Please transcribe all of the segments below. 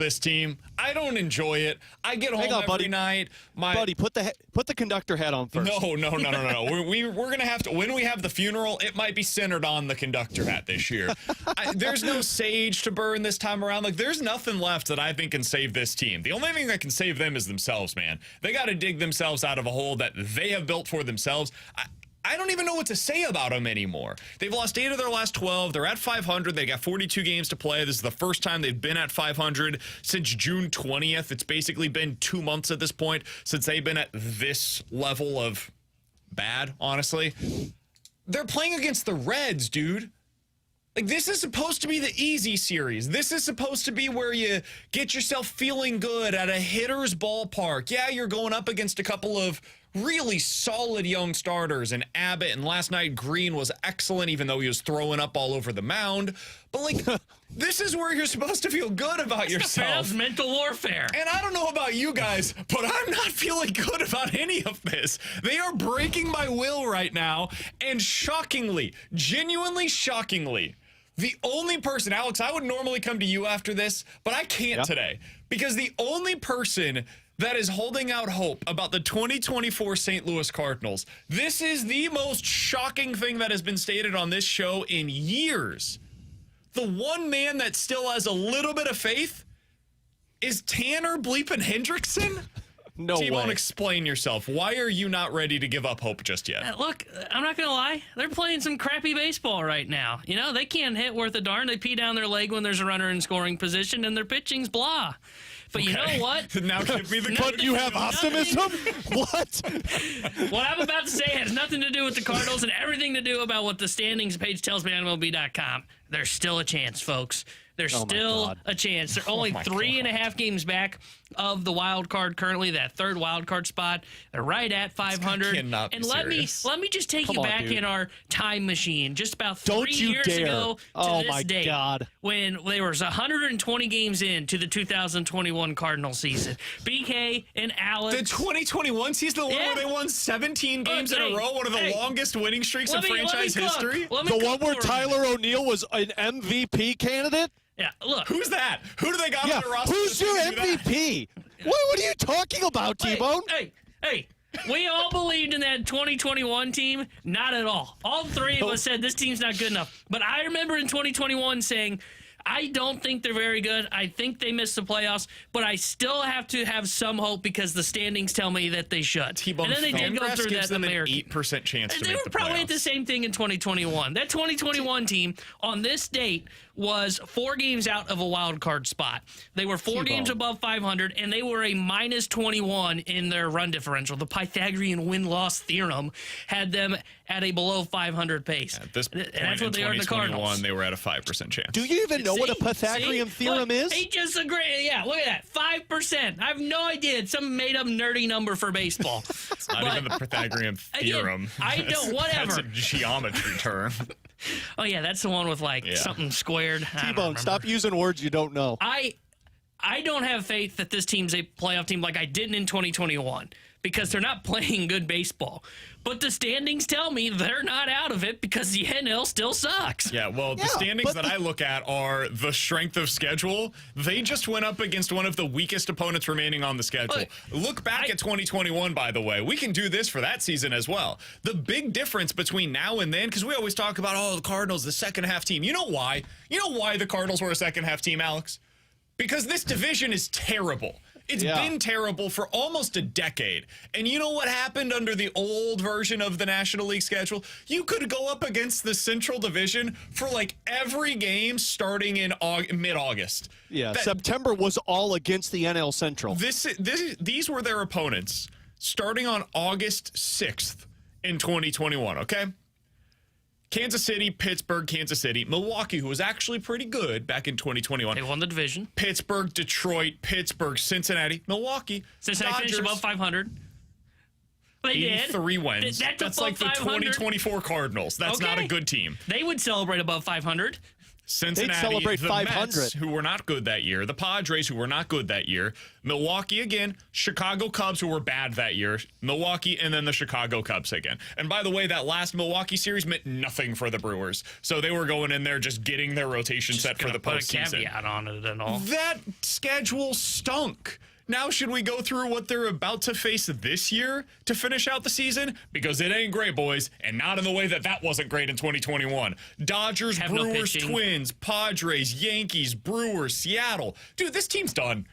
this team. I don't enjoy it. I get home every night. Buddy, put the conductor hat on first. No. We're going to have to, when we have the funeral, it might be centered on the conductor hat this year. There's no sage to burn this time around. Like, there's nothing left that I think can save this team. The only thing that can save them is themselves, man. They got to dig themselves out of a hole that they have built for themselves. I don't even know what to say about them anymore. They've lost 8 of their last 12. They're at 500. They got 42 games to play. This is the first time they've been at 500 since June 20th. It's basically been 2 months at this point since they've been at this level of bad, honestly. They're playing against the Reds, dude. Like, this is supposed to be the easy series. This is supposed to be where you get yourself feeling good at a hitter's ballpark. Yeah, you're going up against a couple of really solid young starters, and Abbott, and last night Green was excellent, even though he was throwing up all over the mound. But, like, this is where you're supposed to feel good about yourself. That's mental warfare. And I don't know about you guys, but I'm not feeling good about any of this. They are breaking my will right now, and shockingly, genuinely shockingly, the only person, Alex, I would normally come to you after this, but I can't today, because the only person that is holding out hope about the 2024 St. Louis Cardinals, this is the most shocking thing that has been stated on this show in years. The one man that still has a little bit of faith is Tanner Bleepin Hendrickson. No way. T-Bone, explain yourself. Why are you not ready to give up hope just yet? Look, I'm not going to lie. They're playing some crappy baseball right now. You know, they can't hit worth a darn. They pee down their leg when there's a runner in scoring position, and their pitching's blah. But you know what? Now give me the But you have optimism? What? What I'm about to say has nothing to do with the Cardinals and everything to do about what the standings page tells me on MLB.com. There's still a chance, folks. There's still a chance. They're only 3.5 games back of the wild card currently, that third wild card spot. They're right at 500. And let me just take you back in our time machine, just about 3 years ago to this day, when there was 120 games into the 2021 Cardinal season. BK and Alex. The 2021 season, the one where they won 17 games in a row, one of the longest winning streaks in franchise history. The one where Tyler O'Neill was an MVP candidate? Yeah, look. Who's that? Who do they got on their roster? Who's your MVP? What are you talking about, T-Bone? Hey, we all believed in that 2021 team. Not at all. All three of us said this team's not good enough. But I remember in 2021 saying, I don't think they're very good. I think they missed the playoffs, but I still have to have some hope because the standings tell me that they should. T-Bone, and then they did go through that them American. An 8% chance to they make were the probably playoffs. at the same thing in 2021. That 2021 team on this date was 4 games out of a wild card spot. They were 4 games above 500, and they were a minus 21 in their run differential. The Pythagorean win-loss theorem had them at a below 500 pace. At this point and that's what they are in the Cardinals. They were at a 5% chance. Do you even know what a Pythagorean theorem is? He just agreed. Yeah, look at that. 5%. I have no idea. It's some made-up nerdy number for baseball. It's not even the Pythagorean theorem. Again, I don't, whatever. That's a geometry term. Oh, yeah, that's the one with, something squared. T-Bone, stop using words you don't know. I don't have faith that this team's a playoff team like I didn't in 2021 because they're not playing good baseball. But the standings tell me they're not out of it because the NL still sucks. Yeah, well, the standings that I look at are the strength of schedule. They just went up against one of the weakest opponents remaining on the schedule. Look back at 2021, by the way. We can do this for that season as well. The big difference between now and then, because we always talk about, the Cardinals, the second half team. You know why? You know why the Cardinals were a second half team, Alex? Because this division is terrible. It's been terrible for almost a decade. And you know what happened under the old version of the National League schedule? You could go up against the Central Division for every game starting in mid-August. Yeah, September was all against the NL Central. These were their opponents starting on August 6th in 2021, okay? Kansas City, Pittsburgh, Kansas City, Milwaukee, who was actually pretty good back in 2021. They won the division. Pittsburgh, Detroit, Pittsburgh, Cincinnati, Milwaukee, Cincinnati finished above 500. They 83 did. wins. That's like the 500. 2024 Cardinals. That's not a good team. They would celebrate above 500. Cincinnati, celebrate the 500. Mets, who were not good that year, the Padres, who were not good that year, Milwaukee again, Chicago Cubs, who were bad that year, Milwaukee, and then the Chicago Cubs again. And by the way, that last Milwaukee series meant nothing for the Brewers. So they were going in there just getting their rotation set for the postseason. Put a caveat on it and all. That schedule stunk. Now, should we go through what they're about to face this year to finish out the season? Because it ain't great, boys, and not in the way that wasn't great in 2021. Dodgers, Brewers, Twins, Padres, Yankees, Brewers, Seattle. Dude, this team's done.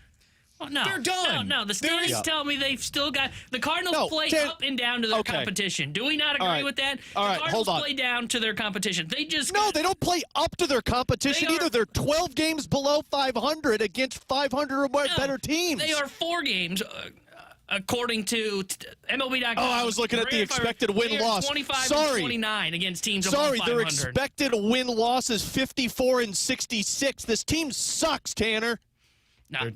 Well, no, they're done. No, the standings tell me they've still got the Cardinals play up and down to their competition. Do we not agree with that? The Cardinals play down to their competition. They don't play up to their competition either. They're 12 games below 500 against 500 or better teams. They are 4 games. According to MLB.com. Oh, I was looking at the expected win-loss. 25-29 against teams above 500. Their expected win-loss is 54-66. This team sucks, Tanner. No.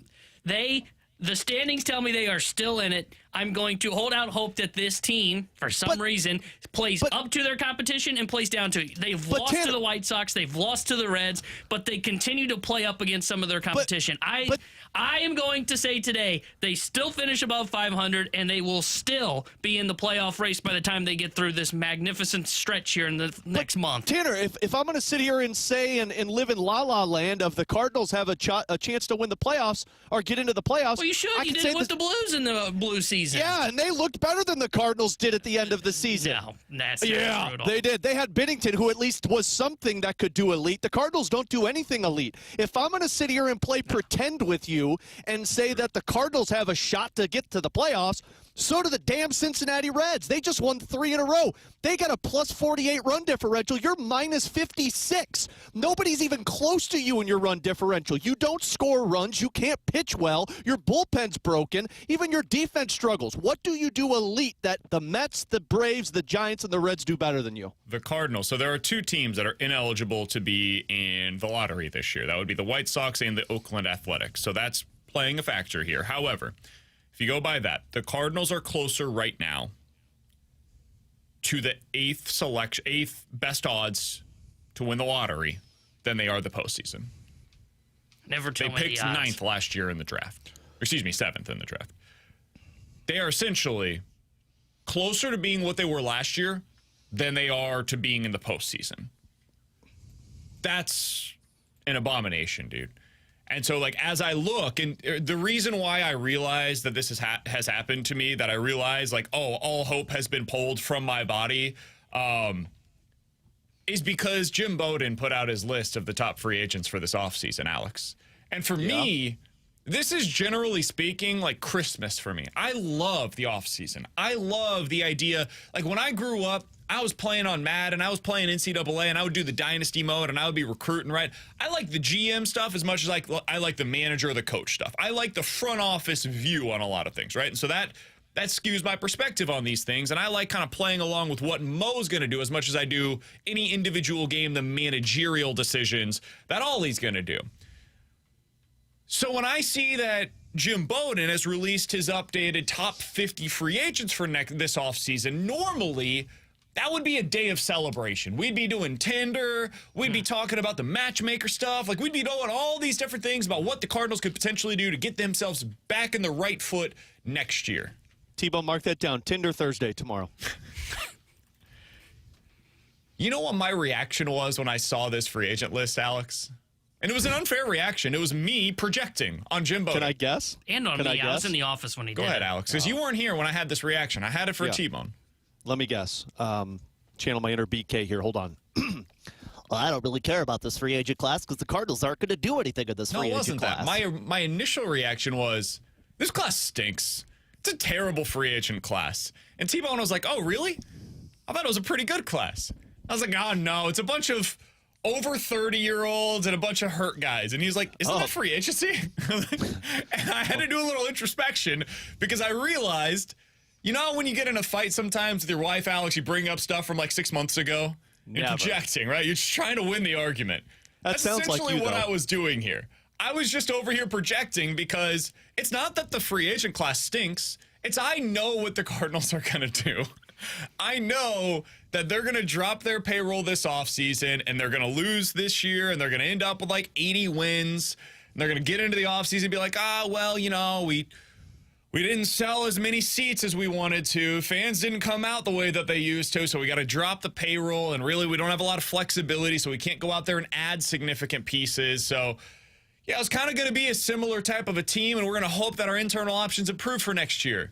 The standings tell me they are still in it. I'm going to hold out hope that this team, for some reason, plays up to their competition and plays down to it. They've lost to the White Sox. They've lost to the Reds, but they continue to play up against some of their competition. I am going to say today they still finish above 500, and they will still be in the playoff race by the time they get through this magnificent stretch here in the next month. Tanner, if I'm going to sit here and say and live in la-la land of the Cardinals have a chance to win the playoffs or get into the playoffs. Well, you should. You did it with the Blues in the blue season. Yeah, and they looked better than the Cardinals did at the end of the season. No, that's not true at all. They did. They had Binnington, who at least was something that could do elite. The Cardinals don't do anything elite. If I'm going to sit here and play pretend with you and say that the Cardinals have a shot to get to the playoffs, so do the damn Cincinnati Reds. They just won 3 in a row. They got a plus 48 run differential. You're minus 56. Nobody's even close to you in your run differential. You don't score runs. You can't pitch well. Your bullpen's broken. Even your defense struggles. What do you do elite that the Mets, the Braves, the Giants, and the Reds do better than you? The Cardinals. So there are 2 teams that are ineligible to be in the lottery this year. That would be the White Sox and the Oakland Athletics. So that's playing a factor here. However, if you go by that, the Cardinals are closer right now to the 8th best odds to win the lottery than they are the postseason. Never tell me They picked the odds. 9th last year in the draft. Excuse me, 7th in the draft. They are essentially closer to being what they were last year than they are to being in the postseason. That's an abomination, dude. And so, like, as I look, and the reason why I realize that this has happened to me, that I realize, like, oh, all hope has been pulled from my body, is because Jim Bowden put out his list of the top free agents for this offseason, Alex. And for me, this is generally speaking like Christmas for me. I love the offseason. I love the idea. Like, when I grew up, I was playing on Madden, I was playing NCAA, and I would do the dynasty mode, and I would be recruiting, right? I like the GM stuff as much as I like the manager or the coach stuff. I like the front office view on a lot of things, right? And so that skews my perspective on these things, and I like kind of playing along with what Mo's going to do as much as I do any individual game, the managerial decisions that Ollie's going to do. So when I see that Jim Bowden has released his updated top 50 free agents for this offseason, normally that would be a day of celebration. We'd be doing Tinder. We'd be talking about the matchmaker stuff. Like, we'd be doing all these different things about what the Cardinals could potentially do to get themselves back in the right foot next year. T-Bone, mark that down. Tinder Thursday tomorrow. You know what my reaction was when I saw this free agent list, Alex? And it was an unfair reaction. It was me projecting on Jim Bowden. Can I guess? And on me. I was in the office when he did it. Go ahead, Alex, because you weren't here when I had this reaction. I had it for T-Bone. Let me guess. Channel my inner BK here. Hold on. Well, I don't really care about this free agent class because the Cardinals aren't going to do anything in this free agent class. No, it wasn't that. My initial reaction was, this class stinks. It's a terrible free agent class. And T-Bone was like, oh, really? I thought it was a pretty good class. I was like, oh, no, it's a bunch of over 30-year-olds and a bunch of hurt guys. And he was like, isn't that free agency? And I had to do a little introspection because I realized, you know, when you get in a fight sometimes with your wife, Alex, you bring up stuff from like 6 months ago and projecting, right? You're just trying to win the argument. That's sounds like essentially you, what though. I was doing here. I was just over here projecting because it's not that the free agent class stinks. It's I know what the Cardinals are going to do. I know that they're going to drop their payroll this offseason and they're going to lose this year and they're going to end up with like 80 wins. And they're going to get into the offseason and be like, well, we didn't sell as many seats as we wanted to. Fans didn't come out the way that they used to, so we got to drop the payroll. And really, we don't have a lot of flexibility, so we can't go out there and add significant pieces. So, yeah, it's kind of going to be a similar type of a team, and we're going to hope that our internal options improve for next year.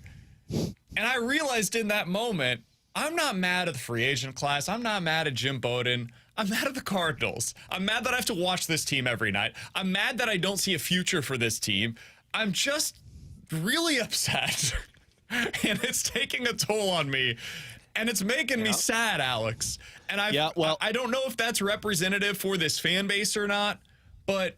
And I realized in that moment, I'm not mad at the free agent class. I'm not mad at Jim Bowden. I'm mad at the Cardinals. I'm mad that I have to watch this team every night. I'm mad that I don't see a future for this team. I'm just really upset. And it's taking a toll on me. And it's making me sad, Alex. And I don't know if that's representative for this fan base or not, but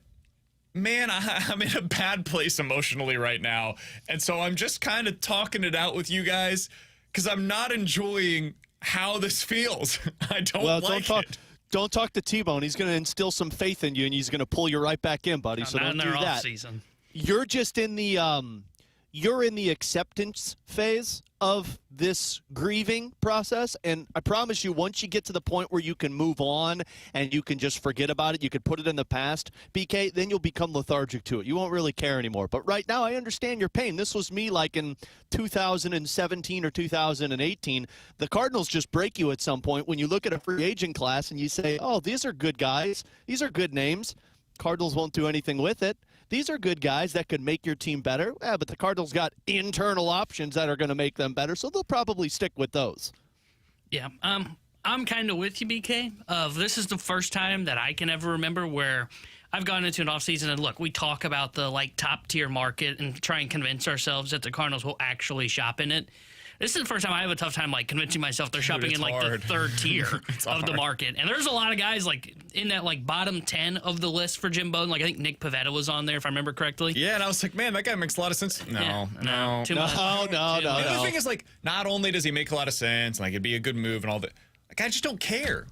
man, I'm in a bad place emotionally right now. And so I'm just kind of talking it out with you guys because I'm not enjoying how this feels. I don't like it. Don't talk to T-Bone. He's going to instill some faith in you, and he's going to pull you right back in, buddy. So don't do that. Off-season. You're just in the you're in the acceptance phase of this grieving process, and I promise you, once you get to the point where you can move on and you can just forget about it, you can put it in the past, BK, then you'll become lethargic to it. You won't really care anymore. But right now, I understand your pain. This was me like in 2017 or 2018. The Cardinals just break you at some point when you look at a free agent class and you say, oh, these are good guys. These are good names. Cardinals won't do anything with it. These are good guys that could make your team better. Yeah, but the Cardinals got internal options that are going to make them better, so they'll probably stick with those. Yeah, I'm kind of with you, BK. This is the first time that I can ever remember where I've gone into an offseason and look, we talk about the top tier market and try and convince ourselves that the Cardinals will actually shop in it. This is the first time I have a tough time convincing myself they're shopping in the third tier of the market. And there's a lot of guys in that bottom 10 of the list for Jim Bowden. I think Nick Pivetta was on there if I remember correctly. Yeah, and I was like, man, that guy makes a lot of sense. No. Too much. No. The other thing is not only does he make a lot of sense, and it'd be a good move and all that, I just don't care.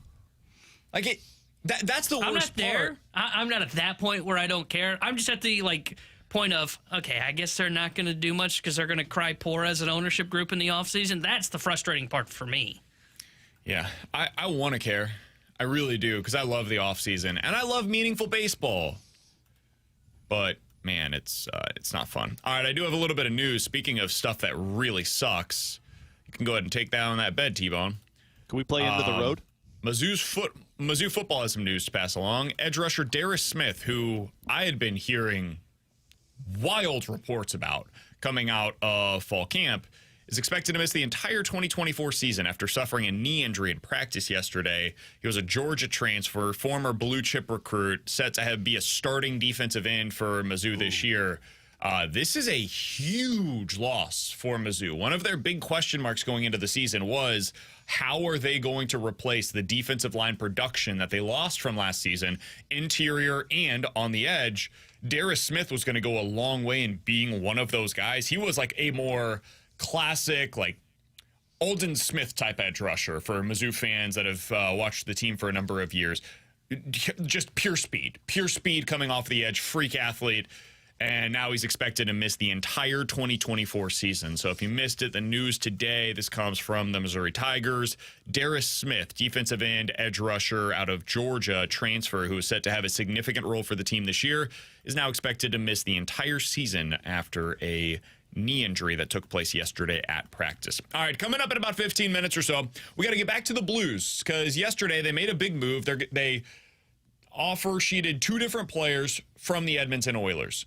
That's the worst I'm not there. I'm not at that point where I don't care. I'm just at the point of, okay, I guess they're not going to do much because they're going to cry poor as an ownership group in the offseason. That's the frustrating part for me. Yeah, I want to care. I really do because I love the offseason and I love meaningful baseball. But, man, it's not fun. All right, I do have a little bit of news. Speaking of stuff that really sucks, you can go ahead and take that on that bed, T-Bone. Can we play into the road? Mizzou football has some news to pass along. Edge rusher Darius Smith, who I had been hearing wild reports about coming out of fall camp, is expected to miss the entire 2024 season after suffering a knee injury in practice yesterday. He was a Georgia transfer, former blue chip recruit, set to be a starting defensive end for Mizzou this year. This is a huge loss for Mizzou. One of their big question marks going into the season was, how are they going to replace the defensive line production that they lost from last season, interior and on the edge? Darius Smith was going to go a long way in being one of those guys. He was a more classic, Alden Smith type edge rusher for Mizzou fans that have watched the team for a number of years. Just pure speed coming off the edge, freak athlete. And now he's expected to miss the entire 2024 season. So if you missed it, the news today, this comes from the Missouri Tigers. Darius Smith, defensive end, edge rusher out of Georgia, transfer, who is set to have a significant role for the team this year, is now expected to miss the entire season after a knee injury that took place yesterday at practice. All right, coming up in about 15 minutes or so, we got to get back to the Blues because yesterday they made a big move. They offer sheeted two different players from the Edmonton Oilers.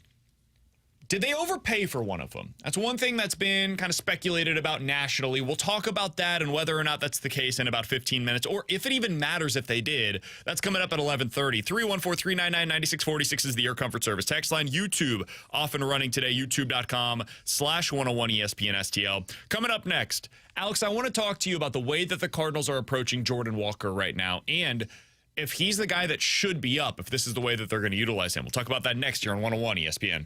Did they overpay for one of them? That's one thing that's been kind of speculated about nationally. We'll talk about that and whether or not that's the case in about 15 minutes, or if it even matters if they did. That's coming up at 11:30. 314-399-9646 is the Air Comfort Service text line. YouTube off and running today, youtube.com/101ESPN STL. Coming up next, Alex, I want to talk to you about the way that the Cardinals are approaching Jordan Walker right now, and if he's the guy that should be up, if this is the way that they're going to utilize him. We'll talk about that next year on 101 ESPN.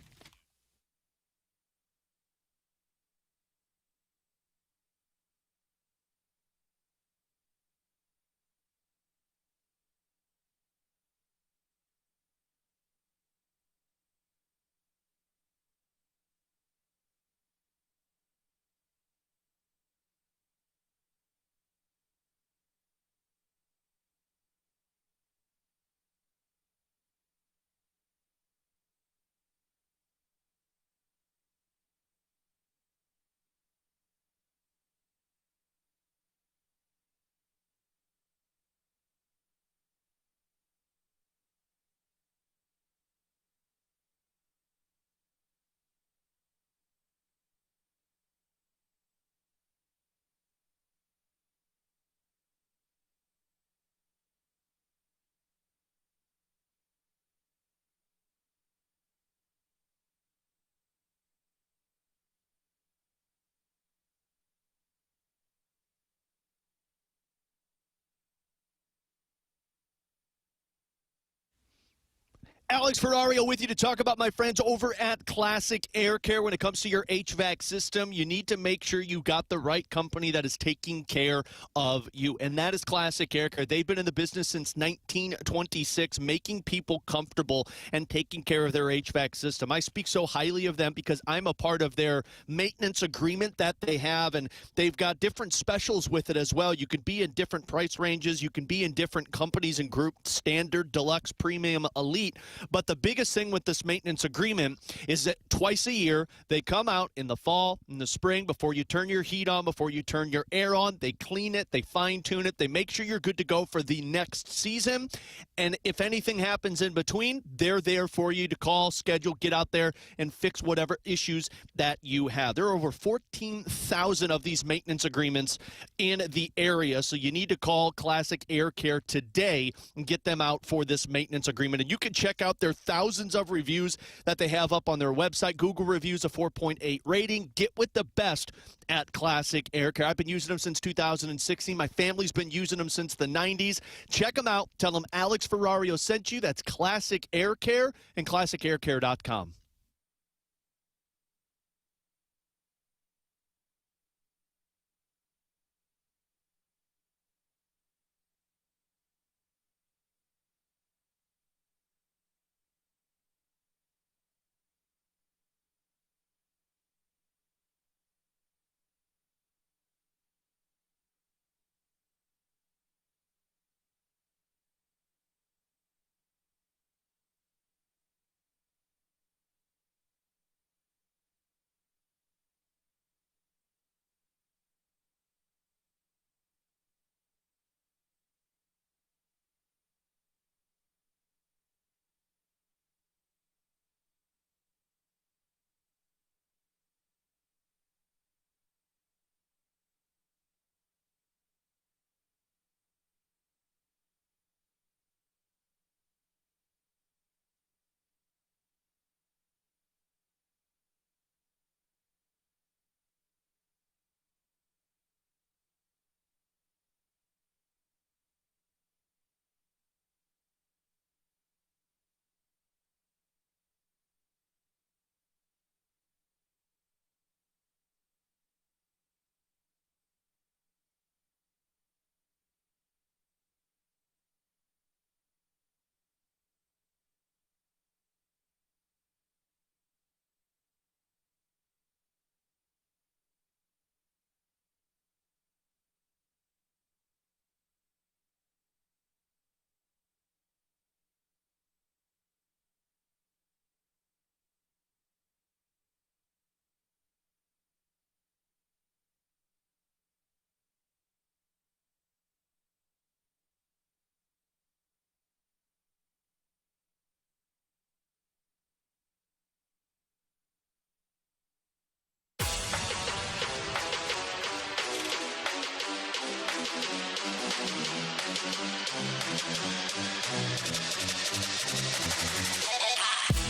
Alex Ferrario with you to talk about my friends over at Classic Air Care. When it comes to your HVAC system, you need to make sure you got the right company that is taking care of you, and that is Classic Air Care. They've been in the business since 1926, making people comfortable and taking care of their HVAC system. I speak so highly of them because I'm a part of their maintenance agreement that they have, and they've got different specials with it as well. You can be in different price ranges. You can be in different companies and groups, standard, deluxe, premium, elite. But the biggest thing with this maintenance agreement is that twice a year, they come out in the fall, in the spring, before you turn your heat on, before you turn your air on. They clean it, they fine-tune it, they make sure you're good to go for the next season. And if anything happens in between, they're there for you to call, schedule, get out there, and fix whatever issues that you have. There are over 14,000 of these maintenance agreements in the area, so you need to call Classic Air Care today and get them out for this maintenance agreement. And you can check out their thousands of reviews that they have up on their website. Google reviews, a 4.8 rating. Get with the best at Classic Air Care. I've been using them since 2016. My family's been using them since the 90s. Check them out. Tell them Alex Ferrario sent you. That's Classic Air Care and ClassicAirCare.com.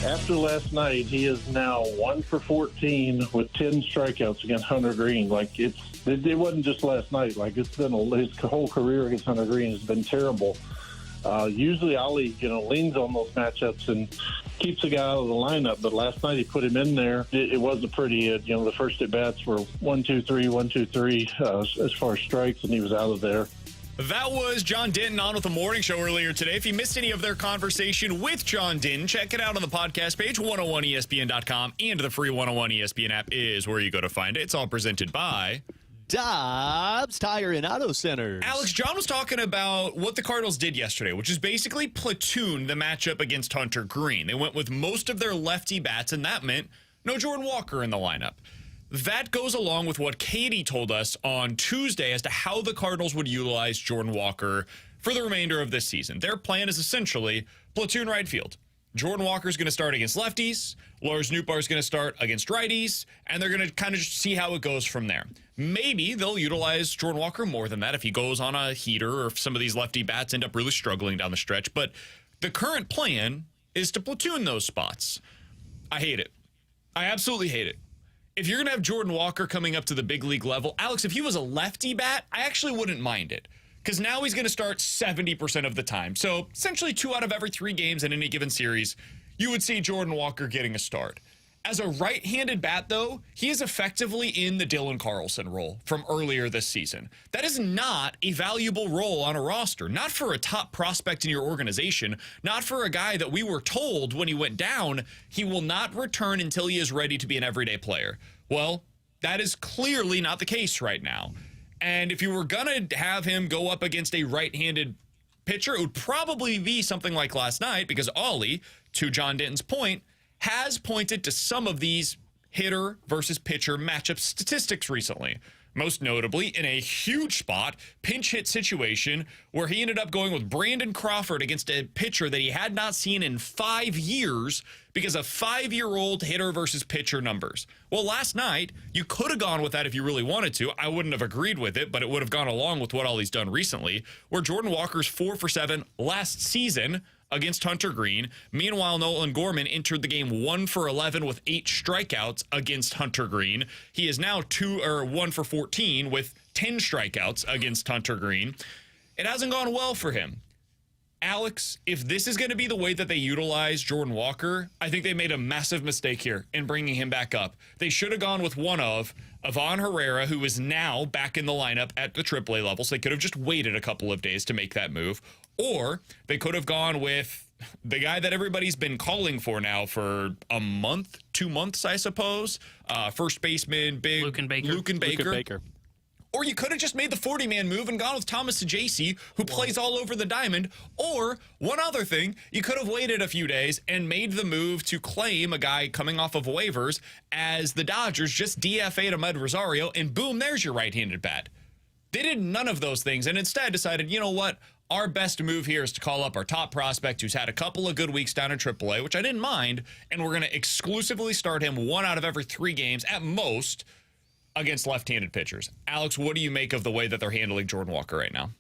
After last night, he is now 1 for 14 with 10 strikeouts against Hunter Green. Like it wasn't just last night. Like it's been his whole career against Hunter Green has been terrible. Usually Ali, leans on those matchups and keeps the guy out of the lineup. But last night he put him in there. It wasn't pretty. The first at bats were 1-2-3, 1-2-3 as far as strikes, and he was out of there. That was John Denton on with the morning show earlier today. If you missed any of their conversation with John Denton, check it out on the podcast page, 101ESPN.com, and the free 101 ESPN app is where you go to find it. It's all presented by Dobbs Tire and Auto Centers. Alex, John was talking about what the Cardinals did yesterday, which is basically platoon the matchup against Hunter Green. They went with most of their lefty bats, and that meant no Jordan Walker in the lineup. That goes along with what Katie told us on Tuesday as to how the Cardinals would utilize Jordan Walker for the remainder of this season. Their plan is essentially platoon right field. Jordan Walker is going to start against lefties. Lars Nootbaar is going to start against righties, and they're going to kind of just see how it goes from there. Maybe they'll utilize Jordan Walker more than that if he goes on a heater or if some of these lefty bats end up really struggling down the stretch. But the current plan is to platoon those spots. I hate it. I absolutely hate it. If you're going to have Jordan Walker coming up to the big league level, Alex, if he was a lefty bat, I actually wouldn't mind it. because now he's going to start 70% of the time. So essentially 2 out of every 3 games in any given series, you would see Jordan Walker getting a start. As a right-handed bat, though, he is effectively in the Dylan Carlson role from earlier this season. That is not a valuable role on a roster, not for a top prospect in your organization, not for a guy that we were told when he went down he will not return until he is ready to be an everyday player. Well, that is clearly not the case right now. And if you were going to have him go up against a right-handed pitcher, it would probably be something like last night, because Ollie, to John Denton's point, has pointed to some of these hitter versus pitcher matchup statistics recently. Most notably in a huge spot, pinch hit situation, where he ended up going with Brandon Crawford against a pitcher that he had not seen in 5 years because of 5-year-old hitter versus pitcher numbers. Well, last night, you could have gone with that if you really wanted to. I wouldn't have agreed with it, but it would have gone along with what Ollie's done recently, where Jordan Walker's 4 for 7 last season against Hunter Green. Meanwhile, Nolan Gorman entered the game 1 for 11 with 8 strikeouts against Hunter Green. He is now 1 for 14 with 10 strikeouts against Hunter Green. It hasn't gone well for him. Alex, if this is going to be the way that they utilize Jordan Walker, I think they made a massive mistake here in bringing him back up. They should have gone with one of Ivan Herrera, who is now back in the lineup at the AAA level, so they could have just waited a couple of days to make that move. Or they could have gone with the guy that everybody's been calling for now for a month, 2 months, I suppose. First baseman, big Luke Baker. Or you could have just made the 40-man move and gone with Thomas Sajaci, who plays all over the diamond. Or, one other thing, you could have waited a few days and made the move to claim a guy coming off of waivers, as the Dodgers just DFA'd Ahmed Rosario, and boom, there's your right-handed bat. They did none of those things and instead decided, you know what? Our best move here is to call up our top prospect, who's had a couple of good weeks down in AAA, which I didn't mind, and we're going to exclusively start him 1 out of every 3 games at most against left-handed pitchers. Alex, what do you make of the way that they're handling Jordan Walker right now?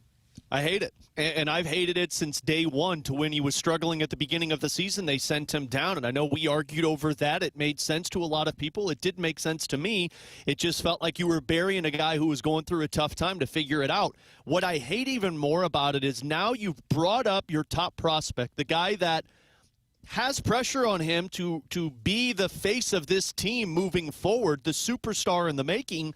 I hate it. And I've hated it since day one. To when he was struggling at the beginning of the season, they sent him down. And I know we argued over that. It made sense to a lot of people. It did make sense to me. It just felt like you were burying a guy who was going through a tough time to figure it out. What I hate even more about it is now you've brought up your top prospect, the guy that has pressure on him to be the face of this team moving forward, the superstar in the making,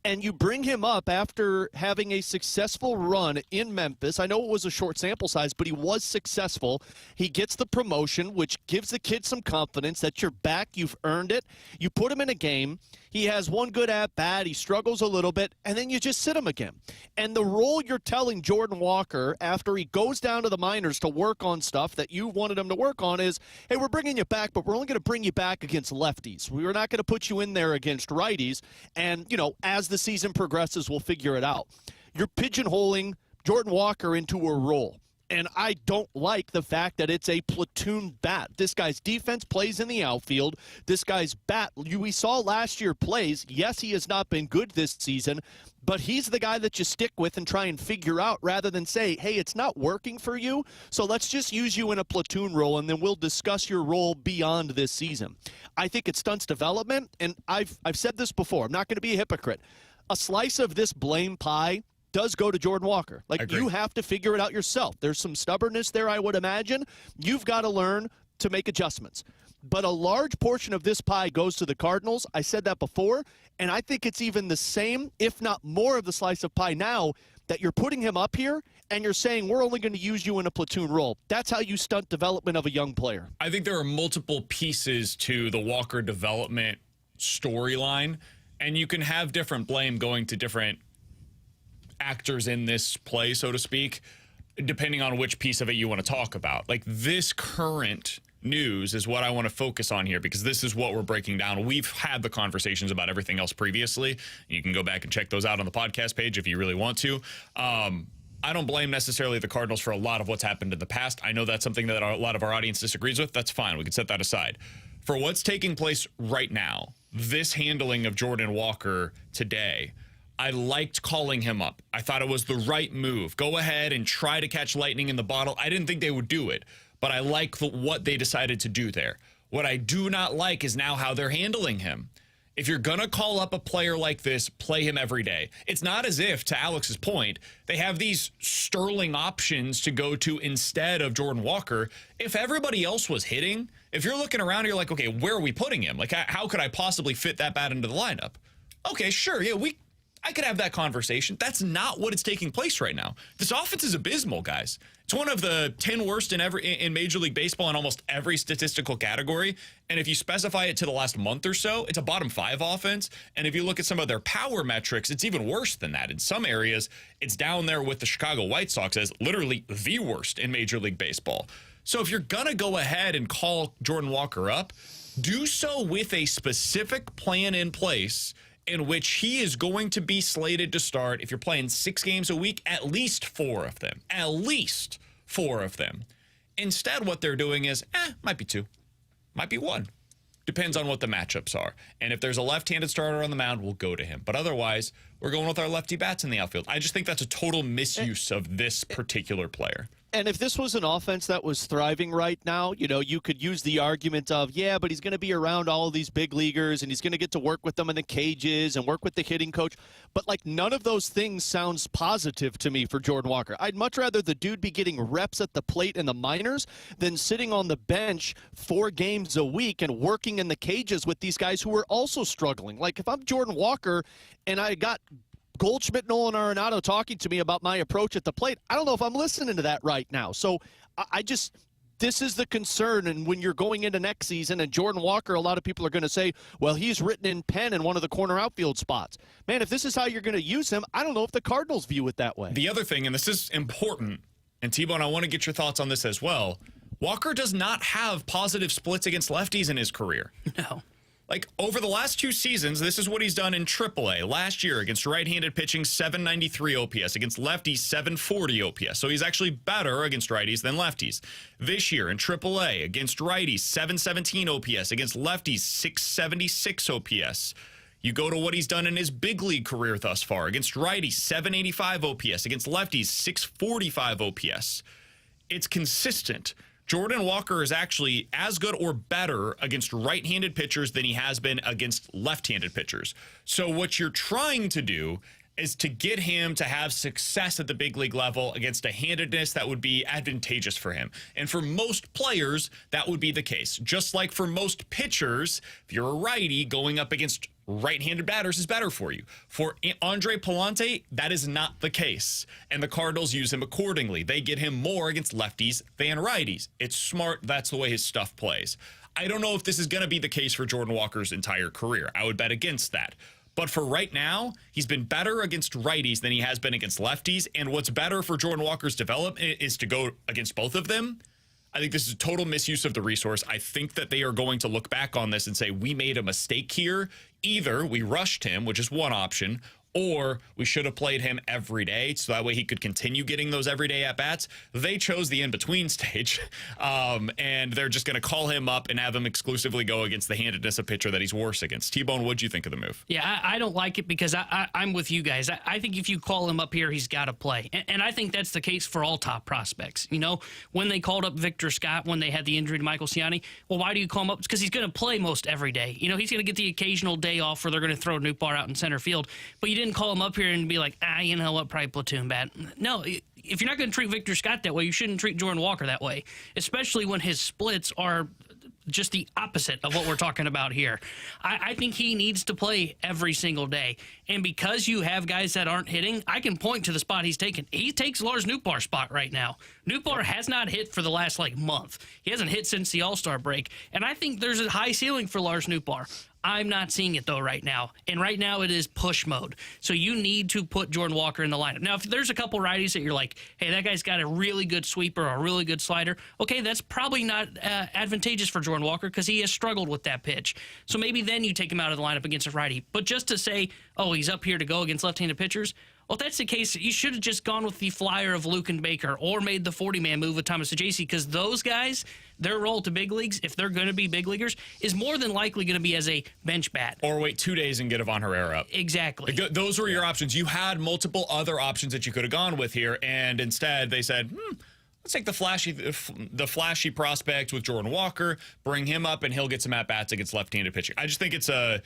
and you bring him up after having a successful run in Memphis. I know it was a short sample size, but he was successful. He gets the promotion, which gives the kid some confidence that you're back, you've earned it. You put him in a game. He has one good at-bat. He struggles a little bit, and then you just sit him again. And the role you're telling Jordan Walker after he goes down to the minors to work on stuff that you wanted him to work on is, hey, we're bringing you back, but we're only going to bring you back against lefties. We're not going to put you in there against righties. And, you know, as the season progresses, we'll figure it out. You're pigeonholing Jordan Walker into a role. And I don't like the fact that it's a platoon bat. This guy's defense plays in the outfield. This guy's bat, we saw last year, plays. Yes, he has not been good this season, but he's the guy that you stick with and try and figure out rather than say, hey, it's not working for you, so let's just use you in a platoon role, and then we'll discuss your role beyond this season. I think it stunts development, and I've said this before. I'm not going to be a hypocrite. A slice of this blame pie does go to Jordan Walker. Like, you have to figure it out yourself. There's some stubbornness there, I would imagine. You've got to learn to make adjustments. But a large portion of this pie goes to the Cardinals. I said that before, and I think it's even the same, if not more of the slice of pie now that you're putting him up here and you're saying we're only going to use you in a platoon role. That's how you stunt development of a young player. I think there are multiple pieces to the Walker development storyline, and you can have different blame going to different actors in this play, so to speak, depending on which piece of it you want to talk about. Like, this current news is what I want to focus on here, because this is what we're breaking down. We've had the conversations about everything else previously. You can go back and check those out on the podcast page if you really want to. I don't blame necessarily the Cardinals for a lot of what's happened in the past. I know that's something that a lot of our audience disagrees with. That's fine. We can set that aside. For what's taking place right now, this handling of Jordan Walker today, I liked calling him up. I thought it was the right move. Go ahead and try to catch lightning in the bottle. I didn't think they would do it, but I like what they decided to do there. What I do not like is now how they're handling him. If you're going to call up a player like this, play him every day. It's not as if, to Alex's point, they have these sterling options to go to instead of Jordan Walker. If everybody else was hitting, if you're looking around, you're like, okay, where are we putting him? Like, how could I possibly fit that bat into the lineup? Okay, sure. Yeah, I could have that conversation. That's not what is taking place right now. This offense is abysmal, guys. It's one of the 10 worst in Major League Baseball in almost every statistical category. And if you specify it to the last month or so, it's a bottom 5 offense. And if you look at some of their power metrics, it's even worse than that. In some areas, it's down there with the Chicago White Sox as literally the worst in Major League Baseball. So if you're going to go ahead and call Jordan Walker up, do so with a specific plan in place in which he is going to be slated to start. If you're playing 6 games a week, at least 4 of them. At least 4 of them. Instead, what they're doing is, might be 2. Might be 1. Depends on what the matchups are. And if there's a left-handed starter on the mound, we'll go to him. But otherwise, we're going with our lefty bats in the outfield. I just think that's a total misuse of this particular player. And if this was an offense that was thriving right now, you could use the argument of, yeah, but he's going to be around all of these big leaguers and he's going to get to work with them in the cages and work with the hitting coach. But, none of those things sounds positive to me for Jordan Walker. I'd much rather the dude be getting reps at the plate in the minors than sitting on the bench 4 games a week and working in the cages with these guys who are also struggling. If I'm Jordan Walker and I got Goldschmidt, Nolan Arenado talking to me about my approach at the plate, I don't know if I'm listening to that right now. So this is the concern. And when you're going into next season and Jordan Walker, a lot of people are going to say, well, he's written in pen in one of the corner outfield spots. Man, if this is how you're going to use him, I don't know if the Cardinals view it that way. The other thing, and this is important, and T-Bone, I want to get your thoughts on this as well. Walker does not have positive splits against lefties in his career. No. Over the last 2 seasons, this is what he's done in AAA. Last year, against right-handed pitching, 793 OPS. Against lefties, 740 OPS. So he's actually better against righties than lefties. This year in AAA, against righties, 717 OPS. Against lefties, 676 OPS. You go to what he's done in his big league career thus far. Against righties, 785 OPS. Against lefties, 645 OPS. It's consistent. Jordan Walker is actually as good or better against right-handed pitchers than he has been against left-handed pitchers. So what you're trying to do is to get him to have success at the big league level against a handedness that would be advantageous for him. And for most players, that would be the case. Just like for most pitchers, if you're a righty, going up against right-handed batters is better for you. For Andre Palante, that is not the case. And the Cardinals use him accordingly. They get him more against lefties than righties. It's smart. That's the way his stuff plays. I don't know if this is going to be the case for Jordan Walker's entire career. I would bet against that. But for right now, he's been better against righties than he has been against lefties. And what's better for Jordan Walker's development is to go against both of them. I think this is a total misuse of the resource. I think that they are going to look back on this and say, we made a mistake here. Either we rushed him, which is one option, or we should have played him every day so that way he could continue getting those everyday at-bats. They chose the in-between stage, and they're just going to call him up and have him exclusively go against the handedness of pitcher that he's worse against. T-Bone, what'd you think of the move? Yeah, I don't like it because I'm with you guys. I think if you call him up here, he's got to play. And I think that's the case for all top prospects. When they called up Victor Scott, when they had the injury to Michael Ciani, well, why do you call him up? It's because he's going to play most every day. He's going to get the occasional day off where they're going to throw Newbar out in center field. But you didn't call him up here and be like, you know what, probably platoon bat. No, if you're not going to treat Victor Scott that way, you shouldn't treat Jordan Walker that way, especially when his splits are just the opposite of what we're talking about here. I think he needs to play every single day. And because you have guys that aren't hitting, I can point to the spot he's taken. He takes Lars Nootbaar's spot right now. Nootbaar has not hit for the last month. He hasn't hit since the All-Star break. And I think there's a high ceiling for Lars Nootbaar. I'm not seeing it, though, right now. And right now it is push mode. So you need to put Jordan Walker in the lineup. Now, if there's a couple righties that you're like, hey, that guy's got a really good sweeper or a really good slider, okay, that's probably not advantageous for Jordan Walker because he has struggled with that pitch. So maybe then you take him out of the lineup against a righty. But just to say, oh, he's up here to go against left-handed pitchers, well, if that's the case, you should have just gone with the flyer of Luke and Baker or made the 40-man move with Thomas Saggese because those guys, their role to big leagues, if they're going to be big leaguers, is more than likely going to be as a bench bat. Or wait 2 days and get Ivan Herrera up. Exactly. Those were your options. You had multiple other options that you could have gone with here, and instead they said, let's take the flashy prospect with Jordan Walker, bring him up, and he'll get some at-bats against left-handed pitching. I just think it's a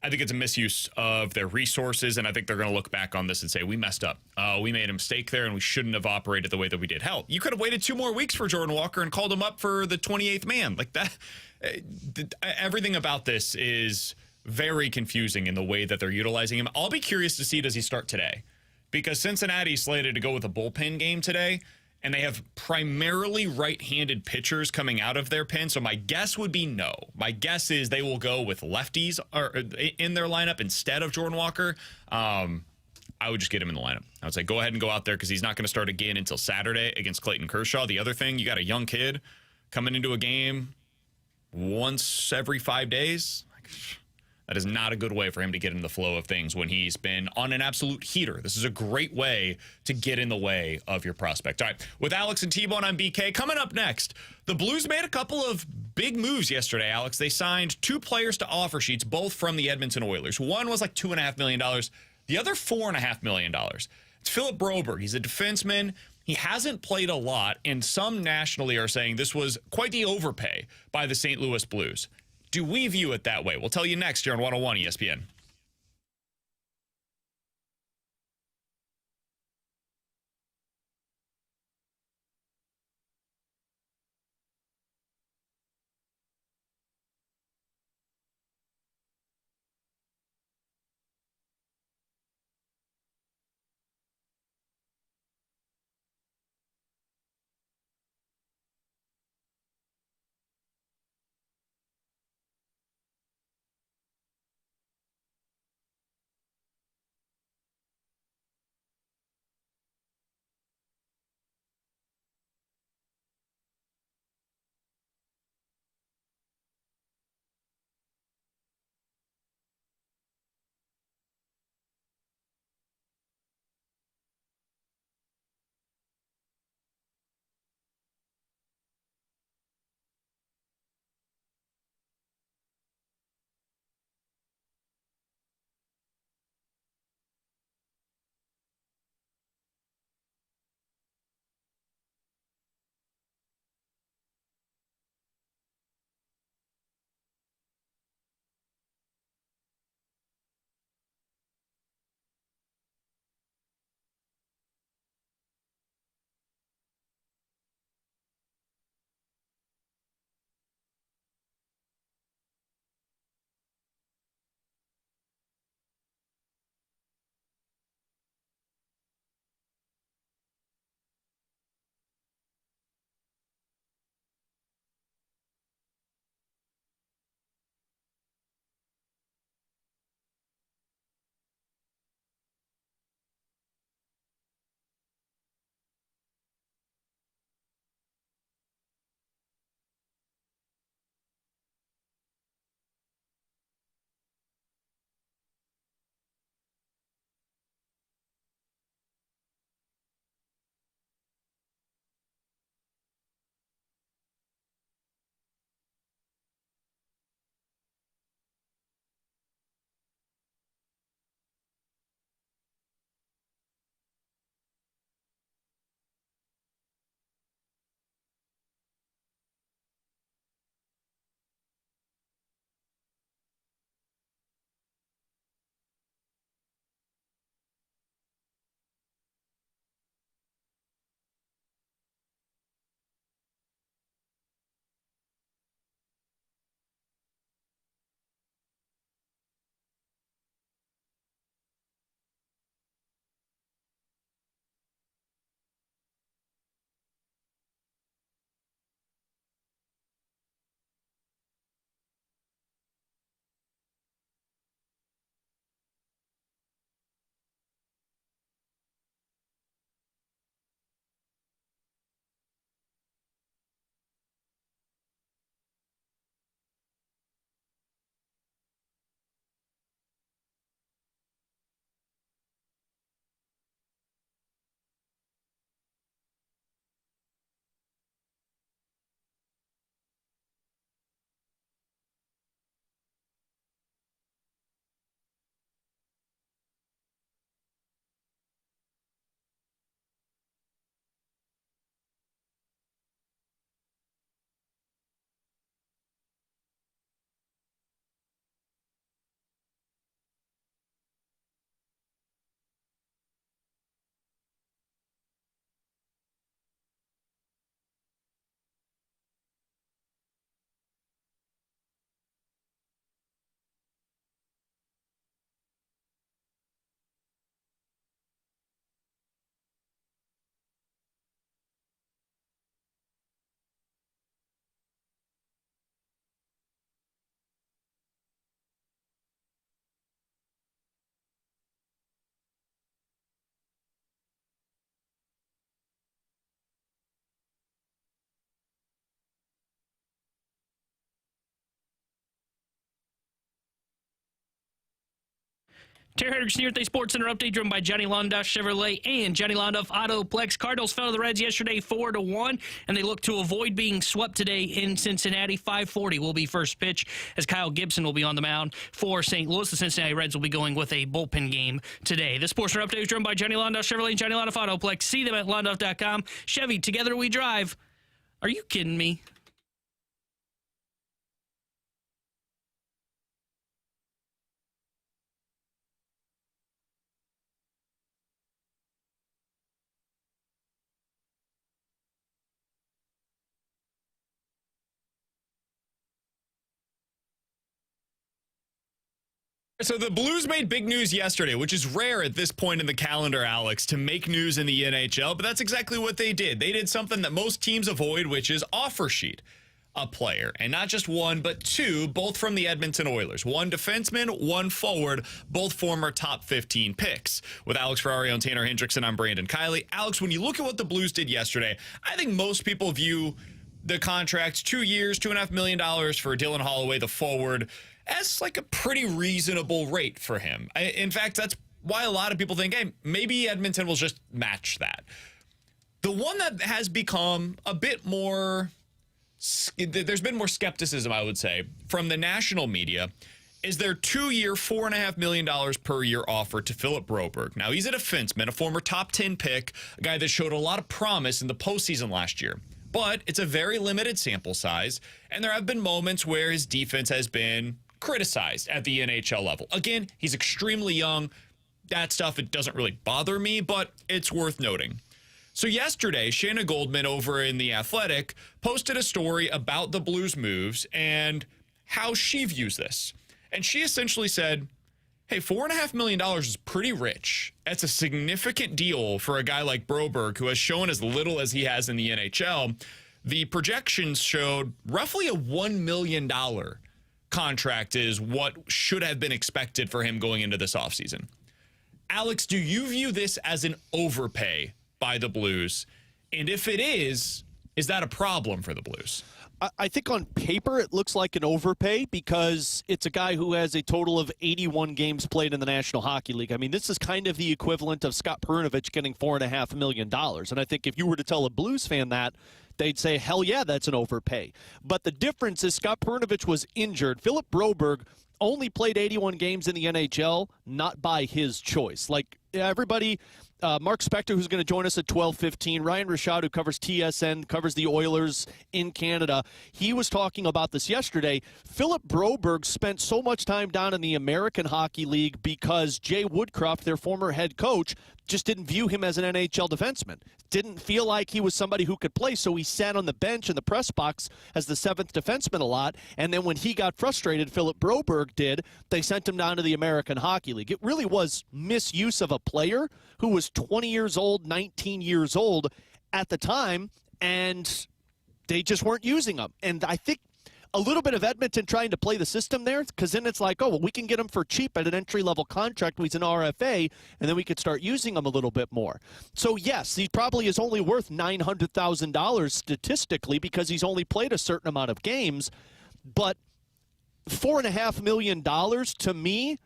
I think it's a misuse of their resources, and I think they're going to look back on this and say, we messed up. We made a mistake there, and we shouldn't have operated the way that we did. Hell, you could have waited 2 more weeks for Jordan Walker and called him up for the 28th man. Like that, everything about this is very confusing in the way that they're utilizing him. I'll be curious to see, does he start today? Because Cincinnati's slated to go with a bullpen game today, and they have primarily right-handed pitchers coming out of their pen. So my guess would be no. My guess is they will go with lefties in their lineup instead of Jordan Walker. I would just get him in the lineup. I would say go ahead and go out there because he's not going to start again until Saturday against Clayton Kershaw. The other thing, you got a young kid coming into a game once every 5 days. That is not a good way for him to get in the flow of things when he's been on an absolute heater. This is a great way to get in the way of your prospect. All right, with Alex and T-Bone on BK, coming up next, the Blues made a couple of big moves yesterday, Alex. They signed 2 players to offer sheets, both from the Edmonton Oilers. One was like $2.5 million. The other $4.5 million. It's Philip Broberg. He's a defenseman. He hasn't played a lot, and some nationally are saying this was quite the overpay by the St. Louis Blues. Do we view it that way? We'll tell you next here on 101 ESPN. Terry Hendricks here at the Sports Center update driven by Johnny Londoff Chevrolet and Johnny Londoff Autoplex. Cardinals fell to the Reds yesterday 4-1, and they look to avoid being swept today in Cincinnati. 5:40 will be first pitch as Kyle Gibson will be on the mound for St. Louis. The Cincinnati Reds will be going with a bullpen game today. This Sports Center update is driven by Johnny Londoff Chevrolet and Johnny Londoff Autoplex. See them at londoff.com. Chevy, together we drive. Are you kidding me? So the Blues made big news yesterday, which is rare at this point in the calendar, Alex, to make news in the NHL, but that's exactly what they did. They did something that most teams avoid, which is offer sheet a player. And not just one, but two, both from the Edmonton Oilers. One defenseman, one forward, both former top 15 picks. With Alex Ferrario and Tanner Hendrickson, I'm Brandon Kiley. Alex, when you look at what the Blues did yesterday, I think most people view the contract, 2 years, $2.5 million for Dylan Holloway, the forward, as like a pretty reasonable rate for him. In fact, that's why a lot of people think, hey, maybe Edmonton will just match that. The one that has become a bit more, there's been more skepticism, I would say, from the national media, is their 2-year, $4.5 million per year offer to Philip Broberg. Now, he's a defenseman, a former top 10 pick, a guy that showed a lot of promise in the postseason last year. But it's a very limited sample size, and there have been moments where his defense has been criticized at the NHL level. Again, he's extremely young. That stuff, it doesn't really bother me, but it's worth noting. So yesterday, Shanna Goldman over in The Athletic posted a story about the Blues moves and how she views this. And she essentially said, hey, $4.5 million is pretty rich. That's a significant deal for a guy like Broberg, who has shown as little as he has in the NHL. The projections showed roughly a $1 million contract is what should have been expected for him going into this offseason. Alex, do you view this as an overpay by the Blues? And if it is that a problem for the Blues? I think on paper it looks like an overpay because it's a guy who has a total of 81 games played in the National Hockey League. I mean, this is kind of the equivalent of Scott Perunovich getting $4.5 million. And I think if you were to tell a Blues fan that, they'd say, hell yeah, that's an overpay. But the difference is Scott Perunovich was injured. Philip Broberg only played 81 games in the NHL, not by his choice. Like everybody, Mark Spector, who's going to join us at 12:15, Ryan Rashad, who covers TSN, covers the Oilers in Canada, he was talking about this yesterday. Philip Broberg spent so much time down in the American Hockey League because Jay Woodcroft, their former head coach, just didn't view him as an NHL defenseman. Didn't feel like he was somebody who could play, so he sat on the bench in the press box as the seventh defenseman a lot. And then when he got frustrated, Philip Broberg did, they sent him down to the American Hockey League. It really was misuse of a player who was 20 years old, 19 years old at the time, and they just weren't using him. And I think a little bit of Edmonton trying to play the system there, because then it's like, oh, well, we can get him for cheap at an entry-level contract when he's an RFA, and then we could start using him a little bit more. So, yes, he probably is only worth $900,000 statistically because he's only played a certain amount of games, but $4.5 million to me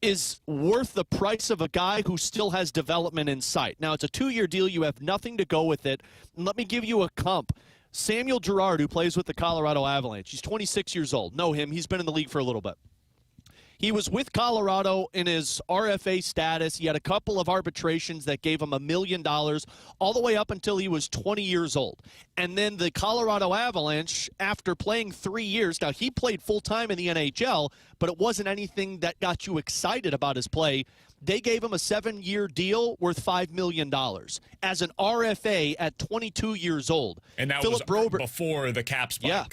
is worth the price of a guy who still has development in sight. Now, it's a 2-year deal. You have nothing to go with it. And let me give you a comp. Samuel Girard, who plays with the Colorado Avalanche, he's 26 years old. Know him. He's been in the league for a little bit. He was with Colorado in his RFA status. He had a couple of arbitrations that gave him $1 million all the way up until he was 20 years old. And then the Colorado Avalanche, after playing 3 years, now he played full-time in the NHL, but it wasn't anything that got you excited about his play. They gave him a 7-year deal worth $5 million as an RFA at 22 years old. And that Philip was Broberg, before the cap spike. Yeah,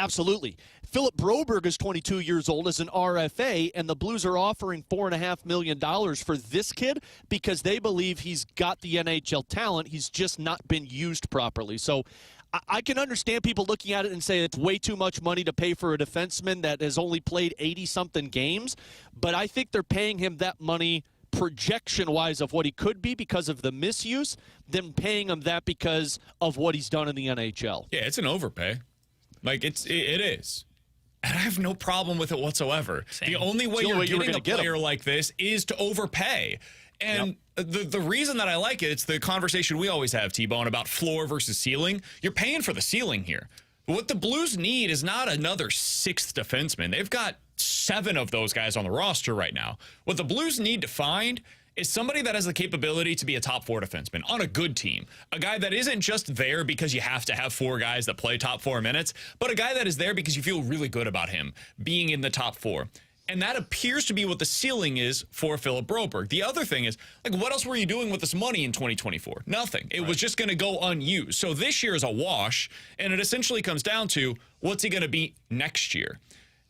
absolutely. Philip Broberg is 22 years old as an RFA, and the Blues are offering $4.5 million for this kid because they believe he's got the NHL talent. He's just not been used properly. So I can understand people looking at it and say it's way too much money to pay for a defenseman that has only played 80-something games, but I think they're paying him that money projection-wise of what he could be because of the misuse, than paying him that because of what he's done in the NHL. Yeah, it's an overpay. Like, it is. And I have no problem with it whatsoever. Same. The only way you're you were getting gonna a get player like this is to overpay. And the reason that I like it, it's the conversation we always have, T-Bone, about floor versus ceiling. You're paying for the ceiling here. What the Blues need is not another sixth defenseman. They've got 7 of those guys on the roster right now. What the Blues need to find is somebody that has the capability to be a top 4 defenseman on a good team. A guy that isn't just there because you have to have 4 guys that play top 4 minutes, but a guy that is there because you feel really good about him being in the top 4. And that appears to be what the ceiling is for Philip Broberg. The other thing is, like, what else were you doing with this money in 2024? Nothing. It was just going to go unused. So this year is a wash, and it essentially comes down to what's he going to be next year.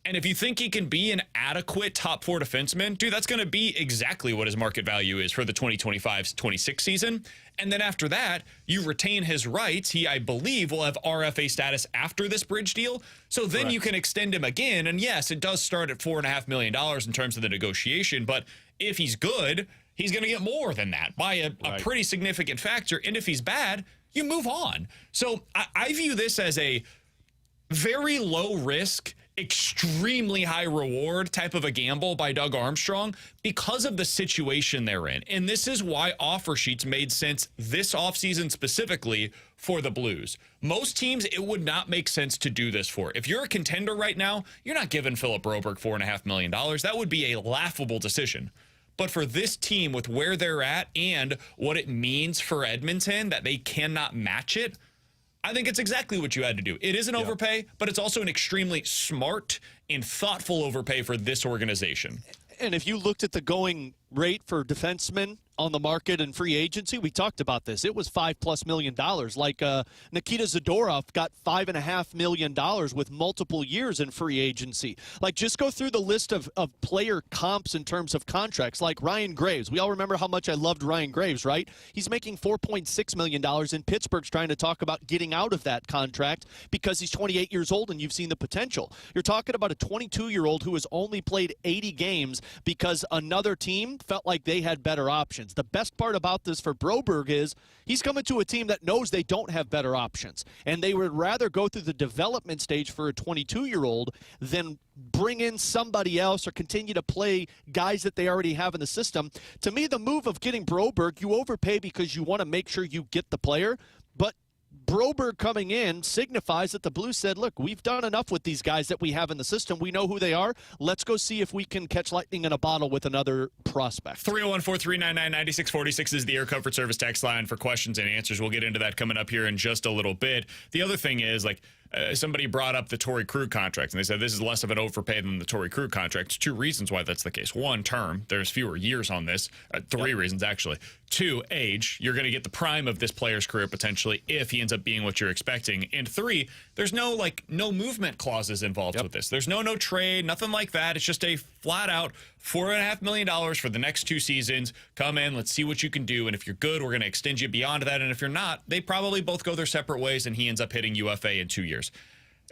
And if you think he can be an adequate top 4 defenseman, dude, that's going to be exactly what his market value is for the 2025-26 season. And then after that, you retain his rights. He, I believe, will have RFA status after this bridge deal. So then you can extend him again. And yes, it does start at $4.5 million in terms of the negotiation. But if he's good, he's going to get more than that by a pretty significant factor. And if he's bad, you move on. So I view this as a very low risk, extremely high reward type of a gamble by Doug Armstrong because of the situation they're in. And this is why offer sheets made sense this offseason specifically for the Blues. Most teams, it would not make sense to do this for. If you're a contender right now, you're not giving Philip Broberg $4.5 million. That would be a laughable decision. But for this team with where they're at and what it means for Edmonton that they cannot match it, I think it's exactly what you had to do. It is an overpay, but it's also an extremely smart and thoughtful overpay for this organization. And if you looked at the going rate for defensemen on the market and free agency, we talked about this. It was $5+ million. Like Nikita Zadorov got $5.5 million with multiple years in free agency. Like, just go through the list of player comps in terms of contracts. Like Ryan Graves. We all remember how much I loved Ryan Graves, right? He's making $4.6 million, and Pittsburgh's trying to talk about getting out of that contract because he's 28 years old and you've seen the potential. You're talking about a 22-year-old who has only played 80 games because another team felt like they had better options. The best part about this for Broberg is he's coming to a team that knows they don't have better options, and they would rather go through the development stage for a 22-year-old than bring in somebody else or continue to play guys that they already have in the system. To me, the move of getting Broberg, you overpay because you want to make sure you get the player, but Broberg coming in signifies that the Blues said, look, we've done enough with these guys that we have in the system. We know who they are. Let's go see if we can catch lightning in a bottle with another prospect. 301-439-9646 is the Air Comfort Service text line for questions and answers. We'll get into that coming up here in just a little bit. The other thing is, like, somebody brought up the Torrey Krug contract, and they said this is less of an overpay than the Torrey Krug contract. There's 2 reasons why that's the case. 1, term. There's fewer years on this. 3 reasons, actually. 2, age. You're going to get the prime of this player's career potentially if he ends up being what you're expecting. And 3, there's no movement clauses involved with this. There's no trade, nothing like that. It's just a flat-out $4.5 million for the next 2 seasons. Come in, let's see what you can do. And if you're good, we're going to extend you beyond that. And if you're not, they probably both go their separate ways, and he ends up hitting UFA in 2 years.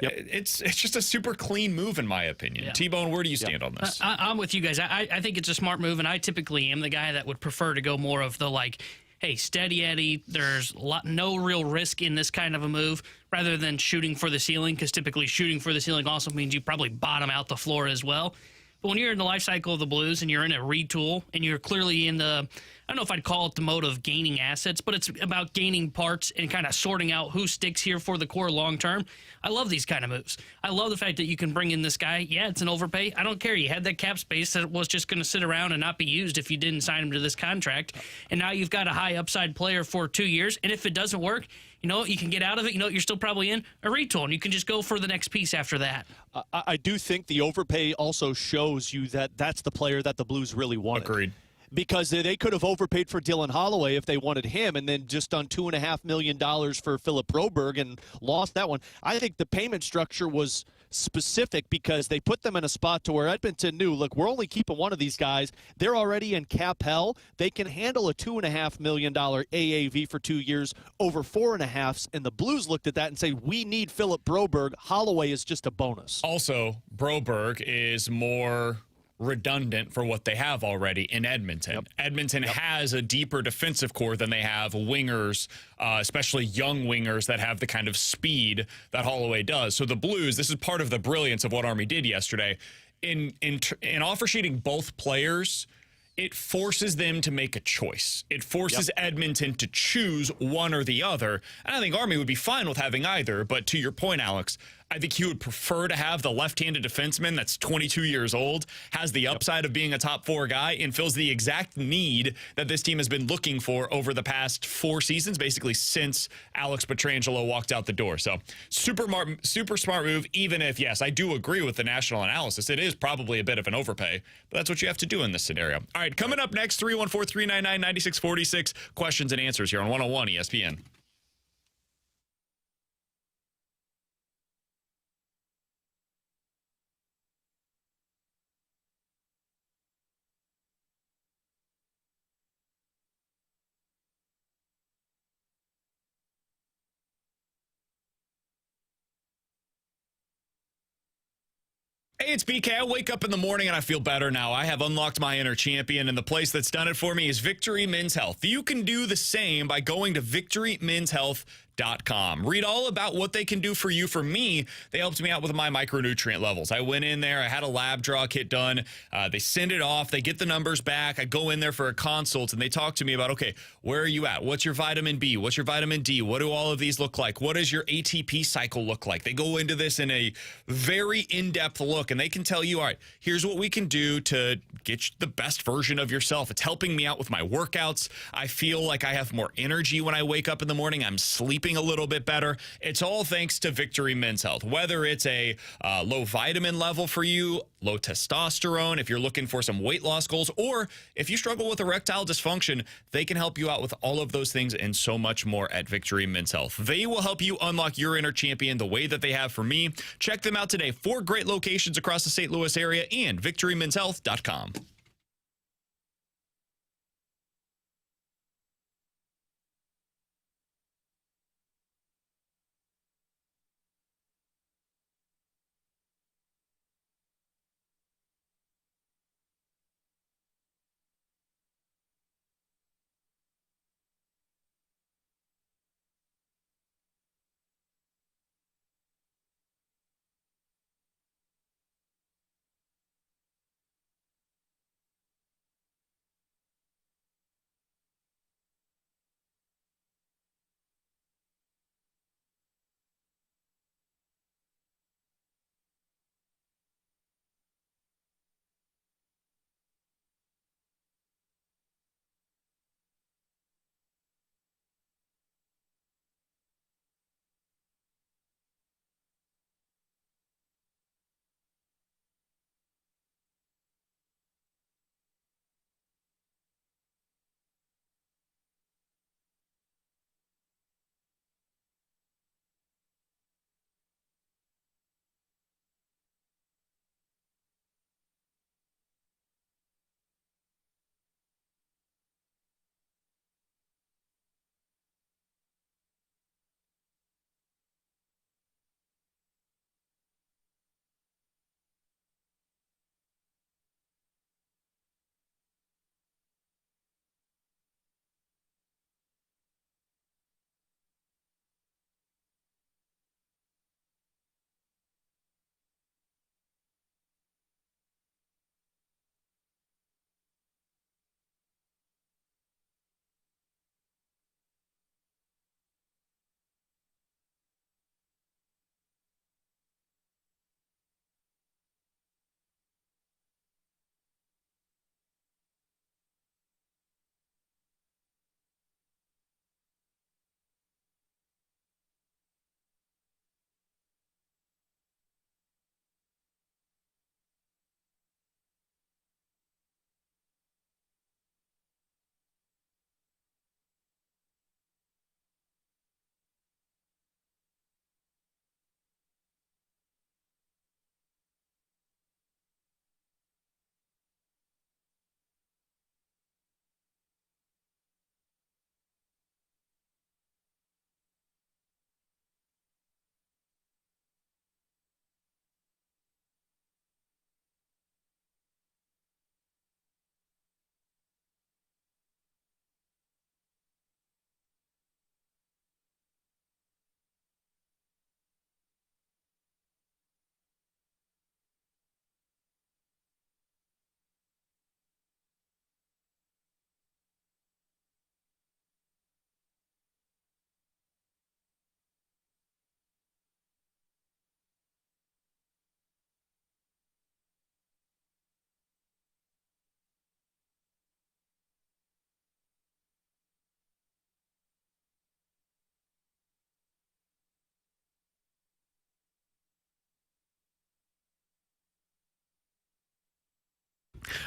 It's just a super clean move, in my opinion. T-Bone, where do you stand on this? I'm with you guys. I think it's a smart move, and I typically am the guy that would prefer to go more of the, like, hey, steady Eddie, there's no real risk in this kind of a move, rather than shooting for the ceiling, because typically shooting for the ceiling also means you probably bottom out the floor as well. But when you're in the life cycle of the Blues and you're in a retool and you're clearly in the, I don't know if I'd call it the mode of gaining assets, but it's about gaining parts and kind of sorting out who sticks here for the core long term. I love these kind of moves. I love the fact that you can bring in this guy. Yeah, it's an overpay. I don't care. You had that cap space that was just going to sit around and not be used if you didn't sign him to this contract. And now you've got a high upside player for 2 years. And if it doesn't work, you know what, you can get out of it. You know what, you're still probably in a retool, and you can just go for the next piece after that. I do think the overpay also shows you that that's the player that the Blues really wanted. Agreed. Because they could have overpaid for Dylan Holloway if they wanted him, and then just done $2.5 million for Philip Broberg and lost that one. I think the payment structure was specific because they put them in a spot to where Edmonton knew, look, we're only keeping one of these guys. They're already in cap hell. They can handle a $2.5 million AAV for 2 years over 4.5, and the Blues looked at that and say, we need Philip Broberg. Holloway is just a bonus. Also, Broberg is more redundant for what they have already in Edmonton. Edmonton has a deeper defensive core than they have wingers, especially young wingers that have the kind of speed that Holloway does. So the Blues, this is part of the brilliance of what Army did yesterday. In offer sheeting both players, it forces them to make a choice. It forces Edmonton to choose one or the other. And I think Army would be fine with having either. But to your point, Alex, I think he would prefer to have the left-handed defenseman that's 22 years old, has the upside of being a top 4 guy, and fills the exact need that this team has been looking for over the past 4 seasons, basically since Alex Pietrangelo walked out the door. So super smart move, even if, yes, I do agree with the national analysis. It is probably a bit of an overpay, but that's what you have to do in this scenario. All right, coming up next, 314-399-9646, questions and answers here on 101 ESPN. Hey, it's BK. I wake up in the morning and I feel better now. I have unlocked my inner champion, and the place that's done it for me is Victory Men's Health. You can do the same by going to victorymenshealth.com. Read all about what they can do for you. For me, they helped me out with my micronutrient levels. I went in there. I had a lab draw kit done. They send it off. They get the numbers back. I go in there for a consult, and they talk to me about, okay, where are you at? What's your vitamin B? What's your vitamin D? What do all of these look like? What does your ATP cycle look like? They go into this in a very in-depth look, and they can tell you, all right, here's what we can do to get the best version of yourself. It's helping me out with my workouts. I feel like I have more energy when I wake up in the morning. I'm sleeping a little bit better. It's all thanks to Victory Men's Health. Whether it's a low vitamin level for you, low testosterone, if you're looking for some weight loss goals, or if you struggle with erectile dysfunction, they can help you out with all of those things and so much more at Victory Men's Health. They will help you unlock your inner champion the way that they have for me. Check them out today. 4 great locations across the St. Louis area and victorymenshealth.com.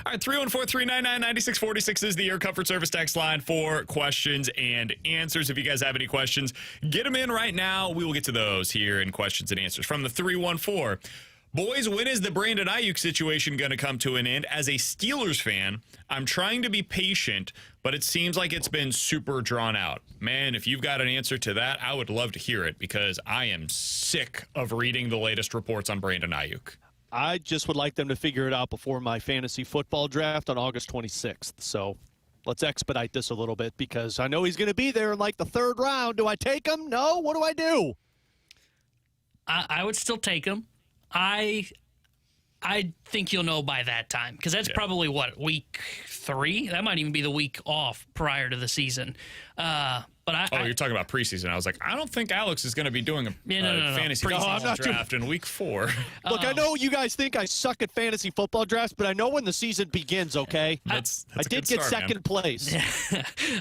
All right, 314-399-9646 is the Air Comfort Service text line for questions and answers. If you guys have any questions, get them in right now. We will get to those here in questions and answers. From the 314, boys, when is the Brandon Ayuk situation going to come to an end? As a Steelers fan, I'm trying to be patient, but it seems like it's been super drawn out. Man, if you've got an answer to that, I would love to hear it because I am sick of reading the latest reports on Brandon Ayuk. I just would like them to figure it out before my fantasy football draft on August 26th. So let's expedite this a little bit because I know he's going to be there in like the third round. Do I take him? No. What do I do? I would still take him. I think you'll know by that time because that's probably week 3. That might even be the week off prior to the season. But you're talking about preseason. I was like, I don't think Alex is going to be doing a fantasy football draft in week 4. Look, I know you guys think I suck at fantasy football drafts, but I know when the season begins. Okay, that's I did get second place.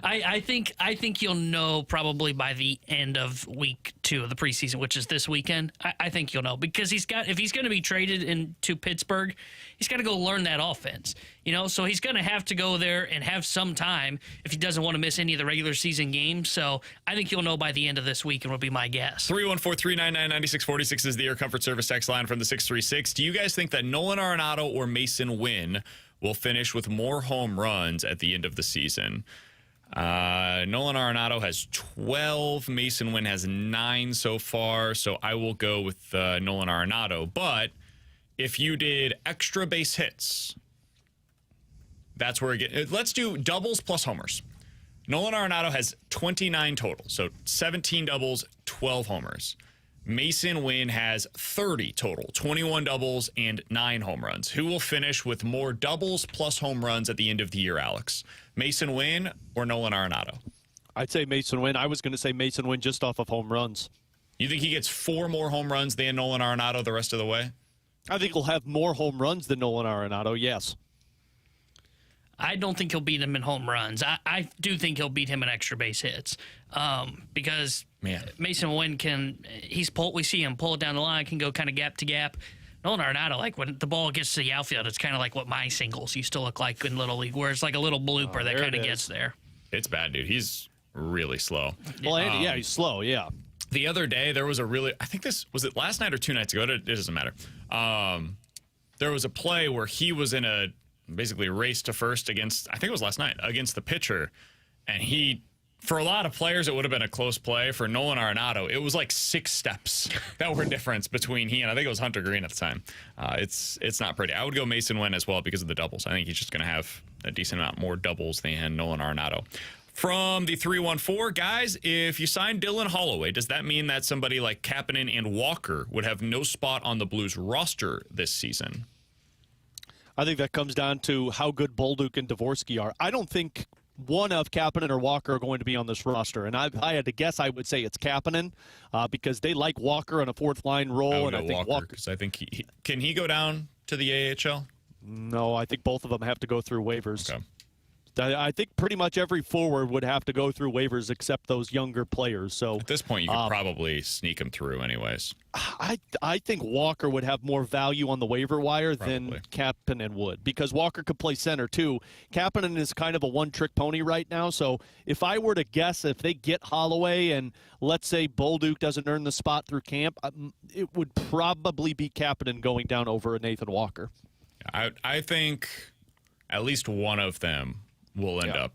I think you'll know probably by the end of week 2 of the preseason, which is this weekend. I think you'll know because if he's going to be traded into Pittsburgh, he's got to go learn that offense. So he's going to have to go there and have some time if he doesn't want to miss any of the regular season games. So I think you'll know by the end of this week, and would be my guess. 314-399-9646 is the Air Comfort Service text line from the 636. Do you guys think that Nolan Arenado or Mason Wynn will finish with more home runs at the end of the season? Nolan Arenado has 12. Mason Wynn has 9 so far. So I will go with Nolan Arenado. But if you did extra base hits, that's where let's do doubles plus homers. Nolan Arenado has 29 total, so 17 doubles, 12 homers. Mason Wynn has 30 total, 21 doubles and 9 home runs. Who will finish with more doubles plus home runs at the end of the year, Alex? Mason Wynn or Nolan Arenado? I'd say Mason Wynn. I was going to say Mason Wynn just off of home runs. You think he gets 4 more home runs than Nolan Arenado the rest of the way? I think he'll have more home runs than Nolan Arenado, yes. I don't think he'll beat him in home runs. I do think he'll beat him in extra base hits because Mason Wynn we see him pull it down the line, can go kind of gap to gap. Nolan Arenado, like when the ball gets to the outfield, it's kind of like what my singles used to look like in Little League, where it's like a little blooper that kind of gets there. It's bad, dude. He's really slow. Well, he's slow, yeah. The other day, there was I think was it last night or 2 nights ago? It doesn't matter. There was a play where he was in a basically race to first against, I think it was last night, against the pitcher. And for a lot of players, it would have been a close play. For Nolan Arenado, it was like 6 steps that were difference between he and I think it was Hunter Green at the time. It's not pretty. I would go Mason Wynn as well because of the doubles. I think he's just going to have a decent amount more doubles than Nolan Arenado. From the 314, guys, if you sign Dylan Holloway, does that mean that somebody like Kapanen and Walker would have no spot on the Blues roster this season? I think that comes down to how good Bolduc and Dvorsky are. I don't think one of Kapanen or Walker are going to be on this roster. And if I had to guess, I would say it's Kapanen because they like Walker in a fourth-line role. I think Walker, because I think can he go down to the AHL? No, I think both of them have to go through waivers. Okay. I think pretty much every forward would have to go through waivers except those younger players. So at this point, you could probably sneak them through anyways. I think Walker would have more value on the waiver wire than Kapanen would because Walker could play center too. Kapanen is kind of a one-trick pony right now. So if I were to guess, if they get Holloway and let's say Bolduc doesn't earn the spot through camp, it would probably be Kapanen going down over a Nathan Walker. I think at least one of them will end up.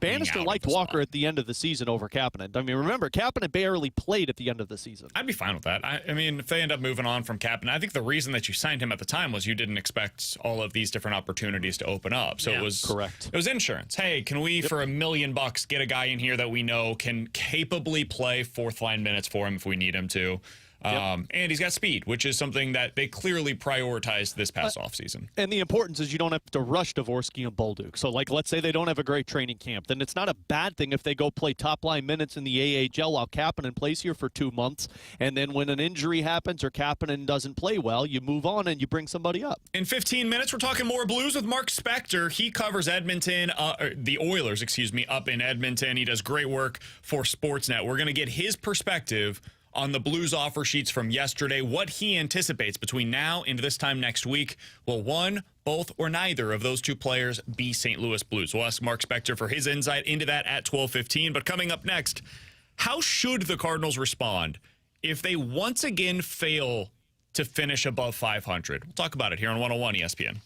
Bannister liked Walker at the end of the season over Kapanen. I mean, remember, Kapanen barely played at the end of the season. I'd be fine with that. I mean, if they end up moving on from Kapanen, I think the reason that you signed him at the time was you didn't expect all of these different opportunities to open up. So it was correct. It was insurance. Hey, can we, for $1 million, get a guy in here that we know can capably play fourth-line minutes for him if we need him to? And he's got speed, which is something that they clearly prioritized this past offseason. And the importance is you don't have to rush Dvorsky and Bolduc. So, like, let's say they don't have a great training camp. Then it's not a bad thing if they go play top-line minutes in the AHL while Kapanen plays here for 2 months. And then when an injury happens or Kapanen doesn't play well, you move on and you bring somebody up. In 15 minutes, we're talking more Blues with Mark Spector. He covers the Oilers, up in Edmonton. He does great work for Sportsnet. We're going to get his perspective on the Blues offer sheets from yesterday, what he anticipates between now and this time next week. Will one, both or neither of those two players be St. Louis Blues? We'll ask Mark Spector for his insight into that at 12:15. But coming up next, how should the Cardinals respond if they once again fail to finish above 500? We'll talk about it here on 101 ESPN.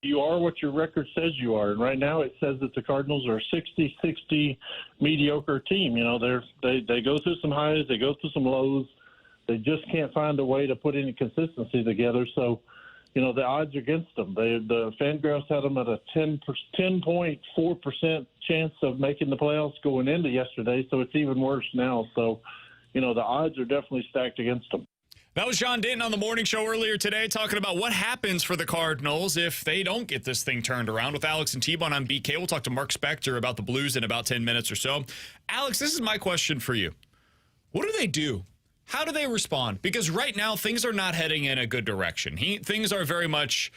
You are what your record says you are, and right now it says that the Cardinals are a 60-60 mediocre team. You know, they go through some highs, they go through some lows. They just can't find a way to put any consistency together. So, you know, the odds are against them. The Fangraphs had them at a 10.4% chance of making the playoffs going into yesterday, so it's even worse now. So, you know, the odds are definitely stacked against them. That was John Denton on the morning show earlier today talking about what happens for the Cardinals if they don't get this thing turned around. With Alex and T-Bone on BK, we'll talk to Mark Spector about the Blues in about 10 minutes or so. Alex, this is my question for you. What do they do? How do they respond? Because right now, things are not heading in a good direction. Things are very much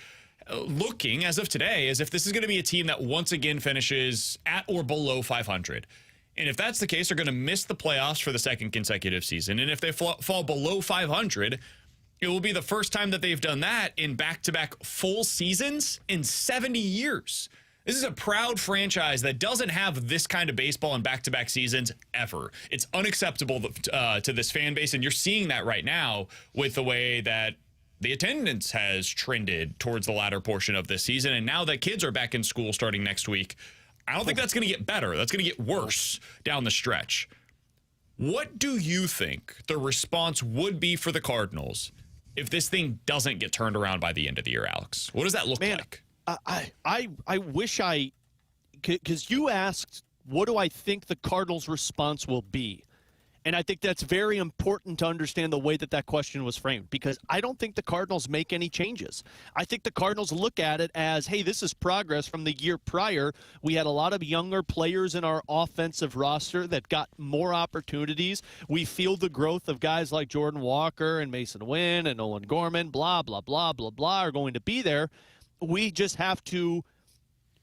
looking, as of today, as if this is going to be a team that once again finishes at or below 500. And if that's the case, they're going to miss the playoffs for the second consecutive season. And if they fall below 500, it will be the first time that they've done that in back-to-back full seasons in 70 years. This is a proud franchise that doesn't have this kind of baseball in back-to-back seasons ever. It's unacceptable to this fan base, and you're seeing that right now with the way that the attendance has trended towards the latter portion of this season. And now that kids are back in school starting next week, I don't think that's going to get better. That's going to get worse down the stretch. What do you think the response would be for the Cardinals if this thing doesn't get turned around by the end of the year, Alex? What does that look like? I wish because you asked, what do I think the Cardinals' response will be? And I think that's very important to understand the way that question was framed, because I don't think the Cardinals make any changes. I think the Cardinals look at it as, hey, this is progress from the year prior. We had a lot of younger players in our offensive roster that got more opportunities. We feel the growth of guys like Jordan Walker and Mason Wynn and Nolan Gorman, blah, blah, blah, blah, blah, are going to be there. We just have to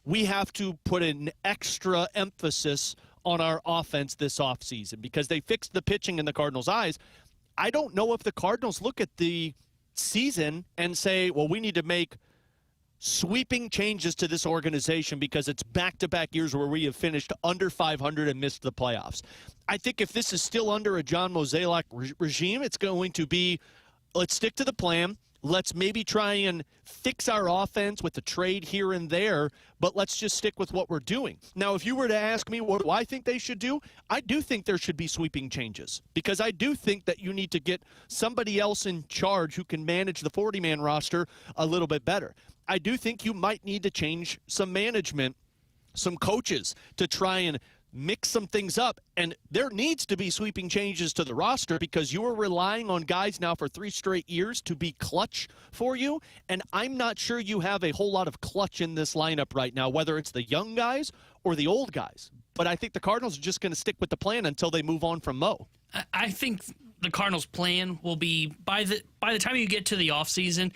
put an extra emphasis on our offense this offseason because they fixed the pitching in the Cardinals' eyes. I don't know if the Cardinals look at the season and say, well, we need to make sweeping changes to this organization because it's back-to-back years where we have finished under 500 and missed the playoffs. I think if this is still under a John Mozeliak regime, it's going to be, let's stick to the plan. Let's maybe try and fix our offense with a trade here and there, but let's just stick with what we're doing. Now, if you were to ask me what do I think they should do, I do think there should be sweeping changes because I do think that you need to get somebody else in charge who can manage the 40-man roster a little bit better. I do think you might need to change some management, some coaches to try and mix some things up, and there needs to be sweeping changes to the roster because you are relying on guys now for 3 straight years to be clutch for you, and I'm not sure you have a whole lot of clutch in this lineup right now, whether it's the young guys or the old guys. But I think the Cardinals are just going to stick with the plan until they move on from Mo. I think the Cardinals' plan will be by the time you get to the offseason,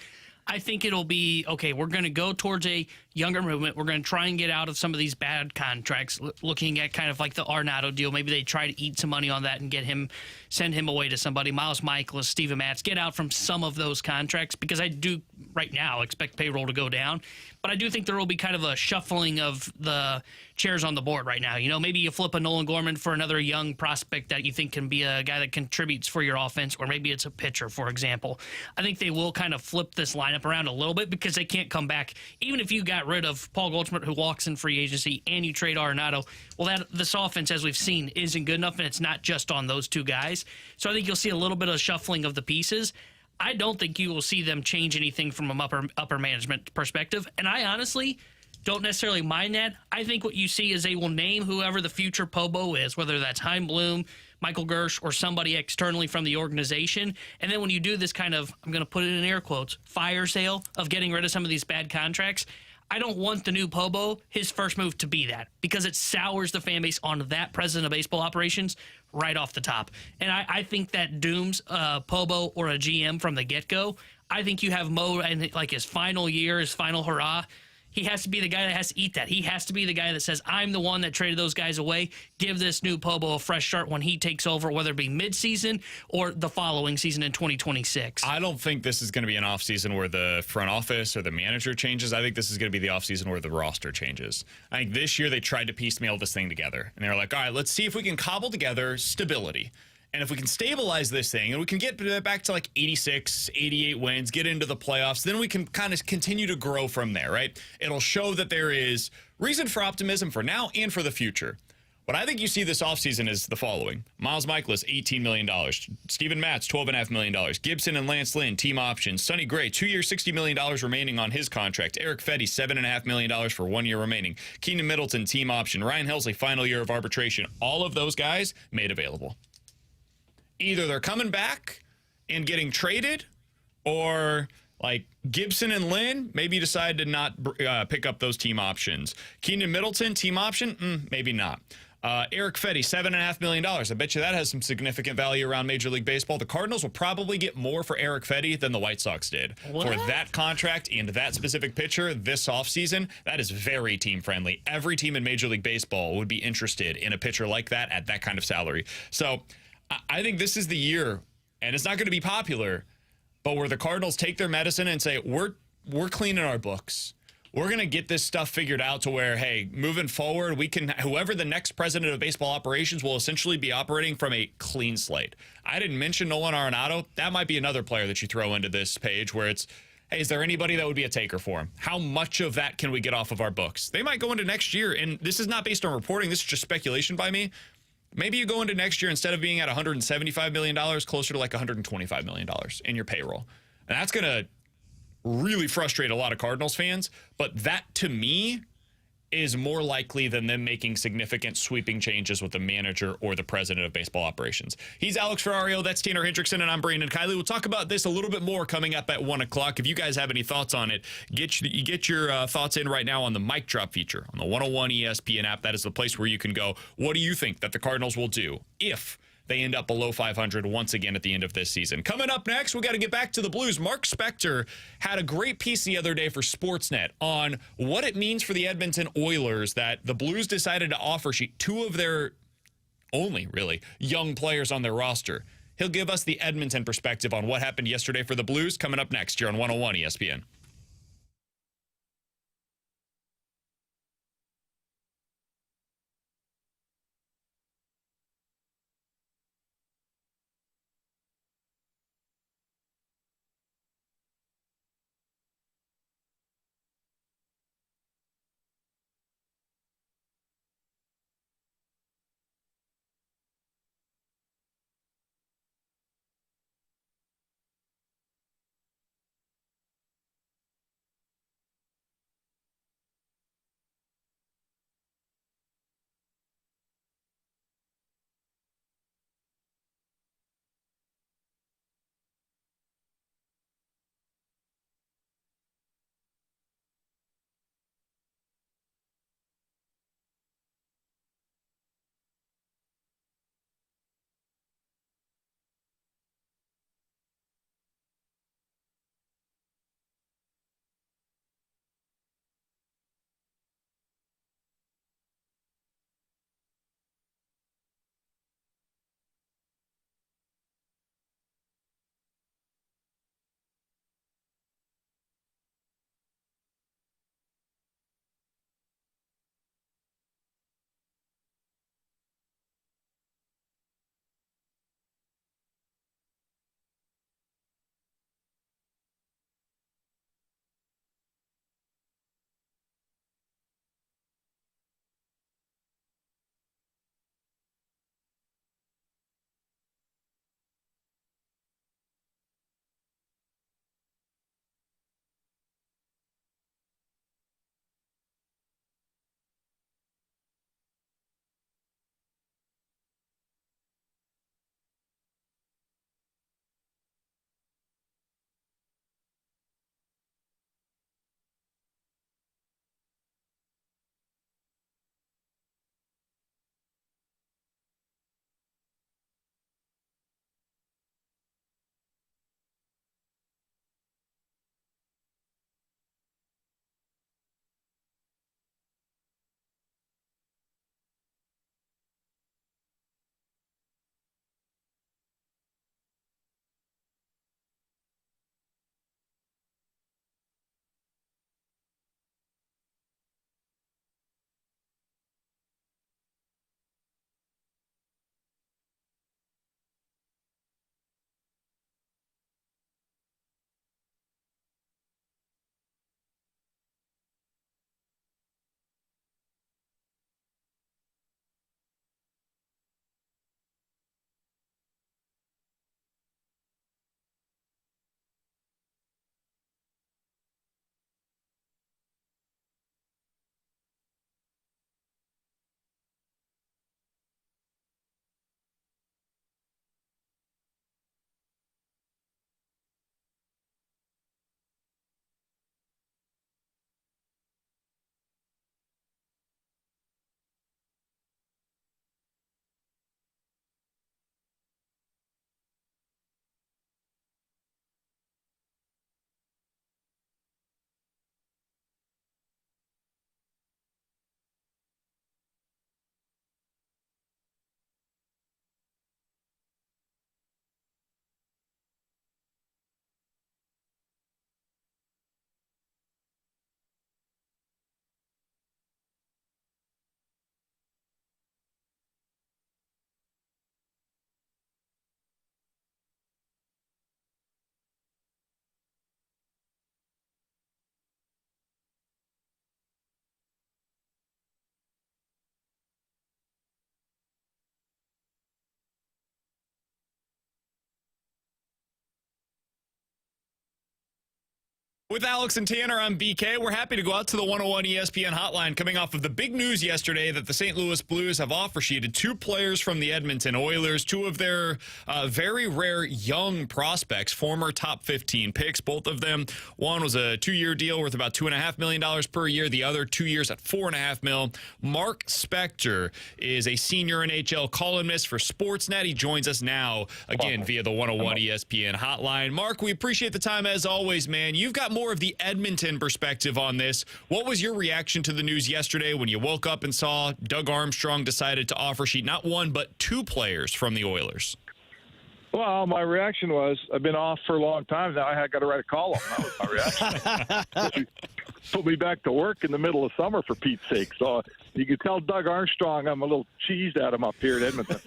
I think it'll be, okay, we're going to go towards a younger movement. We're going to try and get out of some of these bad contracts, looking at kind of like the Arenado deal. Maybe they try to eat some money on that and send him away to somebody. Miles Michaelis, Steven Matz, get out from some of those contracts because I do right now expect payroll to go down. But I do think there will be kind of a shuffling of the chairs on the board right now. You know, maybe you flip a Nolan Gorman for another young prospect that you think can be a guy that contributes for your offense, or maybe it's a pitcher, for example. I think they will kind of flip this lineup around a little bit because they can't come back. Even if you got rid of Paul Goldschmidt, who walks in free agency, and you trade Arenado, well, this offense, as we've seen, isn't good enough, and it's not just on those two guys. So I think you'll see a little bit of shuffling of the pieces. I don't think you will see them change anything from an upper management perspective, and I honestly don't necessarily mind that. I think what you see is they will name whoever the future Pobo is, whether that's Chaim Bloom, Michael Gersh, or somebody externally from the organization. And then when you do this kind of, I'm going to put it in air quotes, fire sale of getting rid of some of these bad contracts, I don't want the new Pobo, his first move, to be that, because it sours the fan base on that president of baseball operations right off the top. And I think that dooms a Pobo or a GM from the get-go. I think you have Mo in like his final year, his final hurrah. He has to be the guy that has to eat that. He has to be the guy that says, I'm the one that traded those guys away. Give this new Pobo a fresh start when he takes over, whether it be midseason or the following season in 2026. I don't think this is going to be an offseason where the front office or the manager changes. I think this is going to be the offseason where the roster changes. I think this year they tried to piecemeal this thing together. And they were like, all right, let's see if we can cobble together stability. And if we can stabilize this thing and we can get back to like 86, 88 wins, get into the playoffs, then we can kind of continue to grow from there, right? It'll show that there is reason for optimism for now and for the future. What I think you see this offseason is the following. Miles Michaelis, $18 million. Steven Matz, $12.5 million. Gibson and Lance Lynn, team options. Sonny Gray, 2 years, $60 million remaining on his contract. Eric Fetty, $7.5 million for 1 year remaining. Keenan Middleton, team option. Ryan Helsley, final year of arbitration. All of those guys made available. Either they're coming back and getting traded, or like Gibson and Lynn maybe decide to not pick up those team options. Keenan Middleton, team option? Maybe not. Eric Fetty, $7.5 million. I bet you that has some significant value around Major League Baseball. The Cardinals will probably get more for Eric Fetty than the White Sox did. What? For that contract and that specific pitcher this offseason, that is very team-friendly. Every team in Major League Baseball would be interested in a pitcher like that at that kind of salary. So I think this is the year, and it's not going to be popular, but where the Cardinals take their medicine and say, we're cleaning our books. We're going to get this stuff figured out to where, hey, moving forward, we can, whoever the next president of baseball operations will essentially be operating from a clean slate. I didn't mention Nolan Arenado. That might be another player that you throw into this page where it's, hey, is there anybody that would be a taker for him? How much of that can we get off of our books? They might go into next year, and this is not based on reporting. This is just speculation by me. Maybe you go into next year, instead of being at $175 million, closer to like $125 million in your payroll. And that's going to really frustrate a lot of Cardinals fans, but that to me is more likely than them making significant sweeping changes with the manager or the president of baseball operations. He's Alex Ferrario, that's Tanner Hendrickson, and I'm Brandon Kiley. We'll talk about this a little bit more coming up at 1 o'clock. If you guys have any thoughts on it, get your thoughts in right now on the mic drop feature on the 101 ESPN app. That is the place where you can go, what do you think that the Cardinals will do if they end up below 500 once again at the end of this season? Coming up next, we got to get back to the Blues. Mark Spector had a great piece the other day for Sportsnet on what it means for the Edmonton Oilers that the Blues decided to offer two of their only, really, young players on their roster. He'll give us the Edmonton perspective on what happened yesterday for the Blues, coming up next here on 101 ESPN. With Alex and Tanner, I'm BK. We're happy to go out to the 101 ESPN hotline coming off of the big news yesterday that the St. Louis Blues have offer sheeted 2 players from the Edmonton Oilers, 2 of their very rare young prospects, former top 15 picks, both of them. One was a 2-year deal worth about $2.5 million per year. The other 2 years at $4.5 million. Mark Spector is a senior NHL columnist for Sportsnet. He joins us now, again, via the 101 ESPN hotline. Mark, we appreciate the time as always, man. You've got more of the Edmonton perspective on this. What was your reaction to the news yesterday when you woke up and saw Doug Armstrong decided to offer sheet not 1 but 2 players from the Oilers? Well, my reaction was, I've been off for a long time now. I got to write a column. That was my reaction. Put me back to work in the middle of summer, for Pete's sake. So you can tell Doug Armstrong I'm a little cheesed at him up here in Edmonton.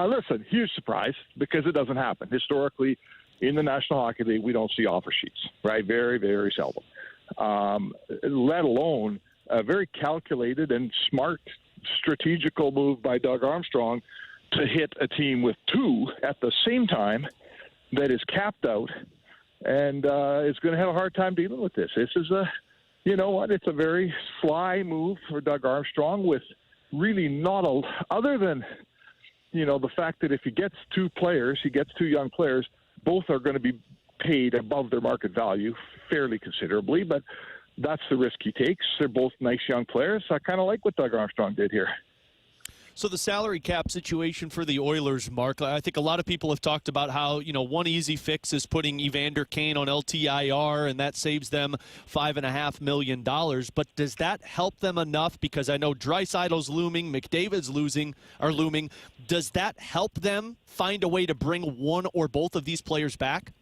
Listen, huge surprise because it doesn't happen. Historically, in the National Hockey League, we don't see offer sheets, right? Very, very seldom. Let alone a very calculated and smart strategical move by Doug Armstrong to hit a team with 2 at the same time that is capped out and is going to have a hard time dealing with this. This is you know what? It's a very sly move for Doug Armstrong with really not other than, you know, the fact that if he gets 2 players, he gets 2 young players, both are going to be paid above their market value fairly considerably, but that's the risk he takes. They're both nice young players. I kind of like what Doug Armstrong did here. So the salary cap situation for the Oilers, Mark, I think a lot of people have talked about how, you know, one easy fix is putting Evander Kane on LTIR, and that saves them $5.5 million. But does that help them enough? Because I know Draisaitl's looming, McDavid's looming. Does that help them find a way to bring one or both of these players back?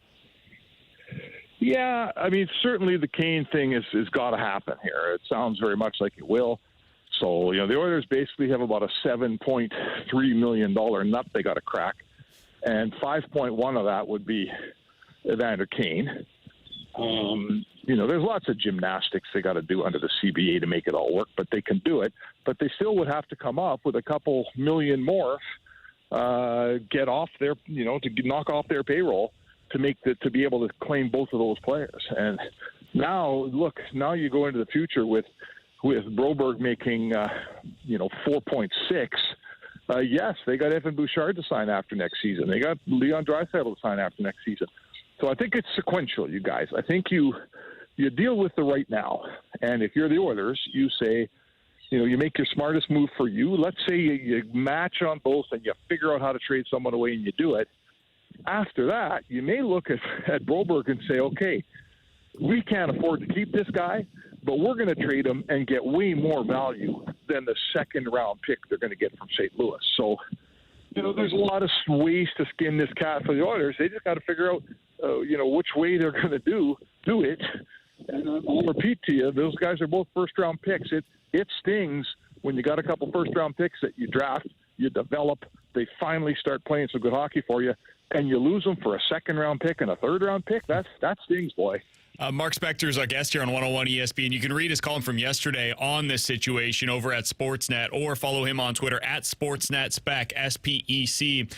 Yeah, I mean, certainly the Kane thing is got to happen here. It sounds very much like it will. So, you know, the Oilers basically have about a $7.3 million nut they got to crack. And 5.1 of that would be Evander Kane. You know, there's lots of gymnastics they got to do under the CBA to make it all work, but they can do it. But they still would have to come up with a couple million more, get off their, you know, to knock off their payroll to be able to claim both of those players. And now, look, now you go into the future with Broberg making, 4.6. Yes, they got Evan Bouchard to sign after next season. They got Leon Draisaitl to sign after next season. So I think it's sequential, you guys. I think you deal with the right now. And if you're the Oilers, you say, you know, you make your smartest move for you. Let's say you match on both and you figure out how to trade someone away and you do it. After that, you may look at Broberg and say, okay, we can't afford to keep this guy, but we're going to trade him and get way more value than the second-round pick they're going to get from St. Louis. So, you know, there's a lot of ways to skin this cat for the Oilers. They just got to figure out, which way they're going to do it. And I'll repeat to you, those guys are both first-round picks. It stings when you got a couple first-round picks that you draft, you develop, they finally start playing some good hockey for you, and you lose them for a second-round pick and a third-round pick. That stings, boy. Mark Spector is our guest here on 101 ESPN. You can read his column from yesterday on this situation over at Sportsnet or follow him on Twitter at SportsNetSpec, SPEC.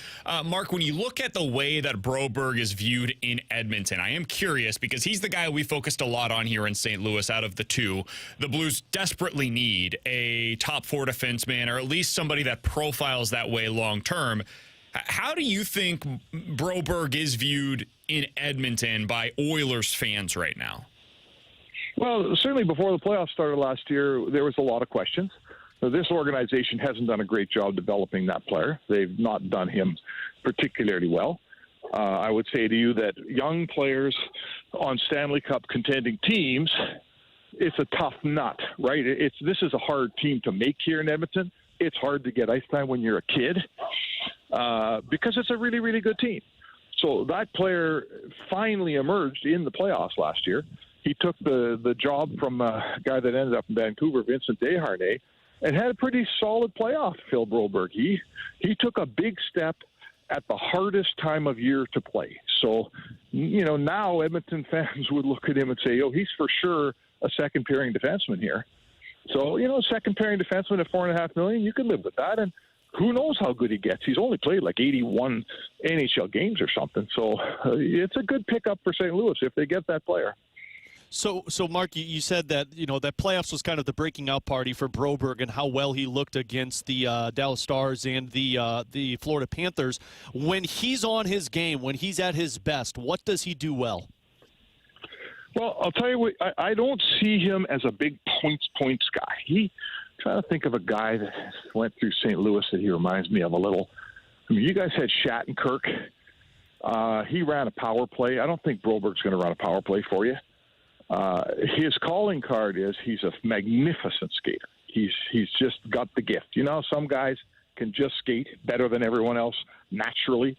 Mark, when you look at the way that Broberg is viewed in Edmonton, I am curious because he's the guy we focused a lot on here in St. Louis out of the 2. The Blues desperately need a top 4 defenseman or at least somebody that profiles that way long term. How do you think Broberg is viewed in Edmonton by Oilers fans right now? Well, certainly before the playoffs started last year, there was a lot of questions. This organization hasn't done a great job developing that player. They've not done him particularly well. I would say to you that young players on Stanley Cup contending teams, it's a tough nut, right? This is a hard team to make here in Edmonton. It's hard to get ice time when you're a kid because it's a really, really good team. So that player finally emerged in the playoffs last year. He took the job from a guy that ended up in Vancouver, Vincent Desharnais, and had a pretty solid playoff, Phil Broberg. He took a big step at the hardest time of year to play. So, you know, now Edmonton fans would look at him and say, oh, he's for sure a second-pairing defenseman here. So, you know, second-pairing defenseman at $4.5 million, you can live with that. And who knows how good he gets? He's only played like 81 NHL games or something. So it's a good pickup for St. Louis if they get that player. So Mark, you said that that playoffs was kind of the breaking out party for Broberg and how well he looked against the Dallas Stars and the Florida Panthers. When he's on his game, when he's at his best, what does he do well? Well, I'll tell you what, I don't see him as a big points guy. Trying to think of a guy that went through St. Louis that he reminds me of a little. I mean, you guys had Shattenkirk. He ran a power play. I don't think Broberg's going to run a power play for you. His calling card is he's a magnificent skater. He's just got the gift. You know, some guys can just skate better than everyone else naturally.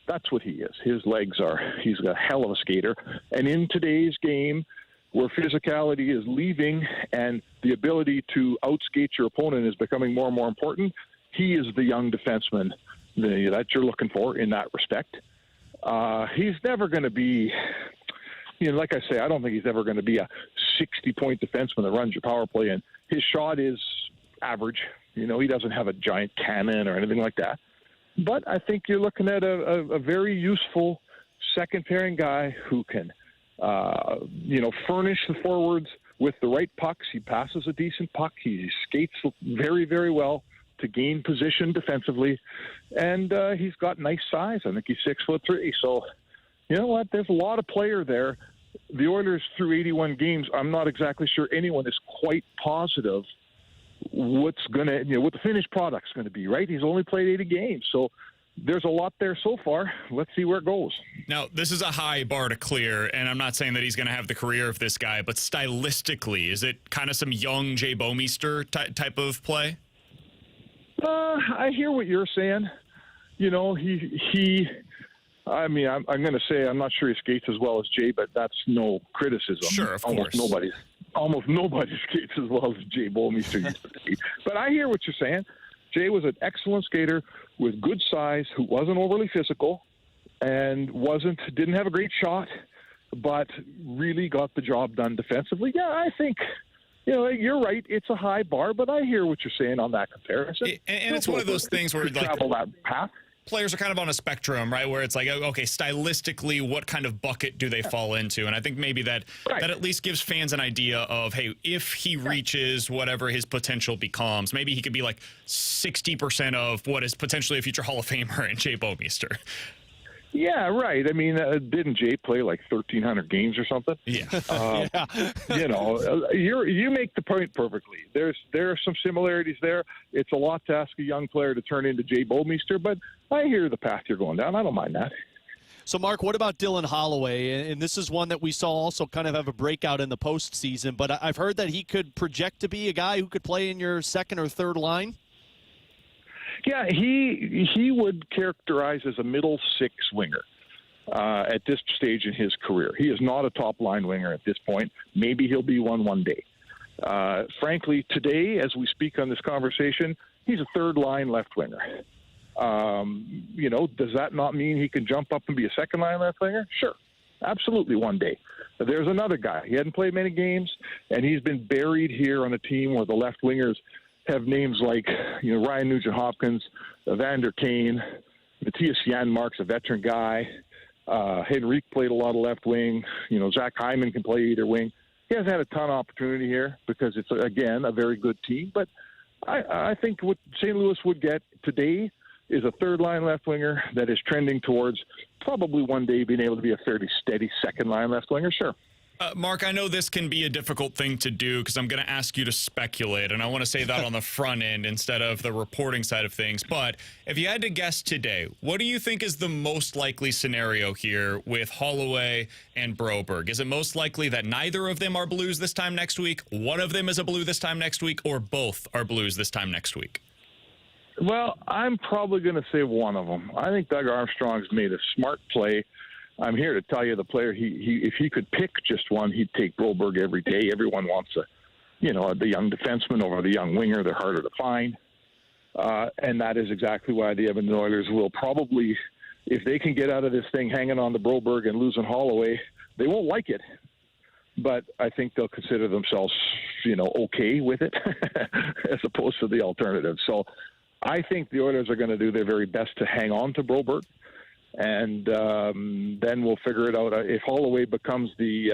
That's what he is. He's a hell of a skater. And in today's game, where physicality is leaving and the ability to outskate your opponent is becoming more and more important, he is the young defenseman that you're looking for in that respect. He's never going to be, like I say, I don't think he's ever going to be a 60-point defenseman that runs your power play, and his shot is average. He doesn't have a giant cannon or anything like that. But I think you're looking at a very useful second-pairing guy who can, furnish the forwards with the right pucks. He passes a decent puck. He skates very, very well to gain position defensively. And he's got nice size. I think he's 6'3". So, you know what? There's a lot of player there. The Oilers, through 81 games, I'm not exactly sure anyone is quite positive what the finished product's going to be, right? He's only played 80 games, so there's a lot there so far. Let's see where it goes. Now, this is a high bar to clear, and I'm not saying that he's going to have the career of this guy, but stylistically, is it kind of some young Jay Bouwmeester type of play? I hear what you're saying. I'm going to say I'm not sure he skates as well as Jay, but that's no criticism. Sure, of course. Almost nobody skates as well as Jay Bouwmeester used to be. But I hear what you're saying. Jay was an excellent skater with good size, who wasn't overly physical, and didn't have a great shot, but really got the job done defensively. Yeah, I think you're right. It's a high bar, but I hear what you're saying on that comparison. And it's one of those things where travel that path. Players are kind of on a spectrum, right? Where it's like, okay, stylistically, what kind of bucket do they fall into? And I think maybe that at least gives fans an idea of, hey, if he reaches whatever his potential becomes, maybe he could be like 60% of what is potentially a future Hall of Famer in Jay Bouwmeester. Yeah, right. I mean, didn't Jay play like 1,300 games or something? Yeah. You make the point perfectly. There are some similarities there. It's a lot to ask a young player to turn into Jay Bouwmeester, but I hear the path you're going down. I don't mind that. So, Mark, what about Dylan Holloway? And this is one that we saw also kind of have a breakout in the postseason, but I've heard that he could project to be a guy who could play in your second or third line. Yeah, he would characterize as a middle six winger at this stage in his career. He is not a top line winger at this point. Maybe he'll be one day. Frankly, today, as we speak on this conversation, he's a third line left winger. Does that not mean he can jump up and be a second line left winger? Sure, absolutely one day. There's another guy. He hadn't played many games, and he's been buried here on a team where the left wingers have names like, Ryan Nugent-Hopkins, Evander Kane, Matthias Janmark's a veteran guy. Henrique played a lot of left wing. Zach Hyman can play either wing. He hasn't had a ton of opportunity here because it's, again, a very good team. But I think what St. Louis would get today is a third-line left winger that is trending towards probably one day being able to be a fairly steady second-line left winger, sure. Mark, I know this can be a difficult thing to do because I'm going to ask you to speculate, and I want to say that on the front end instead of the reporting side of things. But if you had to guess today, what do you think is the most likely scenario here with Holloway and Broberg? Is it most likely that neither of them are Blues this time next week, one of them is a Blue this time next week, or both are Blues this time next week? Well, I'm probably going to say one of them. I think Doug Armstrong's made a smart play. I'm here to tell you the player, if he could pick just one, he'd take Broberg every day. Everyone wants the young defenseman over the young winger. They're harder to find. And that is exactly why the Edmonton Oilers will probably, if they can get out of this thing hanging on to Broberg and losing Holloway, they won't like it. But I think they'll consider themselves, okay with it as opposed to the alternative. So I think the Oilers are going to do their very best to hang on to Broberg, and then we'll figure it out. If Holloway becomes the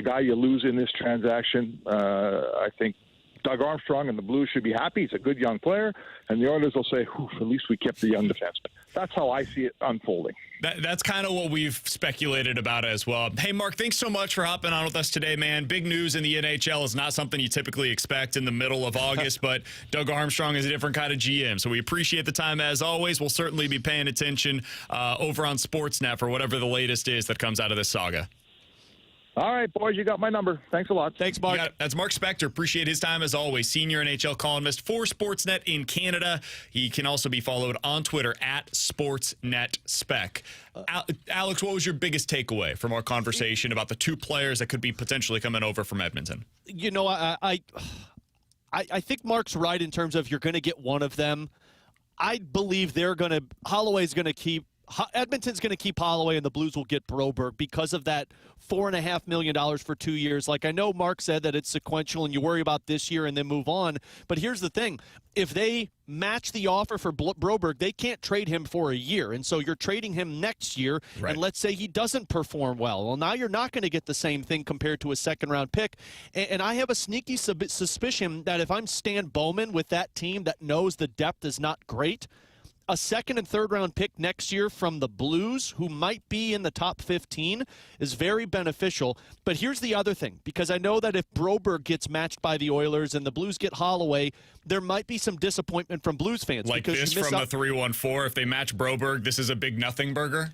guy you lose in this transaction, I think Doug Armstrong and the Blues should be happy. He's a good young player, and the Oilers will say, at least we kept the young defenseman. That's how I see it unfolding. That's kind of what we've speculated about as well. Hey, Mark, thanks so much for hopping on with us today, man. Big news in the NHL is not something you typically expect in the middle of August, but Doug Armstrong is a different kind of GM, so we appreciate the time as always. We'll certainly be paying attention over on Sportsnet for whatever the latest is that comes out of this saga. All right, boys, you got my number. Thanks a lot. Thanks, Mark. That's Mark Spector. Appreciate his time as always. Senior NHL columnist for Sportsnet in Canada. He can also be followed on Twitter at SportsNetSpec. Alex, what was your biggest takeaway from our conversation about the two players that could be potentially coming over from Edmonton? You know, I think Mark's right in terms of you're going to get one of them. I believe Holloway's going to keep. Edmonton's going to keep Holloway, and the Blues will get Broberg because of that $4.5 million for 2 years. Like, I know Mark said that it's sequential and you worry about this year and then move on. But here's the thing. If they match the offer for Broberg, they can't trade him for a year. And so you're trading him next year, right. And let's say he doesn't perform well. Well, now you're not going to get the same thing compared to a second-round pick. And I have a sneaky suspicion that if I'm Stan Bowman with that team that knows the depth is not great, a second and third round pick next year from the Blues, who might be in the top 15, is very beneficial. But here's the other thing, because I know that if Broberg gets matched by the Oilers and the Blues get Holloway, there might be some disappointment from Blues fans. Like this from the 314, if they match Broberg, this is a big nothing burger?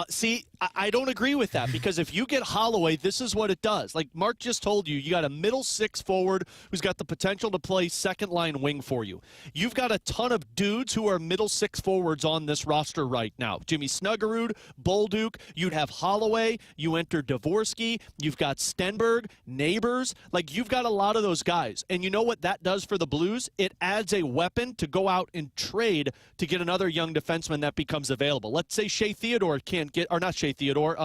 See, I don't agree with that, because if you get Holloway, this is what it does. Like Mark just told you, you got a middle six forward who's got the potential to play second-line wing for you. You've got a ton of dudes who are middle six forwards on this roster right now. Jimmy Snuggerud, Bolduc, you'd have Holloway, you enter Dvorsky, you've got Stenberg, Neighbors. Like, you've got a lot of those guys. And you know what that does for the Blues? It adds a weapon to go out and trade to get another young defenseman that becomes available. Let's say Shea Theodore can't get, or not Shea Theodore,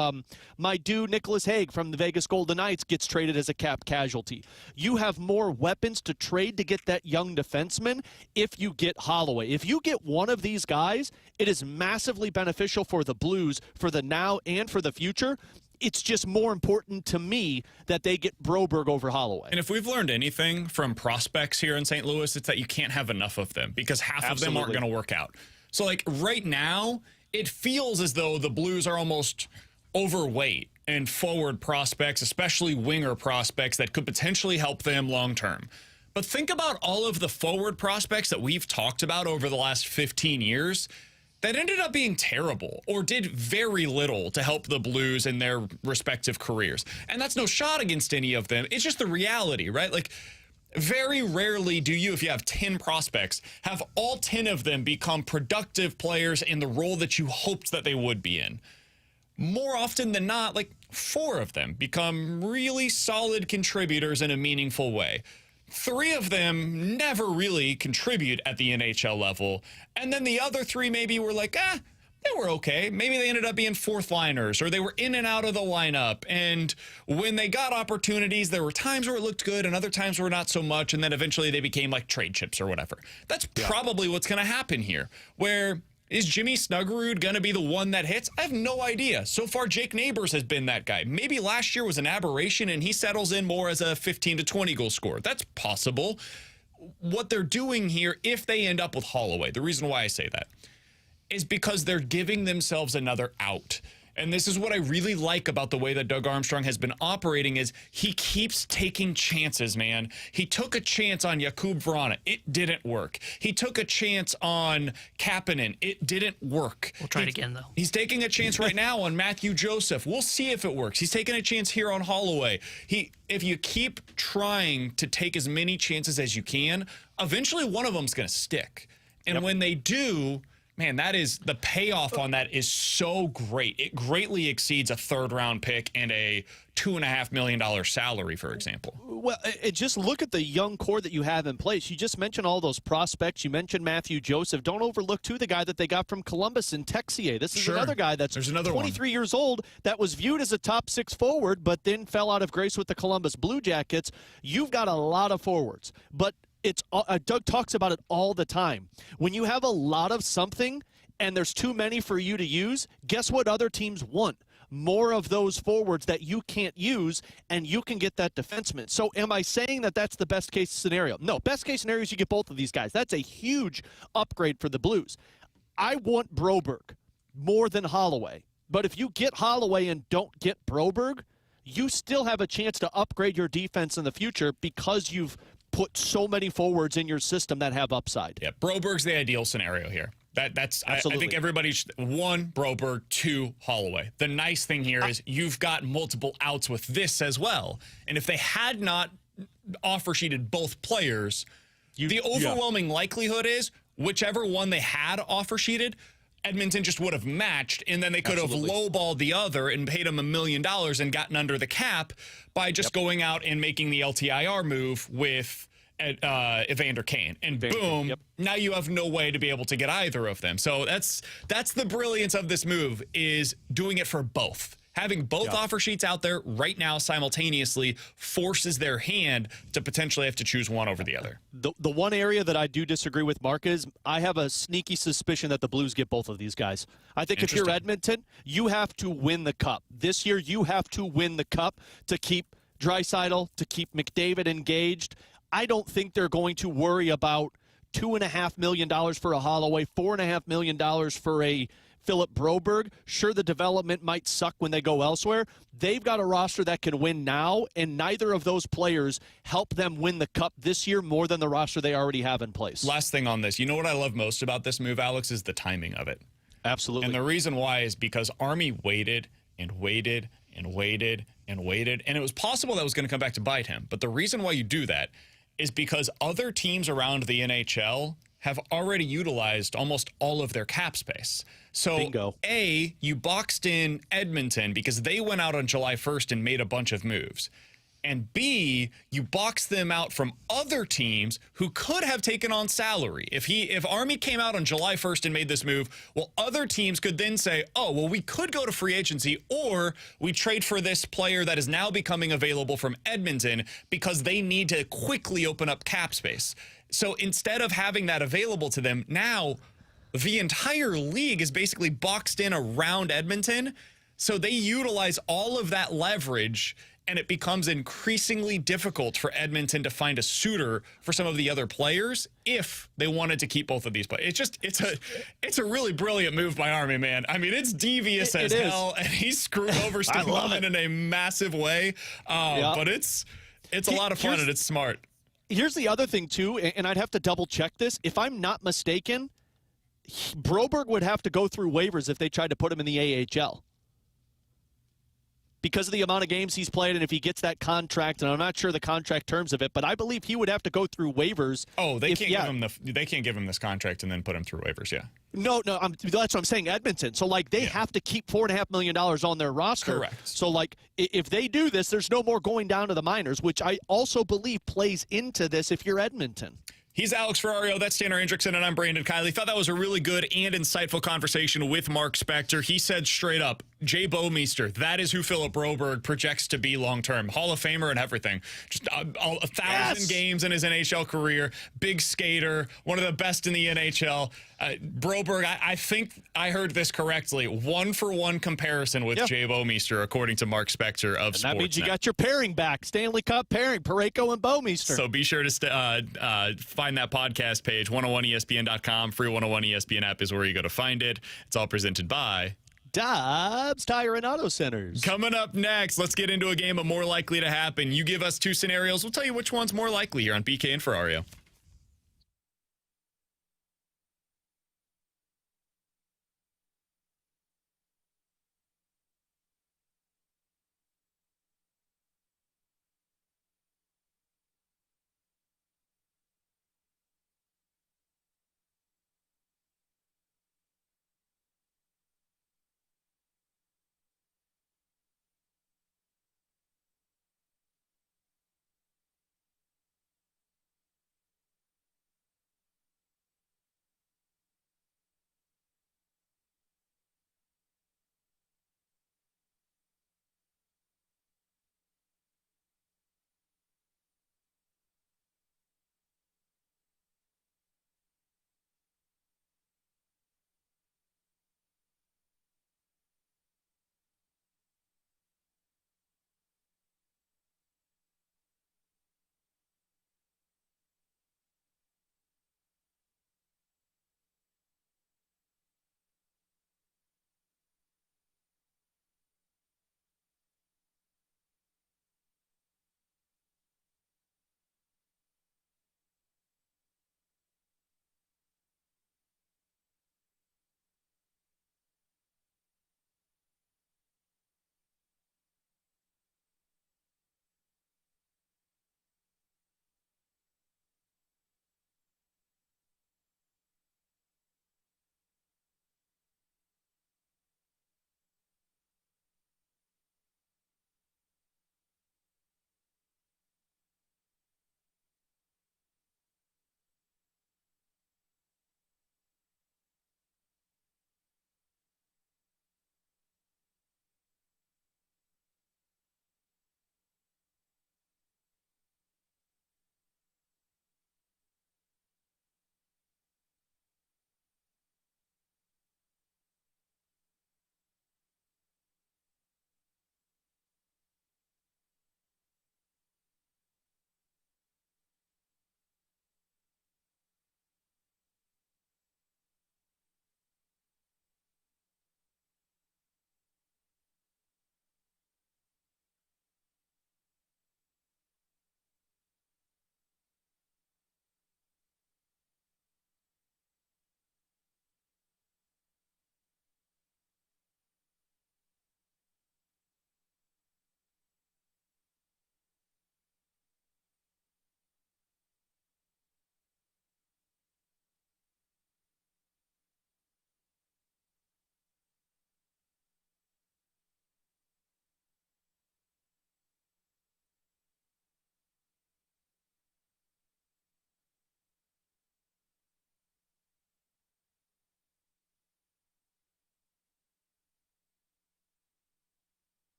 my dude Nicholas Hague from the Vegas Golden Knights gets traded as a cap casualty. You have more weapons to trade to get that young defenseman if you get Holloway. If you get one of these guys, it is massively beneficial for the Blues for the now and for the future. It's just more important to me that they get Broberg over Holloway. And if we've learned anything from prospects here in St. Louis, it's that you can't have enough of them, because half of them aren't going to work out. So, like, right now, it feels as though the Blues are almost overweight in forward prospects, especially winger prospects that could potentially help them long term. But think about all of the forward prospects that we've talked about over the last 15 years that ended up being terrible or did very little to help the Blues in their respective careers. And that's no shot against any of them. It's just the reality, right? Like, very rarely do you, if you have 10 prospects, have all 10 of them become productive players in the role that you hoped that they would be in. More often than not, like 4 of them become really solid contributors in a meaningful way. 3 of them never really contribute at the NHL level. And then the other 3 maybe were like, they were okay. Maybe they ended up being fourth liners, or they were in and out of the lineup. And when they got opportunities, there were times where it looked good and other times where not so much. And then eventually they became like trade chips or whatever. That's probably what's going to happen here. Where is Jimmy Snuggerud going to be the one that hits? I have no idea. So far, Jake Neighbors has been that guy. Maybe last year was an aberration and he settles in more as a 15 to 20 goal scorer. That's possible. What they're doing here, if they end up with Holloway, the reason why I say that is because they're giving themselves another out. And this is what I really like about the way that Doug Armstrong has been operating is he keeps taking chances, man. He took a chance on Jakub Vrana. It didn't work. He took a chance on Kapanen. It didn't work. We'll try it again, though. He's taking a chance right now on Matthew Joseph. We'll see if it works. He's taking a chance here on Holloway. If you keep trying to take as many chances as you can, eventually one of them's going to stick. And when they do, man, that is the payoff on that is so great. It greatly exceeds a third-round pick and a $2.5 million salary, for example. Well, just look at the young core that you have in place. You just mentioned all those prospects. You mentioned Matthew Joseph. Don't overlook, too, the guy that they got from Columbus in Texier. This is another guy that's 23 years old that was viewed as a top 6 forward, but then fell out of grace with the Columbus Blue Jackets. You've got a lot of forwards, but Doug talks about it all the time. When you have a lot of something and there's too many for you to use, guess what other teams want? More of those forwards that you can't use, and you can get that defenseman. So am I saying that that's the best case scenario? No, best case scenario is you get both of these guys. That's a huge upgrade for the Blues. I want Broberg more than Holloway. But if you get Holloway and don't get Broberg, you still have a chance to upgrade your defense in the future because you've put so many forwards in your system that have upside. Yeah, Broberg's the ideal scenario here. That's I think everybody should, 1, Broberg, 2, Holloway. The nice thing here is you've got multiple outs with this as well. And if they had not offer sheeted both players, the overwhelming likelihood is whichever one they had offer sheeted, Edmonton just would have matched, and then they could have lowballed the other and paid him $1 million and gotten under the cap by just going out and making the LTIR move with Evander Kane. And boom, now you have no way to be able to get either of them. So that's the brilliance of this move, is doing it for both. Having both offer sheets out there right now simultaneously forces their hand to potentially have to choose one over the other. The one area that I do disagree with Mark is I have a sneaky suspicion that the Blues get both of these guys. I think if you're Edmonton, you have to win the Cup. This year, you have to win the Cup to keep Draisaitl, to keep McDavid engaged. I don't think they're going to worry about $2.5 million for a Holloway, $4.5 million for a Philip Broberg. Sure, the development might suck when they go elsewhere. They've got a roster that can win now, and neither of those players help them win the Cup this year more than the roster they already have in place. Last thing on this. You know what I love most about this move, Alex, is the timing of it. Absolutely. And the reason why is because Army waited and waited and waited and waited, and it was possible that was going to come back to bite him. But the reason why you do that is because other teams around the NHL have already utilized almost all of their cap space. So, bingo. A, you boxed in Edmonton because they went out on July 1st and made a bunch of moves. And B, you boxed them out from other teams who could have taken on salary. If Army came out on July 1st and made this move, well, other teams could then say, oh, well, we could go to free agency, or we trade for this player that is now becoming available from Edmonton because they need to quickly open up cap space. So instead of having that available to them, now the entire league is basically boxed in around Edmonton. So they utilize all of that leverage, and it becomes increasingly difficult for Edmonton to find a suitor for some of the other players if they wanted to keep both of these players. It's a really brilliant move by Army, man. I mean, it's devious as hell, and he screwed over Stefan in a massive way. But it's a lot of fun, and it's smart. Here's the other thing, too, and I'd have to double-check this. If I'm not mistaken, Broberg would have to go through waivers if they tried to put him in the AHL. Because of the amount of games he's played, and if he gets that contract, and I'm not sure the contract terms of it, but I believe he would have to go through waivers. Oh, they can't give him this contract and then put him through waivers, yeah. No, that's what I'm saying, Edmonton. So, they have to keep $4.5 million on their roster. Correct. So, if they do this, there's no more going down to the minors, which I also believe plays into this if you're Edmonton. He's Alex Ferrario, that's Tanner Hendrickson, and I'm Brandon Kiley. Thought that was a really good and insightful conversation with Mark Spector. He said straight up, Jay Bouwmeester, that is who Philip Broberg projects to be long-term. Hall of Famer and everything. Just 1,000 games in his NHL career. Big skater, one of the best in the NHL. Broberg, I think I heard this correctly. 1-for-1 comparison with Jay Bouwmeester, according to Mark Spector of Sportsnet. That means you got your pairing back. Stanley Cup pairing, Parayko and Bouwmeester. So be sure to find that podcast page, 101ESPN.com. Free 101 ESPN app is where you go to find it. It's all presented by Dobbs Tire and Auto Centers. Coming up next, let's get into a game of more likely to happen. You give us two scenarios. We'll tell you which one's more likely here on BK and Ferrario.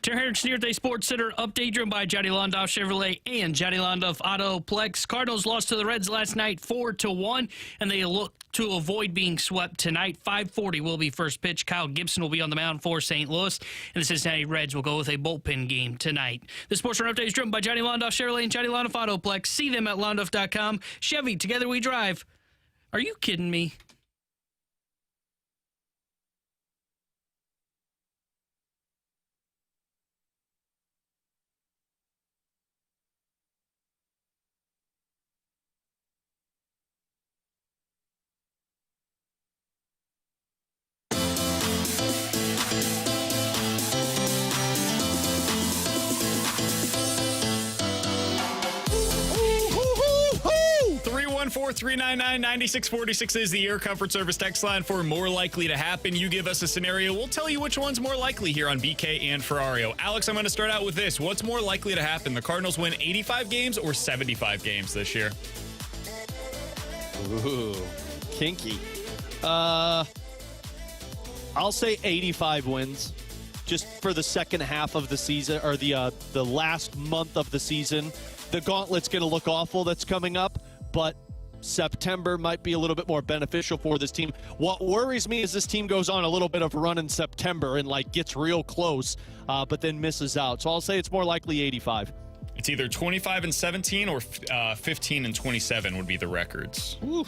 Terry Henderson here at the Sports Center update driven by Johnny Londoff Chevrolet and Johnny Londoff Autoplex. Cardinals lost to the Reds last night 4-1, and they look to avoid being swept tonight. 5:40 will be first pitch. Kyle Gibson will be on the mound for St. Louis, and the Cincinnati Reds will go with a bullpen game tonight. The Sports Center update is driven by Johnny Londoff Chevrolet and Johnny Londoff Autoplex. See them at londoff.com. Chevy, together we drive. Are you kidding me? Four 399-9646 is the Air Comfort Service text line for more likely to happen. You give us a scenario, we'll tell you which one's more likely here on BK and Ferrario. Alex, I'm going to start out with this. What's more likely to happen? The Cardinals win 85 games or 75 games this year? Ooh, kinky. I'll say 85 wins, just for the second half of the season, or the last month of the season. The gauntlet's going to look awful that's coming up, but September might be a little bit more beneficial for this team. What worries me is this team goes on a little bit of a run in September and gets real close, but then misses out. So I'll say it's more likely 85. It's either 25-17 or 15-27 would be the records. Ooh.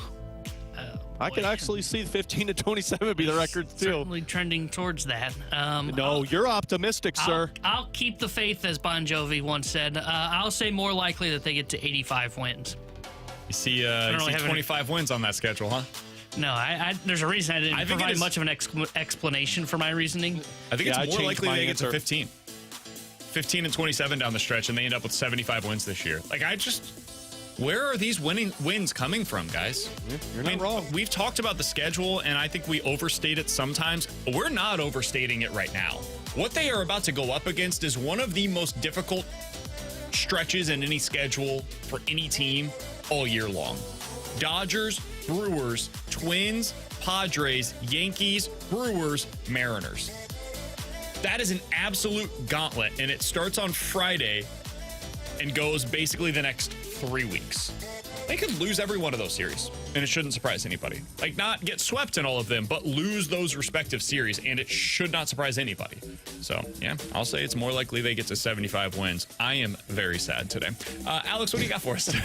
I can actually see 15-27 be the records too. Certainly trending towards that. No, you're optimistic, sir. I'll keep the faith, as Bon Jovi once said. I'll say more likely that they get to 85 wins. You see 25 wins on that schedule, huh? No, there's a reason I didn't provide much of an explanation for my reasoning. I think it's more likely they get to 15. 15-27 down the stretch, and they end up with 75 wins this year. Where are these wins coming from, guys? You're not wrong. We've talked about the schedule, and I think we overstate it sometimes. We're not overstating it right now. What they are about to go up against is one of the most difficult stretches in any schedule for any team all year long. Dodgers, Brewers, Twins, Padres, Yankees, Brewers, Mariners. That is an absolute gauntlet, and it starts on Friday and goes basically the next 3 weeks. They could lose every one of those series, and it shouldn't surprise anybody. Not get swept in all of them, but lose those respective series, and it should not surprise anybody. So, yeah, I'll say it's more likely they get to 75 wins. I am very sad today. Alex, what do you got for us today?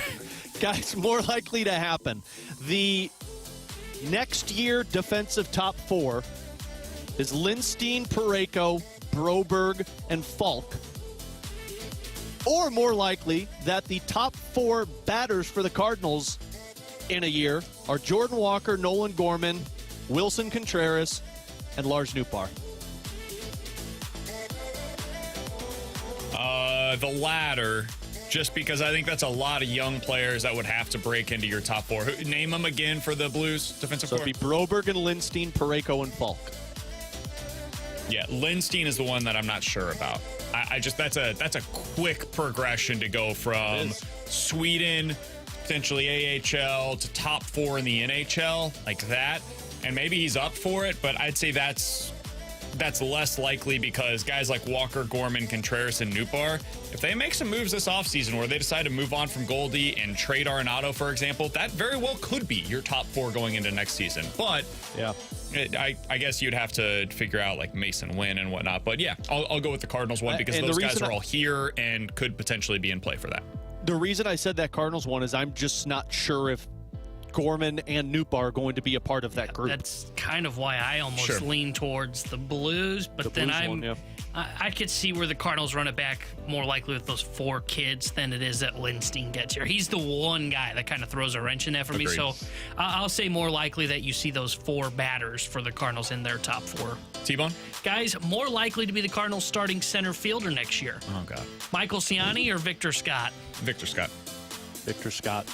Guys, more likely to happen. The next year defensive top four is Lindstein, Parayko, Broberg, and Falk. Or more likely that the top four batters for the Cardinals in a year are Jordan Walker, Nolan Gorman, Wilson Contreras, and Lars Nootbaar. The latter, just because I think that's a lot of young players that would have to break into your top four. Name them again for the Blues defensive core. So it'd be Broberg and Lindstein, Parayko and Falk. Yeah, Lindstein is the one that I'm not sure about. That's a quick progression to go from Sweden, potentially AHL, to top four in the NHL, like that. And maybe he's up for it, but I'd say that's less likely because guys like Walker, Gorman, Contreras, and Nootbaar, if they make some moves this offseason where they decide to move on from Goldie and trade Arenado, for example, that very well could be your top four going into next season. But yeah, I guess you'd have to figure out Mason Wynn and whatnot. But yeah, I'll go with the Cardinals one because those guys are all here and could potentially be in play for that. The reason I said that Cardinals one is I'm just not sure if Gorman and Nootbaar are going to be a part of that group. That's kind of why I almost lean towards the Blues, but then I could see where the Cardinals run it back more likely with those four kids than it is that Lindstein gets here. He's the one guy that kind of throws a wrench in that for me. So I'll say more likely that you see those four batters for the Cardinals in their top four. T-Bone? Guys, more likely to be the Cardinals starting center fielder next year. Oh, God. Michael Ciani or Victor Scott? Victor Scott. Victor Scott.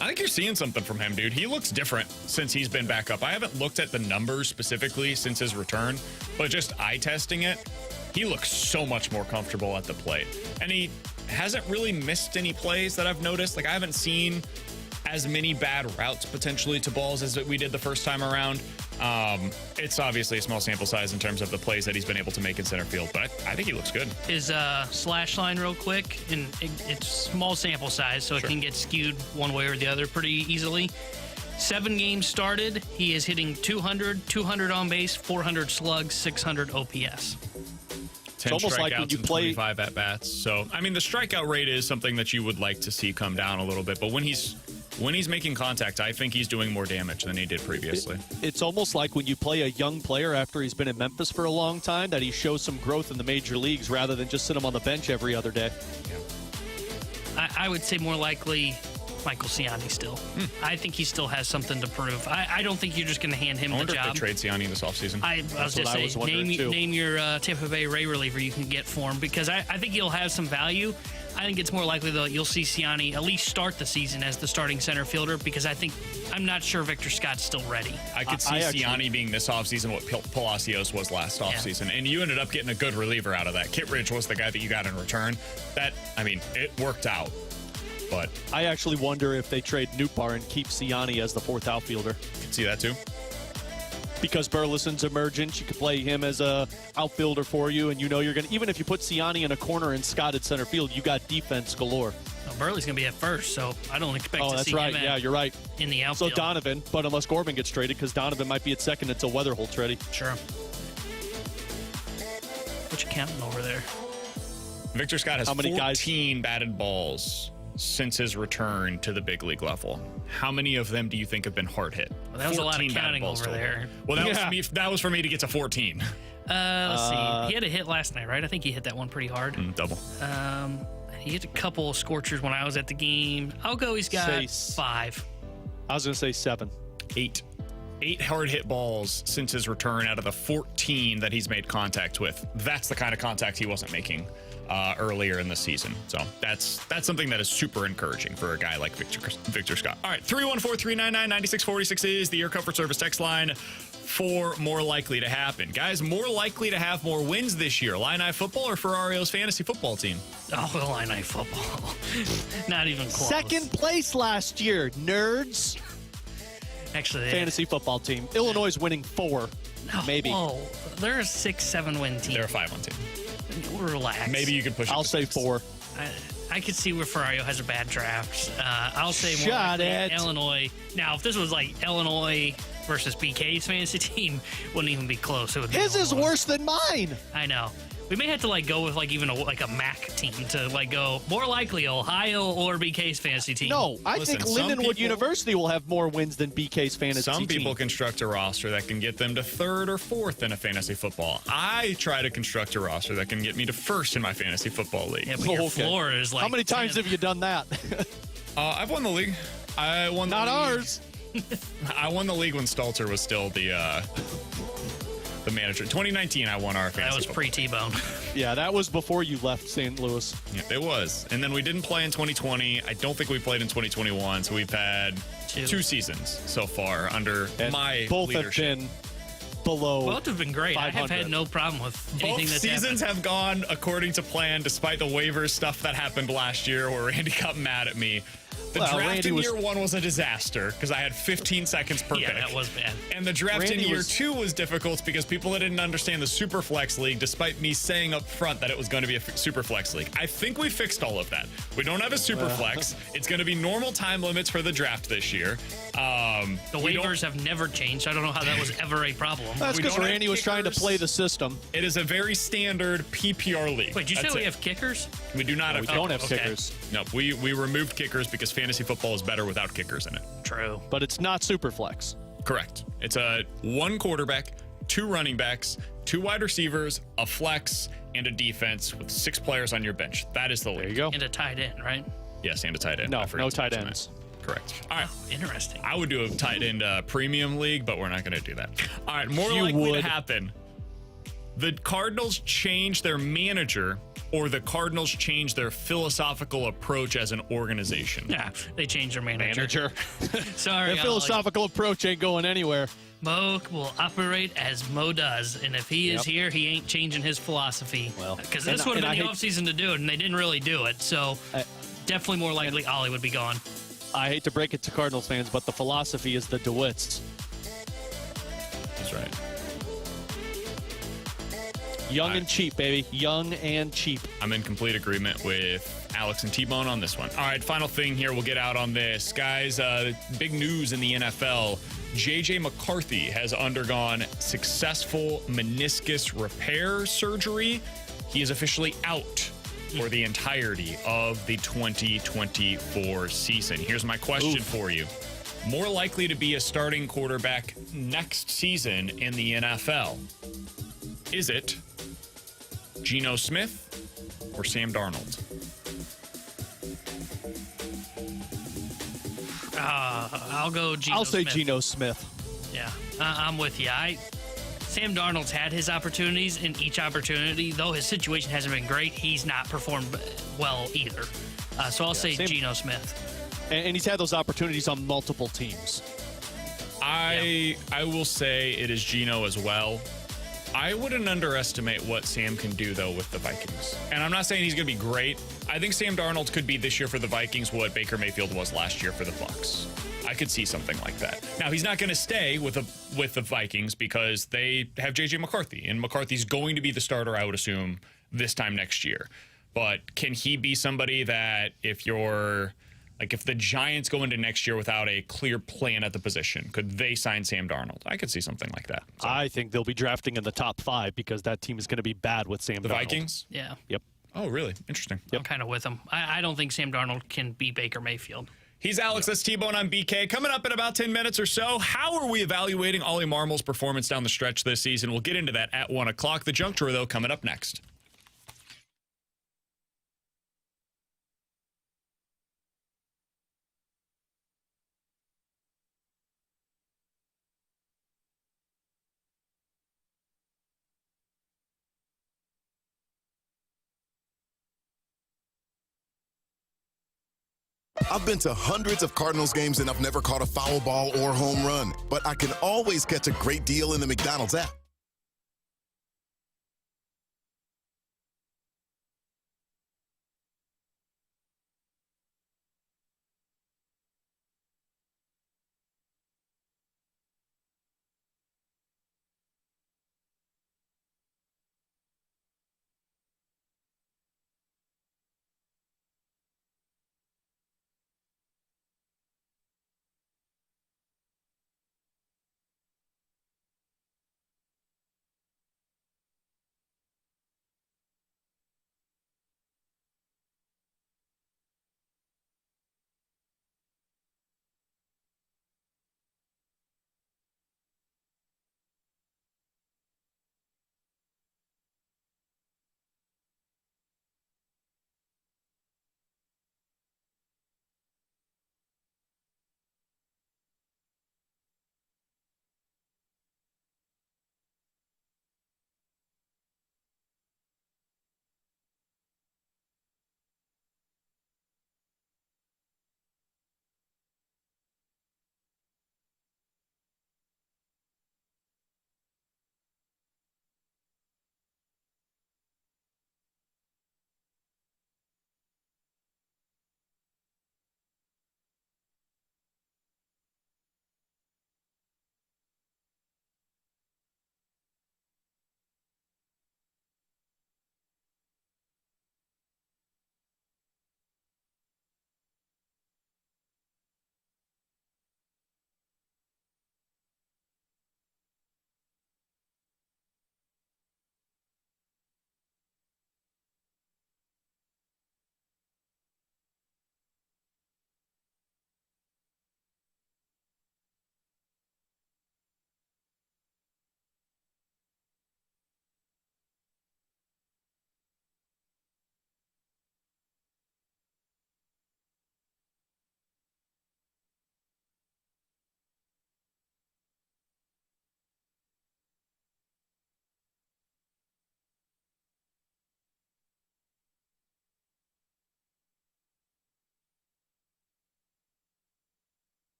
I think you're seeing something from him, dude. He looks different since he's been back up. I haven't looked at the numbers specifically since his return, but just eye testing it, he looks so much more comfortable at the plate. And he hasn't really missed any plays that I've noticed. I haven't seen as many bad routes potentially to balls as we did the first time around. It's obviously a small sample size in terms of the plays that he's been able to make in center field, but I think he looks good. His slash line real quick, and it's small sample size, so it can get skewed one way or the other pretty easily. 7 games started, he is hitting 200, 200 on base, 400 slugs, 600 OPS. 10 almost strikeouts like when you and play 25 at-bats. So, I mean, the strikeout rate is something that you would like to see come down a little bit, but when he's making contact, I think he's doing more damage than he did previously. It's almost like when you play a young player after he's been in Memphis for a long time, that he shows some growth in the major leagues rather than just sit him on the bench every other day. I would say more likely Michael Ciani still. I think he still has something to prove. I don't think you're just going to hand him I wonder the if job. they trade Ciani this offseason. I was just saying, name your Tampa Bay Ray reliever you can get for him, because I think he'll have some value. I think it's more likely, though, you'll see Ciani at least start the season as the starting center fielder, because I'm not sure Victor Scott's still ready. I could see Ciani being this offseason what Palacios was last offseason, and you ended up getting a good reliever out of that. Kittredge was the guy that you got in return. It worked out. But I actually wonder if they trade Nootbaar and keep Ciani as the 4th outfielder. Could see that too. Because Burleson's emergent, you could play him as a outfielder for you, and you know you're going to, even if you put Ciani in a corner and Scott at center field, you got defense galore. Well, Burley's going to be at first, so I don't expect to see him Yeah, you're right. in the outfield. So Donovan, but unless Corbin gets traded, because Donovan might be at second until Weatherholt's ready. Sure. What you counting over there? Victor Scott has 14 batted balls since his return to the big league level. How many of them do you think have been hard hit? Well, that was a lot of counting over there. Well, that was for me to get to 14. Let's see. He had a hit last night, right? I think he hit that one pretty hard. Double. He hit a couple of scorchers when I was at the game. I'll go he's got 5. I was going to say 7. 8 hard hit balls since his return out of the 14 that he's made contact with. That's the kind of contact he wasn't making earlier in the season. So that's something that is super encouraging for a guy like Victor Scott. All right, 314-399-9646 is the Air Comfort Service text line for more likely to happen. Guys, more likely to have more wins this year, Illini football or Ferrario's fantasy football team? Oh, Illini football. Not even close. Second place last year, nerds. Actually, fantasy football team. Illinois is winning 4, maybe. Whoa, they're a 6-7 win team. They're a 5-1 team. Relax. Maybe you could push it. I'll say 4. I could see where Ferrario has a bad draft. I'll say more Shot likely it. Illinois. Now, if this was like Illinois versus BK's fantasy team, wouldn't even be close. It would be His is Illinois. worse than mine. I know. We may have to go with even a MAC team to go more likely Ohio or BK's fantasy team. No, I think Lindenwood University will have more wins than BK's fantasy team. Some people construct a roster that can get them to 3rd or 4th in a fantasy football. I try to construct a roster that can get me to 1st in my fantasy football league. Yeah, but your floor is How many 10. times have you done that? I've won the league. I won the Not league. ours. I won the league when Stalter was still the manager. 2019, I won our fantasy That was football. pre-T-Bone. Yeah, that was before you left St. Louis. Yeah, it was. And then we didn't play in 2020. I don't think we played in 2021. So we've had 2 seasons so far under my both leadership. have been below. Both have been great. 500. I have had no problem with anything Both that's seasons happened. have gone according to plan, despite the waiver stuff that happened last year where Randy got mad at me. The draft Randy in was- year 1 was a disaster because I had 15 seconds per pick. Yeah, that was bad. And the draft Randy in year was- 2 was difficult because people didn't understand the Superflex League, despite me saying up front that it was going to be a Superflex League. I think we fixed all of that. We don't have a Superflex. It's going to be normal time limits for the draft this year. The waivers have never changed. I don't know how that was ever a problem. That's we because don't have Randy was trying to kickers. play the system. It is a very standard PPR league. Wait, did you say That's we it. have kickers? We do not have We don't have okay. kickers, No, we removed kickers because fantasy football is better without kickers in it. True. but it's not Superflex. Correct. It's a 1 quarterback, 2 running backs, 2 wide receivers, a flex, and a defense with 6 players on your bench. That is the league. There you go. And a tight end, right? Yes, and a tight end. No, I forgot no to tight mention ends. that. Correct. All right. Interesting. I would do a tight end premium league, but we're not going to do that. All right. More You likely to would. happen. The Cardinals change their manager or the Cardinals change their philosophical approach as an organization. Yeah, they changed their manager. Sorry, The philosophical approach ain't going anywhere. Mo will operate as Mo does, and if he is here, he ain't changing his philosophy. Well, because this and would have I been the hate- offseason to do it, and they didn't really do it. So definitely more likely Ollie would be gone. I hate to break it to Cardinals fans, but the philosophy is the DeWitts. is right. Young and cheap, baby. Young and cheap. I'm in complete agreement with Alex and T-Bone on this one. All right, final thing here. We'll get out on this. Guys, big news in the NFL. J.J. McCarthy has undergone successful meniscus repair surgery. He is officially out for the entirety of the 2024 season. Here's my question for you. More likely to be a starting quarterback next season in the NFL. Is it Geno Smith or Sam Darnold? I'll go Geno I'll say Smith. Geno Smith. Yeah, I'm with you. Sam Darnold's had his opportunities, in each opportunity, though his situation hasn't been great, he's not performed well either. So I'll say Geno Smith. And he's had those opportunities on multiple teams. I will say it is Geno as well. I wouldn't underestimate what Sam can do, though, with the Vikings. And I'm not saying he's going to be great. I think Sam Darnold could be this year for the Vikings what Baker Mayfield was last year for the Bucs. I could see something like that. Now, he's not going to stay with the Vikings because they have J.J. McCarthy, and McCarthy's going to be the starter, I would assume, this time next year. But can he be somebody that if the Giants go into next year without a clear plan at the position, could they sign Sam Darnold? I could see something like that. So, I think they'll be drafting in the top 5 because that team is going to be bad with Sam Darnold. the Vikings? Yeah. Yep. Oh, really? Interesting. I'm kind of with him. I don't think Sam Darnold can be Baker Mayfield. He's Alex, that's T-Bone, I'm BK. Coming up in about 10 minutes or so, how are we evaluating Ollie Marmol's performance down the stretch this season? We'll get into that at 1 o'clock. The junk drawer, though, coming up next. I've been to hundreds of Cardinals games and I've never caught a foul ball or home run, but I can always catch a great deal in the McDonald's app.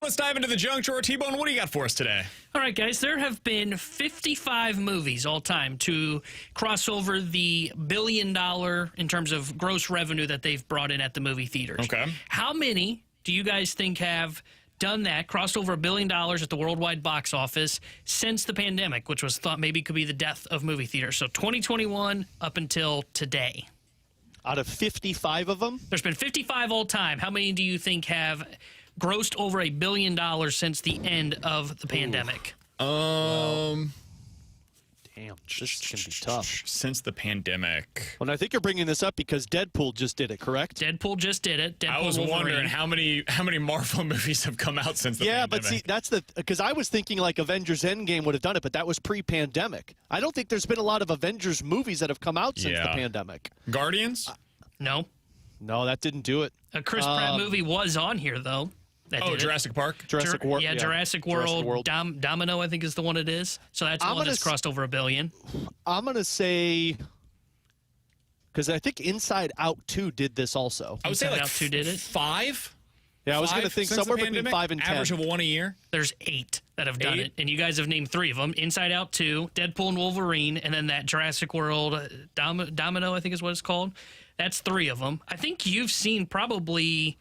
Let's dive into the junk drawer. T-Bone, what do you got for us today? All right, guys, there have been 55 movies all time to cross over the $1 billion in terms of gross revenue that they've brought in at the movie theaters. Okay. How many do you guys think have done that, crossed over $1 billion at the worldwide box office since the pandemic, which was thought maybe could be the death of movie theaters? So 2021 up until today. Out of 55 of them? There's been 55 all time. How many do you think have grossed over $1 billion since the end of the pandemic? Damn, this is going to be tough. Since the pandemic. Well, I think you're bringing this up because Deadpool just did it, correct? Deadpool just did it. Deadpool I was Wolverine. wondering how many Marvel movies have come out since the Yeah, pandemic. but see, that's because I was thinking like Avengers Endgame would have done it, but that was pre-pandemic. I don't think there's been a lot of Avengers movies that have come out since the pandemic. Guardians? No. No, that didn't do it. A Chris Pratt movie was on here, though. That did it. Jurassic Park? Jurassic World. Yeah, Jurassic World. Domino, I think, is the one it is. So that's one that's crossed over $1 billion. I'm going to say, because I think Inside Out 2 did this also. I would say like Out 2 did it. 5? Yeah, I was going to think since the somewhere between pandemic? 5 and 10. Average of one a year? There's 8 that have done 8? it, and you guys have named 3 of them. Inside Out 2, Deadpool and Wolverine, and then that Jurassic World Domino, I think is what it's called. That's 3 of them. I think you've seen probably...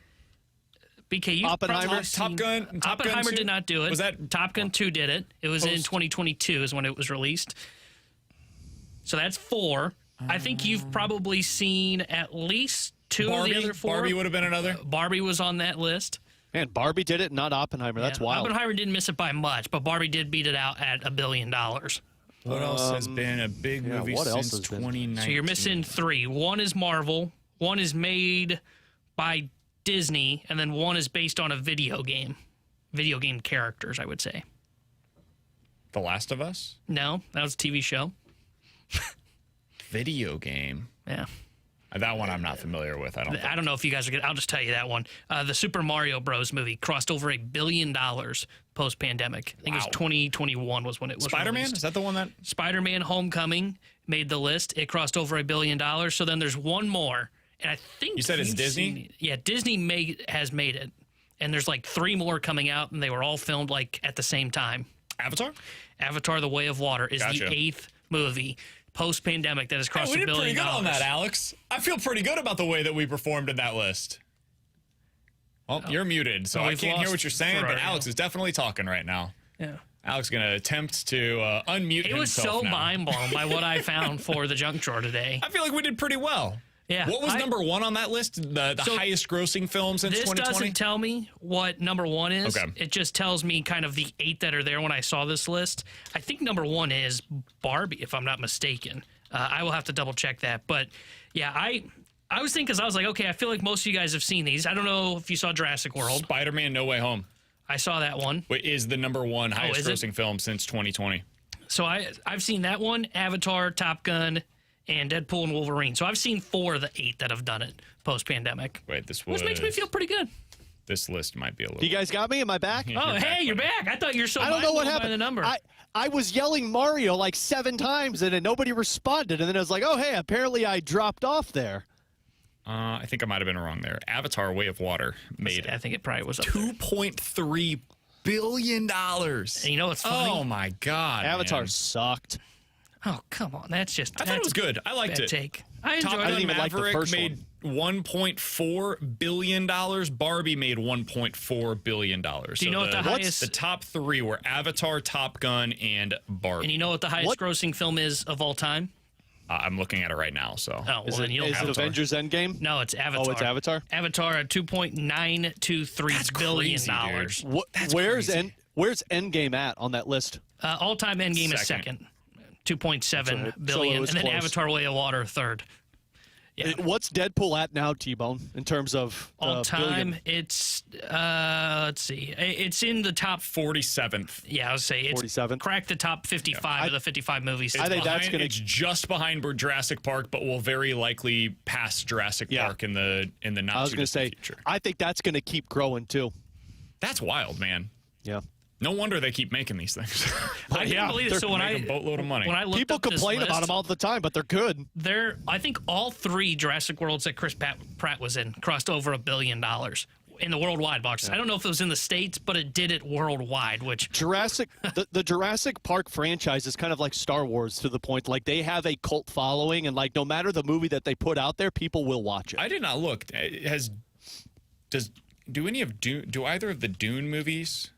BK, you've Oppenheimer? probably seen- Top Gun Oppenheimer 2? did not do it. Was that Top Gun 2 did it. It was in 2022 is when it was released. So that's 4. I think you've probably seen at least 2 of the other 4. Barbie would have been another? Barbie was on that list. Man, Barbie did it, not Oppenheimer. That's Yeah. wild. Oppenheimer didn't miss it by much, but Barbie did beat it out at $1 billion. What else has been a big movie what else since has been? 2019? So you're missing 3. One is Marvel, one is made by Disney, and then one is based on a video game characters, I would say. The Last of Us? No, that was a TV show. Video game. Yeah. That one I'm not familiar with. I don't know if you guys are good. I'll just tell you that one. The Super Mario Bros. Movie crossed over $1 billion post-pandemic. I think it was 2021 was when it was Spider-Man? released. Is that the one that... Spider-Man Homecoming made the list. It crossed over $1 billion. So then there's one more. And I think You said it's you've Disney? seen it. Yeah, Disney has made it. And there's like 3 more coming out, and they were all filmed like at the same time. Avatar? Avatar: The Way of Water is Gotcha. the 8th movie post-pandemic that has crossed we $1 did pretty billion. good on that, Alex. I feel pretty good about the way that we performed in that list. Well, you're muted, so I we've can't hear lost what you're saying, but Ferrario. Alex is definitely talking right now. Yeah. Alex is going to attempt to unmute It was himself so now. mind-blown by what I found for the junk drawer today. I feel like we did pretty well. Yeah. What was number 1 on that list? The So, highest grossing film since This 2020? doesn't tell me what number 1 is. Okay. It just tells me kind of the 8 that are there when I saw this list. I think number 1 is Barbie, if I'm not mistaken. I will have to double check that. But yeah, I was thinking, because I was like, okay, I feel like most of you guys have seen these. I don't know if you saw Jurassic World. Spider-Man No Way Home I saw that one. is the number 1 highest is it? grossing film since 2020. So I've seen that one, Avatar, Top Gun, and Deadpool and Wolverine. So I've seen 4 of the 8 that have done it post-pandemic. Wait, this was... Which makes me feel pretty good. This list might be a little... You guys got me? Am I back? Oh, hey, you're back. I thought you were so I don't know what mind-blown by happened. the number. I was yelling Mario like 7 times, and then nobody responded. And then I was like, oh, hey, apparently I dropped off there. I think I might have been wrong there. Avatar: Way of Water made I think it probably was up there. $2.3 billion. And you know what's funny? Oh, my God, Avatar man. sucked. Oh, come on. That's just I thought it was good. I liked bad it. take. I Top enjoyed Gun it. even like the Maverick first made $1.4 billion. Barbie made $1.4 billion. Do you know what the highest... The top 3 were Avatar, Top Gun, and Barbie. And you know what the highest grossing film is of all time? I'm looking at it right now, so. Oh, well, Is then it, you'll is it Avatar. Avengers Endgame? No, it's Avatar. Oh, it's Avatar? Avatar at $2.923 billion. crazy, dude. Where's Endgame at on that list? All-time Endgame is Second. second. 2.7 right. billion. So it was And then close. Avatar: Way of Water third. Yeah. What's Deadpool at now, T-Bone, in terms of All time, billion? it's let's see, it's in the top. 47th. Yeah, I would say it's 47th? cracked the top 55 of the 55 movies. I think that's gonna- It's just behind Jurassic Park, but will very likely pass Jurassic Park in the not I was too going to say, distant future. I think that's going to keep growing too. That's wild, man. Yeah. No wonder they keep making these things. I can't believe it. So when Make a boatload of money. when I looked People up this complain list, about them all the time, but they're good. I think all 3 Jurassic Worlds that Chris Pratt was in crossed over $1 billion. in the worldwide box. I don't know if it was in the States, but it did it worldwide, which the Jurassic Park franchise is kind of like Star Wars to the point like they have a cult following, and like no matter the movie that they put out there, people will watch it. I did not look. Do either of the Dune movies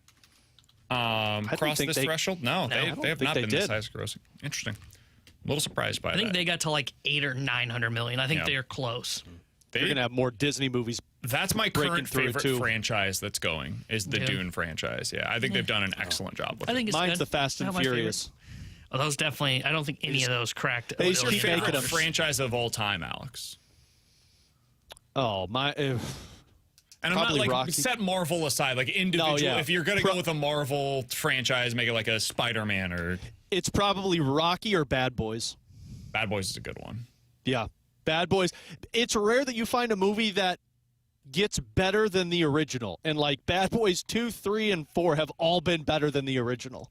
cross this threshold? No, they have not been this highest grossing. Interesting. A little surprised by that. I think they got to like 800 or 900 million. I think they're close. They're going to have more Disney movies. That's my current favorite franchise that's going, is the Dune franchise. Yeah, I think they've done an excellent job with it. I think it's Mine's good. the Fast and Furious. Oh, those definitely, I don't think any of those cracked. What's your favorite franchise of all time, Alex? Oh, my... and I'm not like Rocky. Set Marvel aside, like individual. If you're gonna go with a Marvel franchise, make it like a Spider-Man or. It's probably Rocky or Bad Boys. Bad Boys is a good one. Yeah, Bad Boys. It's rare that you find a movie that gets better than the original, and like Bad Boys 2, 3, and 4 have all been better than the original.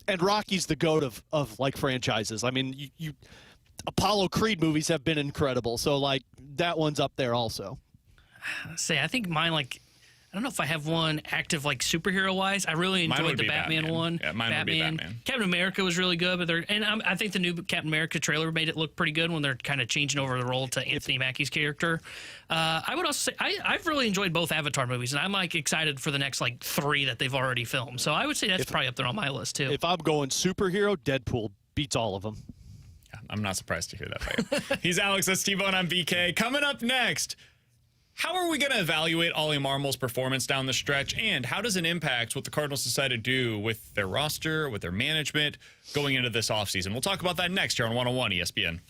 And Rocky's the GOAT of like franchises. I mean, you Apollo Creed movies have been incredible, so like that one's up there also. I think mine, like, I don't know if I have one active, like, superhero-wise. I really enjoyed the Batman one. Yeah, mine would be Batman. Captain America was really good, but I think the new Captain America trailer made it look pretty good when they're kind of changing over the role to Anthony Mackie's character. I would also say I've really enjoyed both Avatar movies, and I'm, like, excited for the next, like, 3 that they've already filmed. So I would say that's probably up there on my list, too. If I'm going superhero, Deadpool beats all of them. Yeah, I'm not surprised to hear that by you. He's Alex, that's T-Bone, I'm BK. Coming up next... How are we going to evaluate Ollie Marmol's performance down the stretch, and how does it impact what the Cardinals decide to do with their roster, with their management, going into this offseason? We'll talk about that next here on 101 ESPN.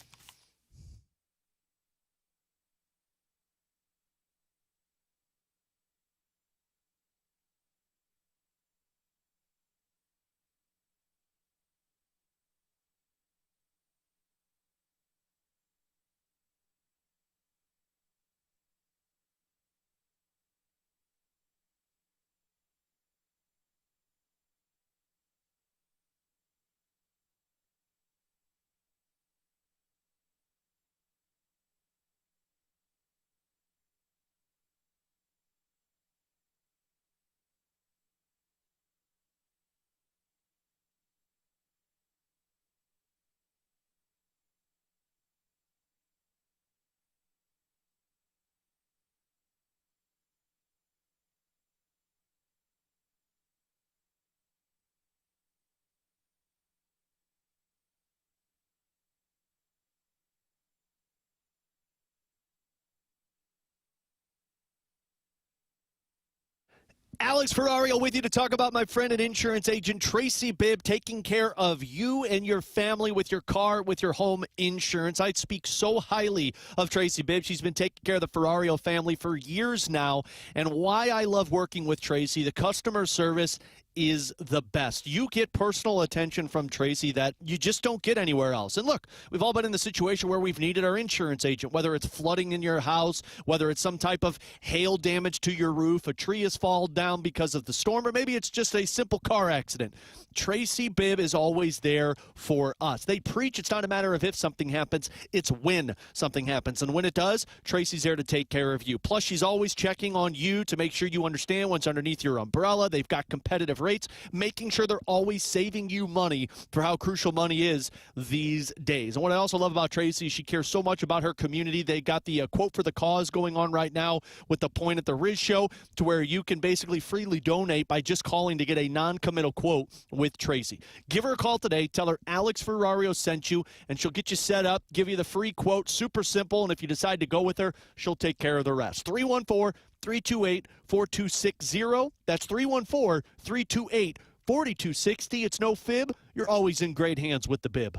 Alex Ferrario with you to talk about my friend and insurance agent Tracy Bibb taking care of you and your family with your car, with your home insurance. I speak so highly of Tracy Bibb. She's been taking care of the Ferrario family for years now. And why I love working with Tracy, the customer service is the best. You get personal attention from Tracy that you just don't get anywhere else. And look, we've all been in the situation where we've needed our insurance agent, whether it's flooding in your house, whether it's some type of hail damage to your roof, a tree has fallen down because of the storm, or maybe it's just a simple car accident. Tracy Bibb is always there for us. They preach it's not a matter of if something happens, it's when something happens. And when it does, Tracy's there to take care of you. Plus, she's always checking on you to make sure you understand what's underneath your umbrella. They've got competitive rates, making sure they're always saving you money for how crucial money is these days. And what I also love about Tracy is she cares so much about her community. They got the quote for the cause going on right now with the Point at the Riz show, to where you can basically freely donate by just calling to get a non-committal quote with Tracy. Give her a call today. Tell her Alex Ferrario sent you, and she'll get you set up, give you the free quote. Super simple, and if you decide to go with her, she'll take care of the rest. 314-328-4260. That's 314-328-4260. It's no fib. You're always in great hands with the Bib.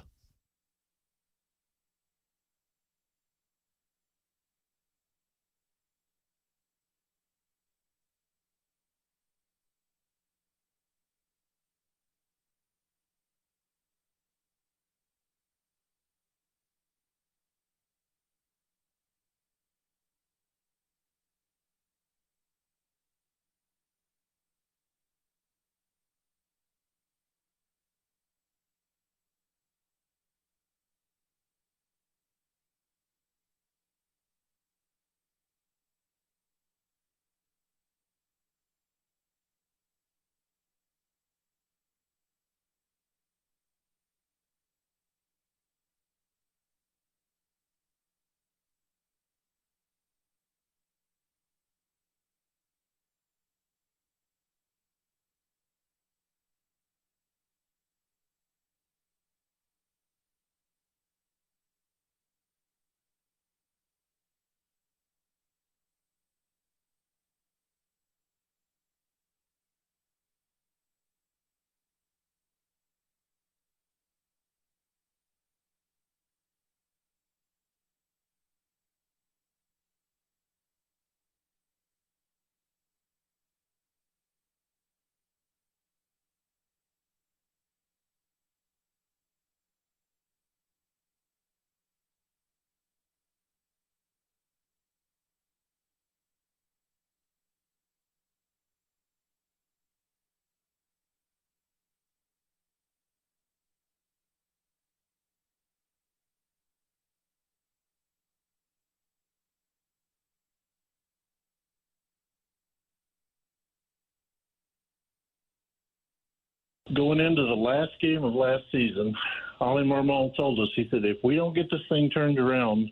going into the last game of last season, Ollie Marmol told us, he said, if we don't get this thing turned around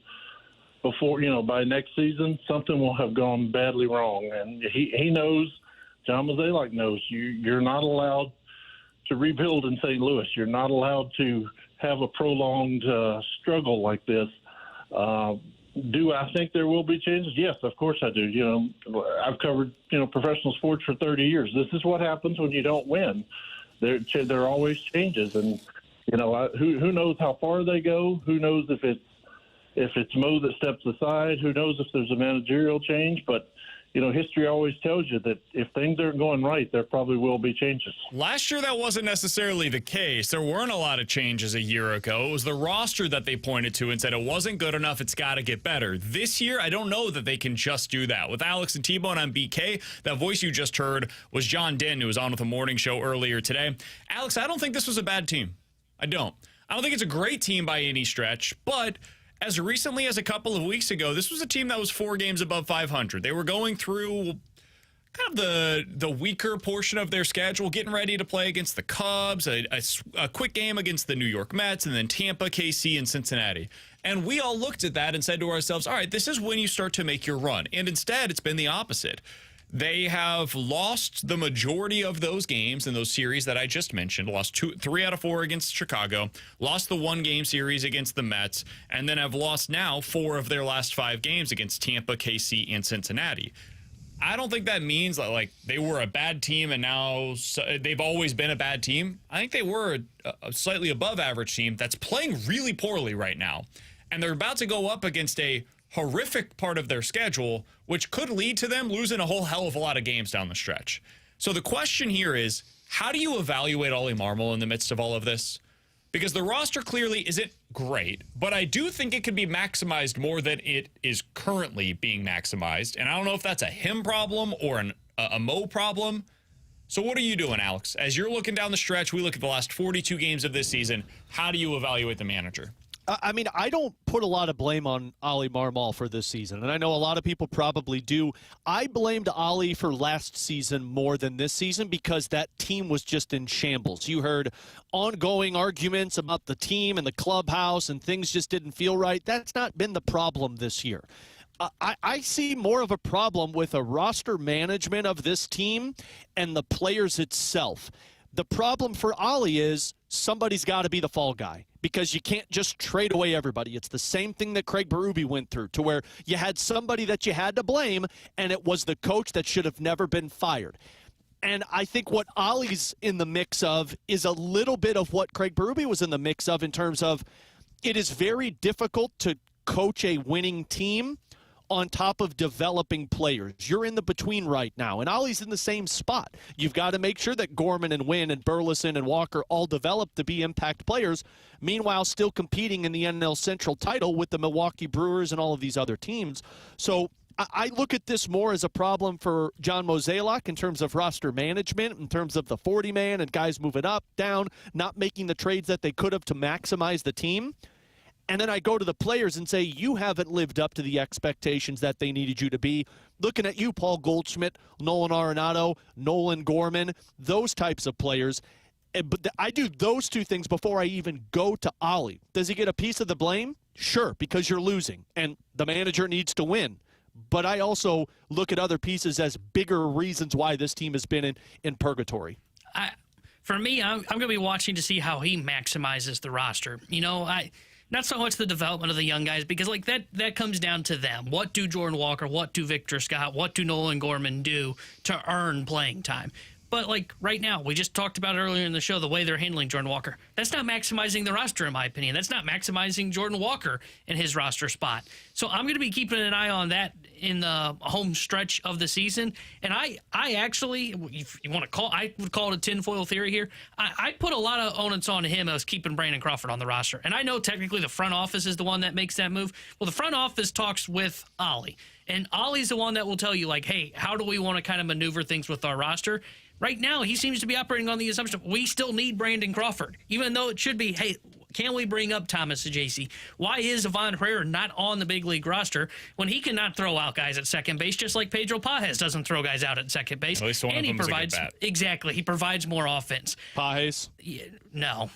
before, by next season, something will have gone badly wrong. And he knows, John Mozeliak knows, you're not allowed to rebuild in St. Louis. You're not allowed to have a prolonged struggle like this. Do I think there will be changes? Yes, of course I do. I've covered, professional sports for 30 years. This is what happens when you don't win. There are always changes. And, who knows how far they go? Who knows if it's Mo that steps aside? Who knows if there's a managerial change? But, history always tells you that if things aren't going right, there probably will be changes. Last year, that wasn't necessarily the case. There weren't a lot of changes a year ago. It was the roster that they pointed to and said it wasn't good enough. It's got to get better. This year, I don't know that they can just do that. With Alex and T-Bone on BK, that voice you just heard was John Denton, who was on with the morning show earlier today. Alex, I don't think this was a bad team. I don't think it's a great team by any stretch, but as recently as a couple of weeks ago, this was a team that was 4 games above 500. They were going through kind of the weaker portion of their schedule, getting ready to play against the Cubs, a quick game against the New York Mets, and then Tampa, KC, and Cincinnati. And we all looked at that and said to ourselves, all right, this is when you start to make your run. And instead, it's been the opposite. They have lost the majority of those games in those series that I just mentioned. Lost 3 out of 4 against Chicago, lost the 1-game series against the Mets, and then have lost now 4 of their last 5 games against Tampa, KC, and Cincinnati. I don't think that means like they were a bad team and now they've always been a bad team. I think they were a slightly above average team that's playing really poorly right now. And they're about to go up against a horrific part of their schedule, which could lead to them losing a whole hell of a lot of games down the stretch. So the question here is, how do you evaluate Ollie Marmol in the midst of all of this? Because the roster clearly isn't great, but I do think it could be maximized more than it is currently being maximized. And I don't know if that's a him problem or a Mo problem. So what are you doing, Alex? As you're looking down the stretch, we look at the last 42 games of this season. How do you evaluate the manager? I don't put a lot of blame on Ollie Marmol for this season, and I know a lot of people probably do. I blamed Ollie for last season more than this season because that team was just in shambles. You heard ongoing arguments about the team and the clubhouse, and things just didn't feel right. That's not been the problem this year. I see more of a problem with a roster management of this team and the players itself. The problem for Ollie is somebody's got to be the fall guy because you can't just trade away everybody. It's the same thing that Craig Berube went through, to where you had somebody that you had to blame, and it was the coach that should have never been fired. And I think what Ollie's in the mix of is a little bit of what Craig Berube was in the mix of, in terms of it is very difficult to coach a winning team on top of developing players. You're in the between right now, and Ollie's in the same spot. You've got to make sure that Gorman and Wynn and Burleson and Walker all develop to be impact players, meanwhile still competing in the NL Central title with the Milwaukee Brewers and all of these other teams. So I look at this more as a problem for John Mozeliak in terms of roster management, in terms of the 40-man and guys moving up, down, not making the trades that they could have to maximize the team. And then I go to the players and say, you haven't lived up to the expectations that they needed you to be. Looking at you, Paul Goldschmidt, Nolan Arenado, Nolan Gorman, those types of players. But I do those two things before I even go to Ollie. Does he get a piece of the blame? Sure, because you're losing, and the manager needs to win. But I also look at other pieces as bigger reasons why this team has been in purgatory. For me, I'm going to be watching to see how he maximizes the roster. Not so much the development of the young guys, because that comes down to them. What do Jordan Walker, what do Victor Scott, what do Nolan Gorman do to earn playing time? But right now, we just talked about it earlier in the show, the way they're handling Jordan Walker. That's not maximizing the roster, in my opinion. That's not maximizing Jordan Walker in his roster spot. So I'm going to be keeping an eye on that in the home stretch of the season. And I actually, if you want to I would call it a tinfoil theory here. I put a lot of onus on him as keeping Brandon Crawford on the roster. And I know technically the front office is the one that makes that move. Well, the front office talks with Ollie. And Ollie's the one that will tell you, hey, how do we want to kind of maneuver things with our roster? Right now, he seems to be operating on the assumption we still need Brandon Crawford, even though it should be, hey, can we bring up Thomas Saggese? Why is Ivan Herrera not on the big league roster when he cannot throw out guys at second base, just like Pedro Pajes doesn't throw guys out at second base? At least one and of he them is a good provides bat. exactly. He provides more offense. Pajes? Yeah, no.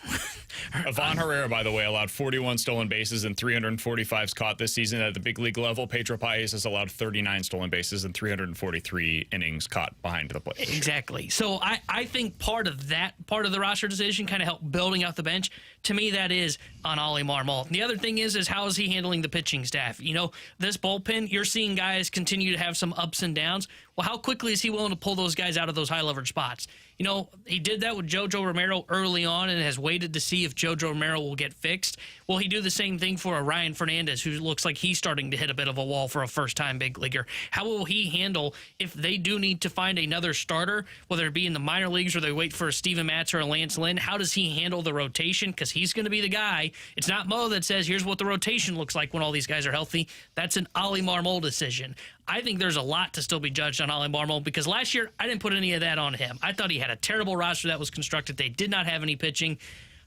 Ivan Herrera, by the way, allowed 41 stolen bases and 345 caught this season at the big league level. Pedro Pajes has allowed 39 stolen bases and 343 innings caught behind the plate. Exactly. So I think part of the roster decision kind of helped building out the bench. To me, that is on Ollie Marmol. The other thing is how is he handling the pitching staff? You know, this bullpen, you're seeing guys continue to have some ups and downs. Well, how quickly is he willing to pull those guys out of those high leverage spots? You know, he did that with Jojo Romero early on and has waited to see if Jojo Romero will get fixed. Will he do the same thing for a Ryan Fernandez, who looks like he's starting to hit a bit of a wall for a first-time big leaguer? How will he handle if they do need to find another starter, whether it be in the minor leagues or they wait for a Steven Matz or a Lance Lynn? How does he handle the rotation? Because he's going to be the guy. It's not Mo that says, here's what the rotation looks like when all these guys are healthy. That's an Ollie Marmol decision. I think there's a lot to still be judged on Ollie Marmol because last year I didn't put any of that on him. I thought he had a terrible roster that was constructed. They did not have any pitching.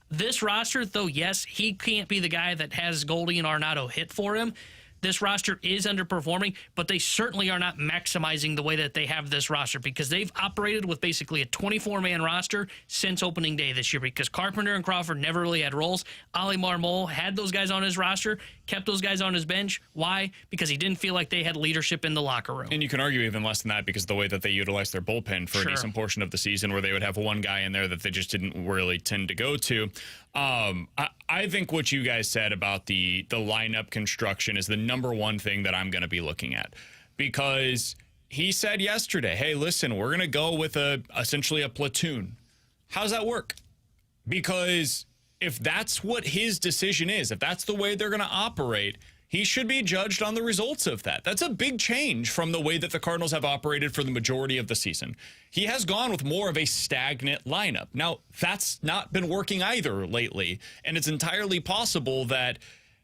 This roster, though, yes, he can't be the guy that has Goldie and Arenado hit for him. This roster is underperforming, but they certainly are not maximizing the way that they have this roster because they've operated with basically a 24-man roster since opening day this year because Carpenter and Crawford never really had roles. Ollie Marmol had those guys on his roster, kept those guys on his bench. Why? Because he didn't feel like they had leadership in the locker room. And you can argue even less than that because of the way that they utilized their bullpen for a decent portion of the season where they would have one guy in there that they just didn't really tend to go to. I think what you guys said about the lineup construction is the number one thing that I'm going to be looking at because he said yesterday, hey, listen, we're going to go with essentially a platoon. How's that work? Because if that's what his decision is, if that's the way they're going to operate, he should be judged on the results of that. That's a big change from the way that the Cardinals have operated for the majority of the season. He has gone with more of a stagnant lineup. Now, that's not been working either lately, and it's entirely possible that,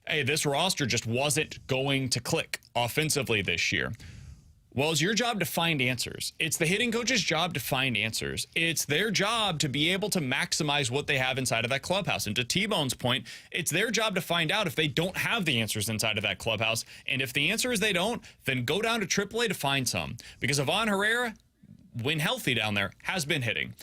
hey, this roster just wasn't going to click offensively this year. Well, it's your job to find answers. It's the hitting coach's job to find answers. It's their job to be able to maximize what they have inside of that clubhouse. And to T-Bone's point, it's their job to find out if they don't have the answers inside of that clubhouse. And if the answer is they don't, then go down to AAA to find some. Because Ivan Herrera, when healthy down there, has been hitting.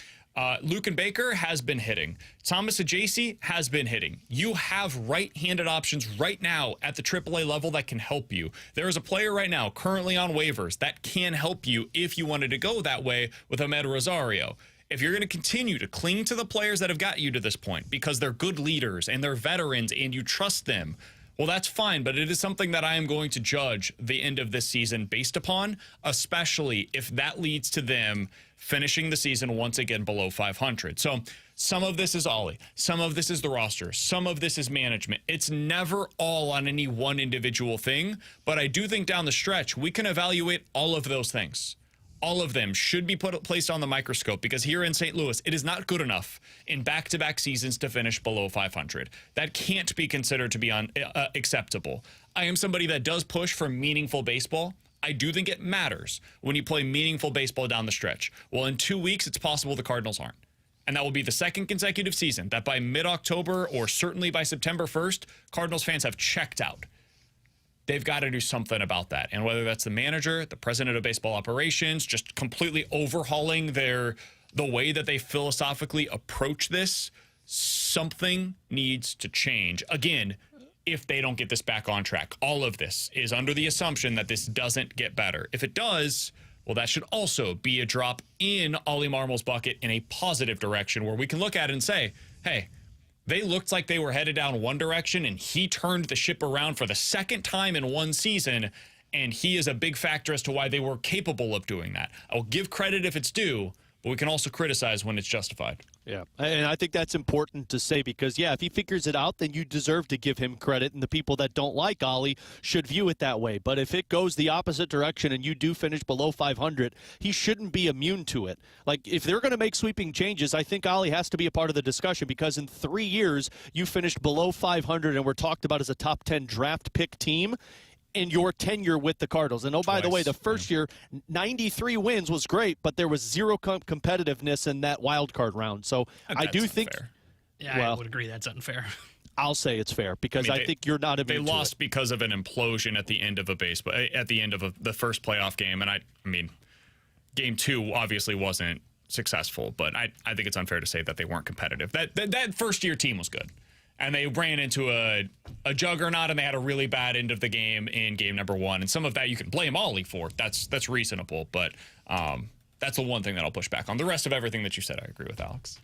Luken Baker has been hitting. Thomas Saggese has been hitting. You have right-handed options right now at the AAA level that can help you. There is a player right now currently on waivers that can help you if you wanted to go that way with Amed Rosario. If you're going to continue to cling to the players that have got you to this point because they're good leaders and they're veterans and you trust them, well, that's fine, but it is something that I am going to judge the end of this season based upon, especially if that leads to them finishing the season once again below 500. So some of this is Ollie. Some of this is the roster. Some of this is management. It's never all on any one individual thing, but I do think down the stretch, we can evaluate all of those things. All of them should be placed on the microscope because here in St. Louis, it is not good enough in back-to-back seasons to finish below 500. That can't be considered to be acceptable. I am somebody that does push for meaningful baseball. I do think it matters when you play meaningful baseball down the stretch. Well, in 2 weeks, it's possible the Cardinals aren't. And that will be the second consecutive season that by mid-October or certainly by September 1st, Cardinals fans have checked out. They've got to do something about that. And whether that's the manager, the president of baseball operations, just completely overhauling the way that they philosophically approach this, something needs to change. Again, if they don't get this back on track. All of this is under the assumption that this doesn't get better. If it does, well, that should also be a drop in Ollie Marmol's bucket in a positive direction where we can look at it and say, hey, they looked like they were headed down one direction, and he turned the ship around for the second time in one season, and he is a big factor as to why they were capable of doing that. I'll give credit if it's due, but we can also criticize when it's justified. Yeah, and I think that's important to say because, yeah, if he figures it out, then you deserve to give him credit, and the people that don't like Ollie should view it that way. But if it goes the opposite direction and you do finish below 500, he shouldn't be immune to it. Like, if they're going to make sweeping changes, I think Ollie has to be a part of the discussion because in 3 years, you finished below 500 and we're talked about as a top 10 draft pick team in your tenure with the Cardinals. And, oh, by the way, the first year, 93 wins was great, but there was zero competitiveness in that wild card round. So I do think Yeah, Well, I would agree that's unfair. I'll say it's fair because I think you're not immune They to lost it. because of an implosion at the end of the first playoff game, and I mean, game 2 obviously wasn't successful, but I think it's unfair to say that they weren't competitive. That first year team was good, and they ran into a juggernaut, and they had a really bad end of the game in game number 1, and some of that you can blame Ollie for. That's reasonable, but that's the one thing that I'll push back on. The rest of everything that you said, I agree with Alex.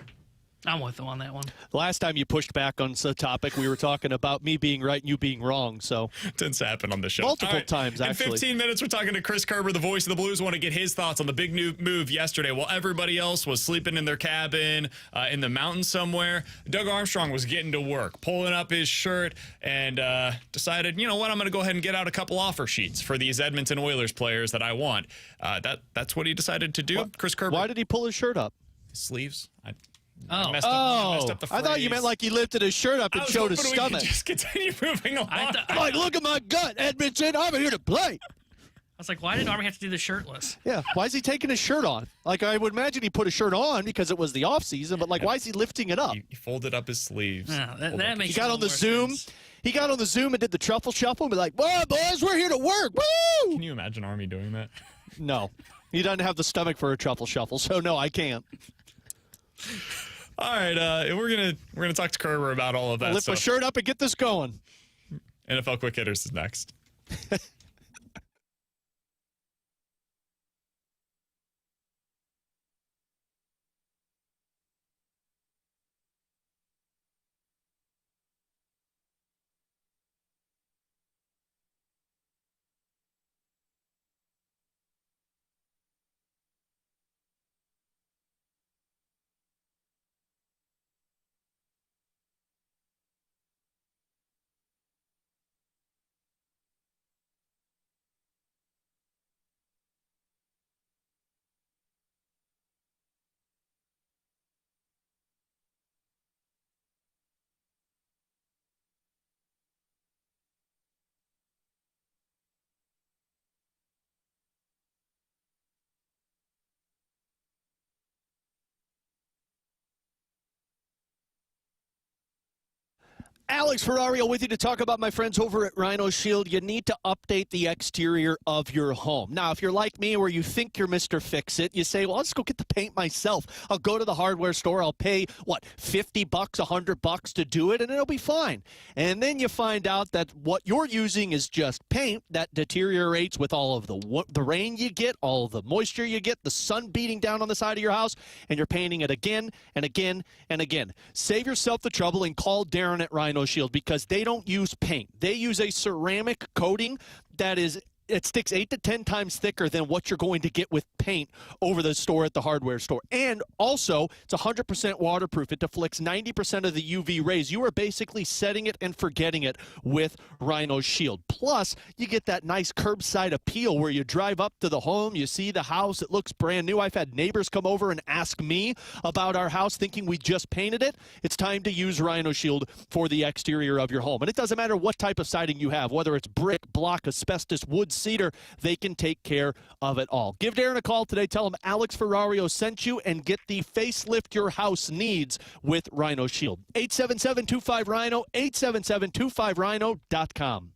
I'm with them on that one. Last time you pushed back on the topic, we were talking about me being right and you being wrong. So It tends to happen on the show. Multiple times, actually. In 15 minutes, we're talking to Chris Kerber, the voice of the Blues. Want to get his thoughts on the big new move yesterday. While everybody else was sleeping in their cabin in the mountains somewhere, Doug Armstrong was getting to work, pulling up his shirt, and decided, you know what, I'm going to go ahead and get out a couple offer sheets for these Edmonton Oilers players that I want. That's what he decided to do. Chris Kerber. why did he pull his shirt up? His sleeves. Oh. Messed up the I thought you phrase. meant like he lifted his shirt up and showed his We stomach. could just continue moving along. Like, look at my gut, Edmonton. I'm here to play. I was like, why did Army have to do this shirtless? Yeah, why is he taking his shirt on? Like, I would imagine he put his shirt on because it was the off season, but like, why is he lifting it up? He folded up his sleeves. Yeah, that makes He got on the Zoom. He got on the Zoom and did the truffle shuffle and be like, "Well, boys, we're here to work." Woo! Can you imagine Army doing that? No, he doesn't have the stomach for a truffle shuffle, so no, I can't. All right, we're gonna talk to Kerber about all of that Lift my stuff. shirt up and get this going. NFL Quick Hitters is next. Alex Ferrario with you to talk about my friends over at Rhino Shield. You need to update the exterior of your home. Now, if you're like me where you think you're Mr. Fix-It, you say, well, I'll just go get the paint myself. I'll go to the hardware store. I'll pay, $50, $100 to do it, and it'll be fine. And then you find out that what you're using is just paint that deteriorates with all of the rain you get, all of the moisture you get, the sun beating down on the side of your house, and you're painting it again and again and again. Save yourself the trouble and call Darren at Rhino Shield because they don't use paint. They use a ceramic coating it sticks 8 to 10 times thicker than what you're going to get with paint over the store at the hardware store. And also, it's 100% waterproof. It deflects 90% of the UV rays. You are basically setting it and forgetting it with Rhino Shield. Plus, you get that nice curbside appeal where you drive up to the home, you see the house, it looks brand new. I've had neighbors come over and ask me about our house thinking we just painted it. It's time to use Rhino Shield for the exterior of your home. And it doesn't matter what type of siding you have, whether it's brick, block, asbestos, wood, cedar, they can take care of it all. Give Darren a call today. Tell him Alex Ferrario sent you and get the facelift your house needs with Rhino Shield. 877-25-RHINO, 877-25RHINO.com.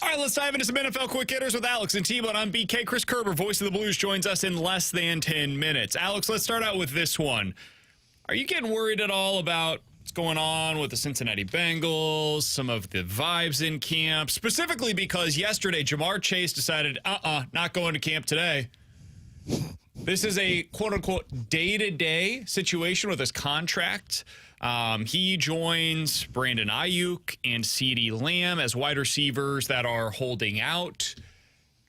All right, let's dive into some NFL quick hitters with Alex and T-Bone. I'm BK. Chris Kerber, voice of the Blues, joins us in less than 10 minutes. Alex, let's start out with this one. Are you getting worried at all about what's going on with the Cincinnati Bengals, some of the vibes in camp, specifically because yesterday Jamar Chase decided, not going to camp today. This is a quote-unquote day-to-day situation with his contract. He joins Brandon Ayuk and CeeDee Lamb as wide receivers that are holding out.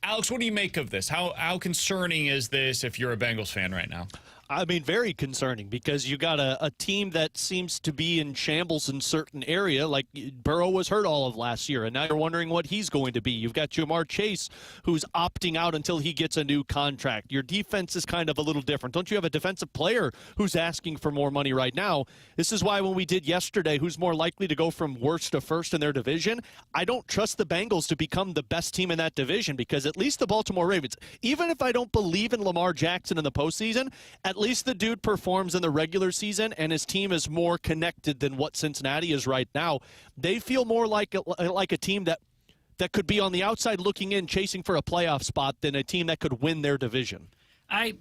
Alex, what do you make of this? How concerning is this if you're a Bengals fan right now? I mean, very concerning because you got a team that seems to be in shambles in certain area. Like Burrow was hurt all of last year, and now you're wondering what he's going to be. You've got Jamar Chase, who's opting out until he gets a new contract. Your defense is kind of a little different. Don't you have a defensive player who's asking for more money right now? This is why when we did yesterday, who's more likely to go from worst to first in their division, I don't trust the Bengals to become the best team in that division because at least the Baltimore Ravens, even if I don't believe in Lamar Jackson in the postseason, at least the dude performs in the regular season, and his team is more connected than what Cincinnati is right now. They feel more like a team that could be on the outside looking in, chasing for a playoff spot than a team that could win their division. I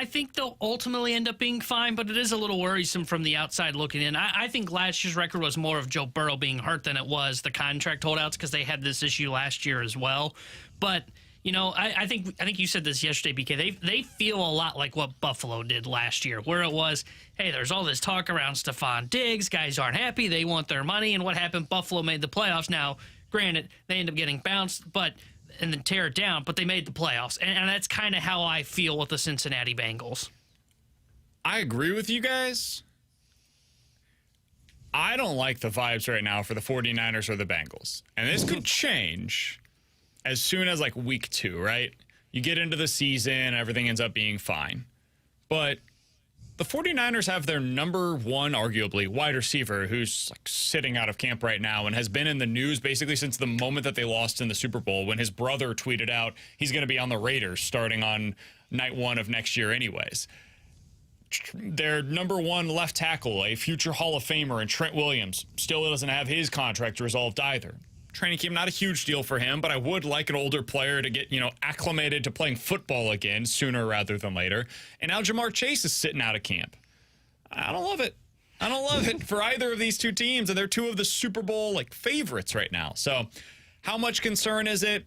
think they'll ultimately end up being fine, but it is a little worrisome from the outside looking in. I think last year's record was more of Joe Burrow being hurt than it was the contract holdouts because they had this issue last year as well. But I think you said this yesterday, BK. They feel a lot like what Buffalo did last year, where it was, hey, there's all this talk around Stephon Diggs. Guys aren't happy. They want their money. And what happened? Buffalo made the playoffs. Now, granted, they end up getting bounced, and then tear it down, but they made the playoffs. And that's kind of how I feel with the Cincinnati Bengals. I agree with you guys. I don't like the vibes right now for the 49ers or the Bengals. And this could change as soon as like week 2, right? You get into the season, everything ends up being fine. But the 49ers have their number one, arguably, wide receiver who's like sitting out of camp right now and has been in the news basically since the moment that they lost in the Super Bowl when his brother tweeted out he's going to be on the Raiders starting on night 1 of next year anyways. Their number one left tackle, a future Hall of Famer, and Trent Williams, still doesn't have his contract resolved either. Training camp, not a huge deal for him, but I would like an older player to get, acclimated to playing football again sooner rather than later. And now Jamar Chase is sitting out of camp. I don't love it. I don't love it for either of these two teams, and they're two of the Super Bowl favorites right now. So how much concern is it?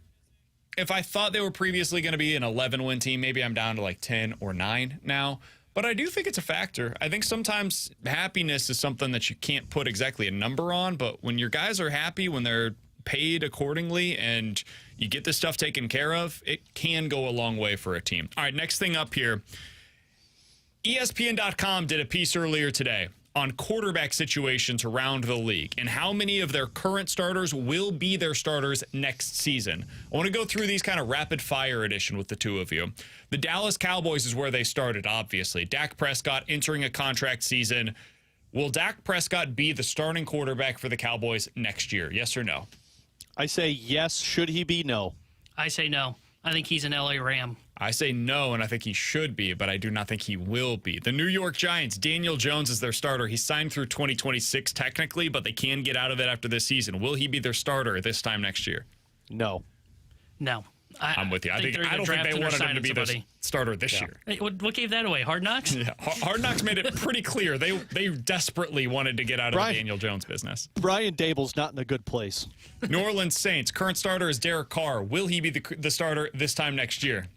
If I thought they were previously going to be an 11-win team, maybe I'm down to 10 or 9 now. But I do think it's a factor. I think sometimes happiness is something that you can't put exactly a number on, but when your guys are happy, when they're paid accordingly and you get this stuff taken care of, it can go a long way for a team. All right, next thing up here. ESPN.com did a piece earlier today on quarterback situations around the league and how many of their current starters will be their starters next season. I want to go through these kind of rapid fire edition with the two of you. The Dallas Cowboys is where they started, obviously. Dak Prescott entering a contract season. Will Dak Prescott be the starting quarterback for the Cowboys next year? Yes or no? I say yes. Should he be? No. I say no. I think he's an LA Ram. I say no, and I think he should be, but I do not think he will be. The New York Giants, Daniel Jones is their starter. He signed through 2026 technically, but they can get out of it after this season. Will he be their starter this time next year? No. No. I'm with you. I don't think they wanted him to be the starter this year. Hey, what gave that away? Hard Knocks? Yeah, Hard Knocks made it pretty clear. They desperately wanted to get out of the Daniel Jones business. Brian Dable's not in a good place. New Orleans Saints, current starter is Derek Carr. Will he be the starter this time next year?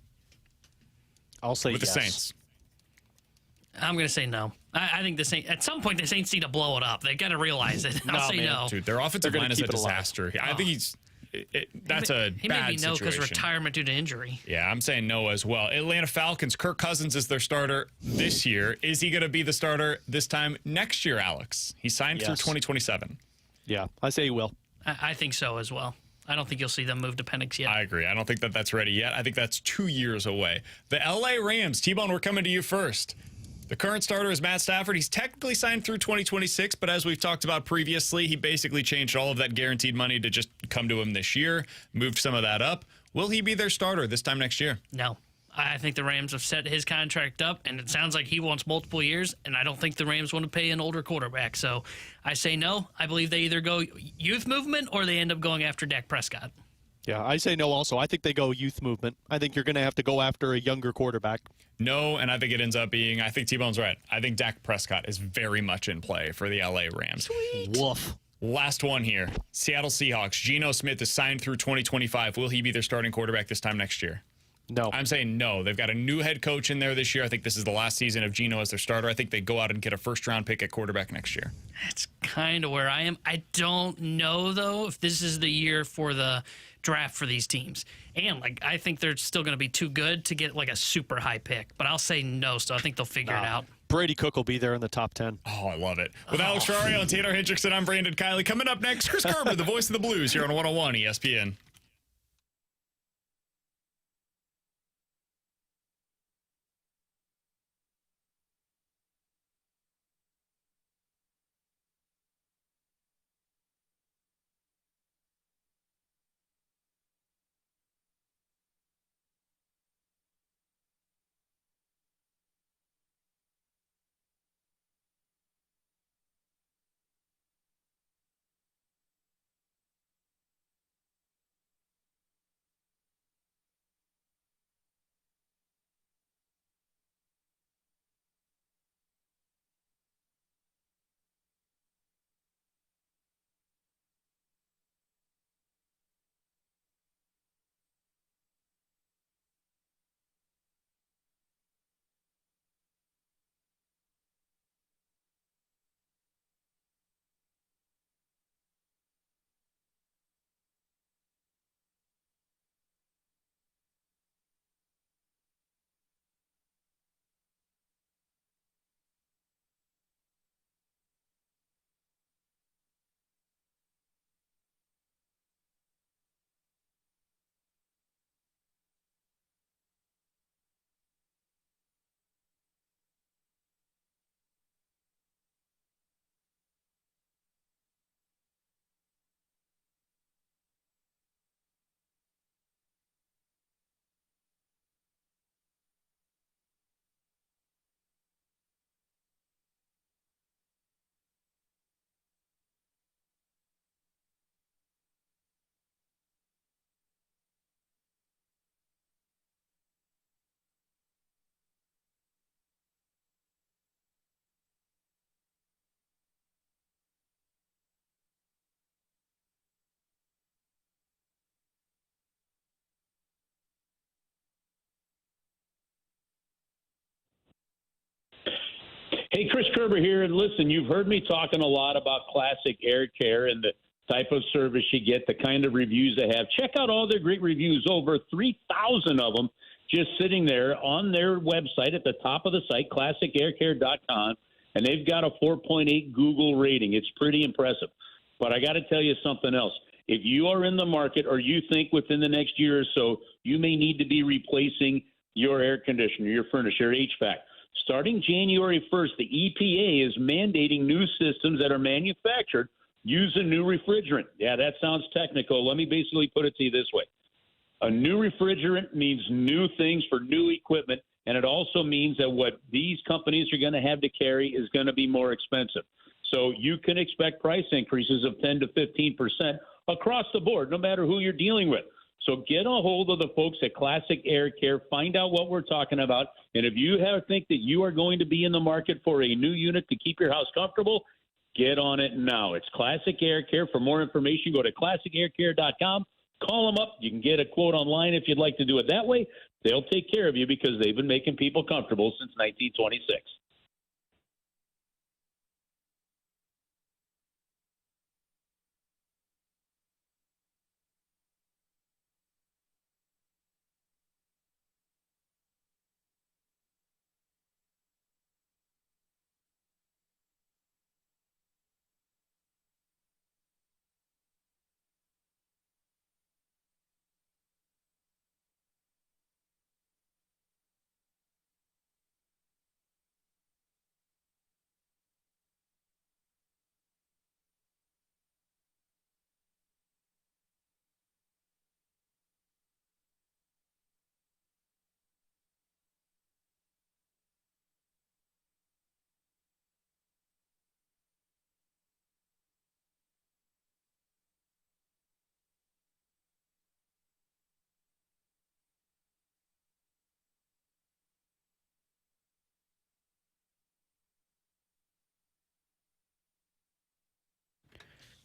I'll say with yes. The Saints. I'm going to say no. I think the Saints, at some point, the Saints need to blow it up. They've got to realize it. I'll say no. Dude, their offensive line is a disaster. I think he's... that's a he bad made me no situation. because retirement due to injury. Yeah, I'm saying no as well. Atlanta Falcons, Kirk Cousins is their starter this year. Is he going to be the starter this time next year, Alex? He signed through 2027. Yeah, I say he will. I think so as well. I don't think you'll see them move to Penix yet. I agree. I don't think that's ready yet. I think that's 2 years away. The LA Rams, T-Bone, we're coming to you first. The current starter is Matt Stafford. He's technically signed through 2026, but as we've talked about previously, he basically changed all of that guaranteed money to just come to him this year, moved some of that up. Will he be their starter this time next year? No. I think the Rams have set his contract up, and it sounds like he wants multiple years, and I don't think the Rams want to pay an older quarterback. So I say no. I believe they either go youth movement or they end up going after Dak Prescott. Yeah, I say no also. I think they go youth movement. I think you're going to have to go after a younger quarterback. No, and I think it ends up being, I think T-Bone's right. I think Dak Prescott is very much in play for the LA Rams. Sweet. Woof. Last one here. Seattle Seahawks. Geno Smith is signed through 2025. Will he be their starting quarterback this time next year? No. I'm saying no. They've got a new head coach in there this year. I think this is the last season of Geno as their starter. I think they go out and get a first-round pick at quarterback next year. That's kind of where I am. I don't know, though, if this is the year for the draft for these teams. And, I think they're still going to be too good to get, a super high pick. But I'll say no, so I think they'll figure it out. Brady Cook will be there in the top 10. Oh, I love it. With Alex Ferrario and Taylor Hendrickson, I'm Brandon Kiley. Coming up next, Chris Kerber, the voice of the Blues, here on 101 ESPN. Hey, Chris Kerber here. And listen, you've heard me talking a lot about Classic Air Care and the type of service you get, the kind of reviews they have. Check out all their great reviews, over 3,000 of them just sitting there on their website at the top of the site, classicaircare.com, and they've got a 4.8 Google rating. It's pretty impressive. But I got to tell you something else. If you are in the market or you think within the next year or so you may need to be replacing your air conditioner, your furnace, your HVAC, starting January 1st, the EPA is mandating new systems that are manufactured use a new refrigerant. Yeah, that sounds technical. Let me basically put it to you this way. A new refrigerant means new things for new equipment, and it also means that what these companies are going to have to carry is going to be more expensive. So you can expect price increases of 10 to 15% across the board, no matter who you're dealing with. So get a hold of the folks at Classic Air Care. Find out what we're talking about. And if you think that you are going to be in the market for a new unit to keep your house comfortable, get on it now. It's Classic Air Care. For more information, go to classicaircare.com. Call them up. You can get a quote online if you'd like to do it that way. They'll take care of you because they've been making people comfortable since 1926.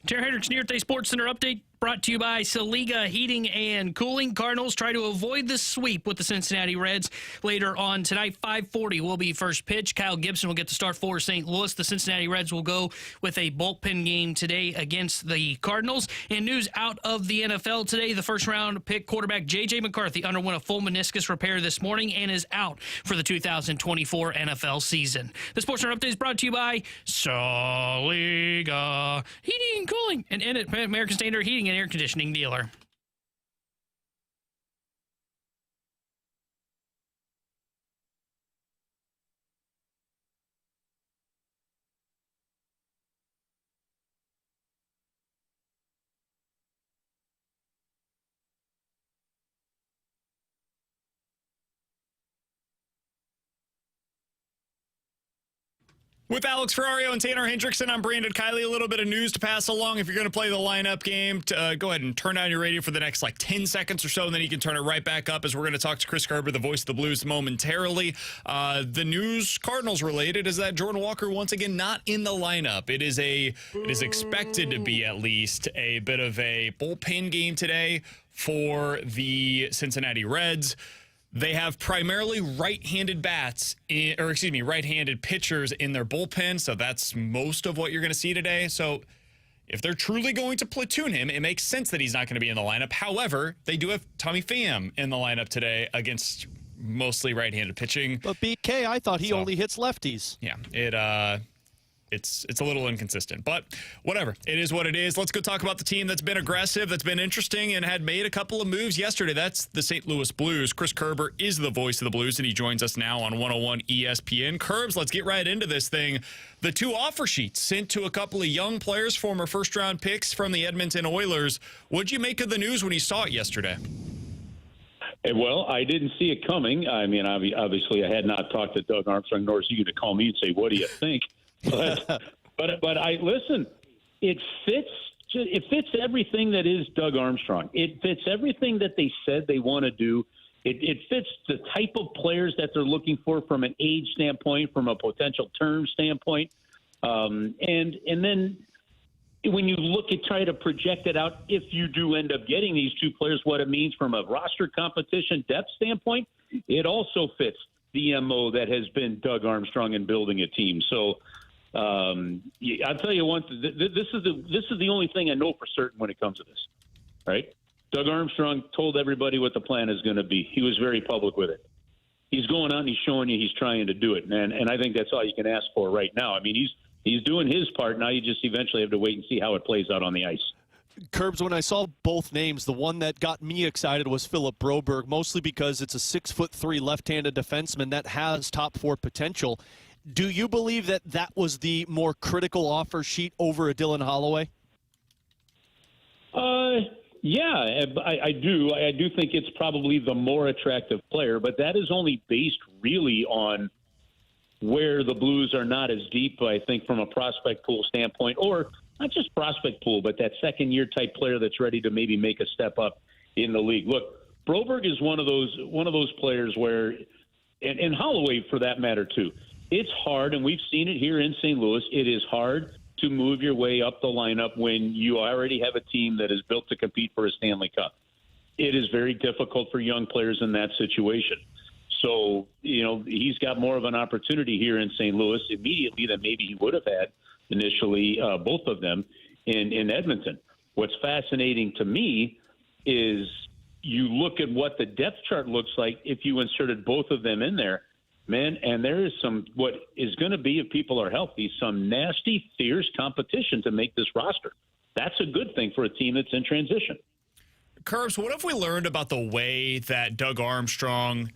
Terry Hendricks, New York Day Sports Center update brought to you by Saliga Heating and Cooling. Cardinals try to avoid the sweep with the Cincinnati Reds later on tonight. 5:40 will be first pitch. Kyle Gibson will get the start for St. Louis. The Cincinnati Reds will go with a bullpen game today against the Cardinals. And news out of the NFL today, the first-round pick quarterback J.J. McCarthy underwent a full meniscus repair this morning and is out for the 2024 NFL season. The Sports Center update is brought to you by Saliga Heating and Cooling, an American Standard Heating and Air Conditioning dealer. With Alex Ferrario and Tanner Hendrickson, I'm Brandon Kiley. A little bit of news to pass along. If you're going to play the lineup game, go ahead and turn down your radio for the next 10 seconds or so, and then you can turn it right back up as we're going to talk to Chris Kerber, the voice of the Blues, momentarily. The news Cardinals related is that Jordan Walker once again not in the lineup. It is expected to be at least a bit of a bullpen game today for the Cincinnati Reds. They have primarily right-handed right-handed pitchers in their bullpen, so that's most of what you're going to see today. So if they're truly going to platoon him, it makes sense that he's not going to be in the lineup. However, they do have Tommy Pham in the lineup today against mostly right-handed pitching. But BK, I thought he only hits lefties. Yeah, it's a little inconsistent, but whatever. It is what it is. Let's go talk about the team that's been aggressive, that's been interesting, and had made a couple of moves yesterday. That's the St. Louis Blues. Chris Kerber is the voice of the Blues, and he joins us now on 101 ESPN. Kerbs, let's get right into this thing. The two offer sheets sent to a couple of young players, former first-round picks from the Edmonton Oilers. What'd you make of the news when you saw it yesterday? Well, I didn't see it coming. I mean, obviously, I had not talked to Doug Armstrong, nor is he going to call me and say, "What do you think?" But I listen. It fits everything that is Doug Armstrong. It fits everything that they said they want to do. It fits the type of players that they're looking for from an age standpoint, from a potential term standpoint, and then when you try to project it out, if you do end up getting these two players, what it means from a roster competition depth standpoint, it also fits the MO that has been Doug Armstrong in building a team. So. I'll tell you one. This is the only thing I know for certain when it comes to this, right? Doug Armstrong told everybody what the plan is going to be. He was very public with it. He's going out and he's showing you he's trying to do it, and I think that's all you can ask for right now. I mean, he's doing his part. Now you just eventually have to wait and see how it plays out on the ice. Curbs, when I saw both names, the one that got me excited was Philip Broberg, mostly because it's a 6'3" left-handed defenseman that has top four potential. Do you believe that was the more critical offer sheet over a Dylan Holloway? Yeah, I do. I do think it's probably the more attractive player, but that is only based really on where the Blues are not as deep, I think, from a prospect pool standpoint, or not just prospect pool, but that second-year type player that's ready to maybe make a step up in the league. Look, Broberg is one of those players where, and Holloway for that matter too. It's hard, and we've seen it here in St. Louis. It is hard to move your way up the lineup when you already have a team that is built to compete for a Stanley Cup. It is very difficult for young players in that situation. So, he's got more of an opportunity here in St. Louis immediately than maybe he would have had initially, both of them in Edmonton. What's fascinating to me is you look at what the depth chart looks like if you inserted both of them in there. Man, and there is what is going to be, if people are healthy, some nasty, fierce competition to make this roster. That's a good thing for a team that's in transition. Curbs, what have we learned about the way that Doug Armstrong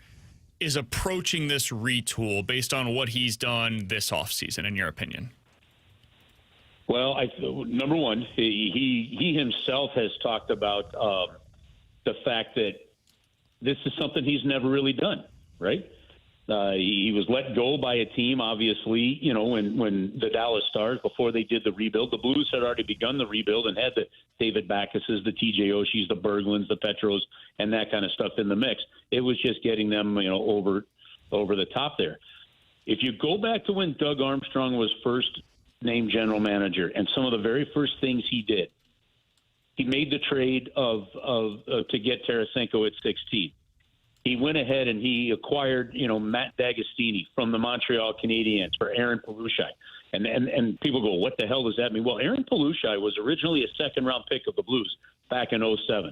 is approaching this retool based on what he's done this offseason, in your opinion? Well, number one, he himself has talked about the fact that this is something he's never really done, right? He was let go by a team, obviously, when the Dallas Stars, before they did the rebuild, the Blues had already begun the rebuild and had the David Backuses, the TJ Oshies, the Berglunds, the Petros, and that kind of stuff in the mix. It was just getting them, over the top there. If you go back to when Doug Armstrong was first named general manager, and some of the very first things he did, he made the trade to get Tarasenko at 16. He went ahead and he acquired, Matt D'Agostini from the Montreal Canadiens for Aaron Palushai. And people go, what the hell does that mean? Well, Aaron Palushai was originally a second-round pick of the Blues back in 2007.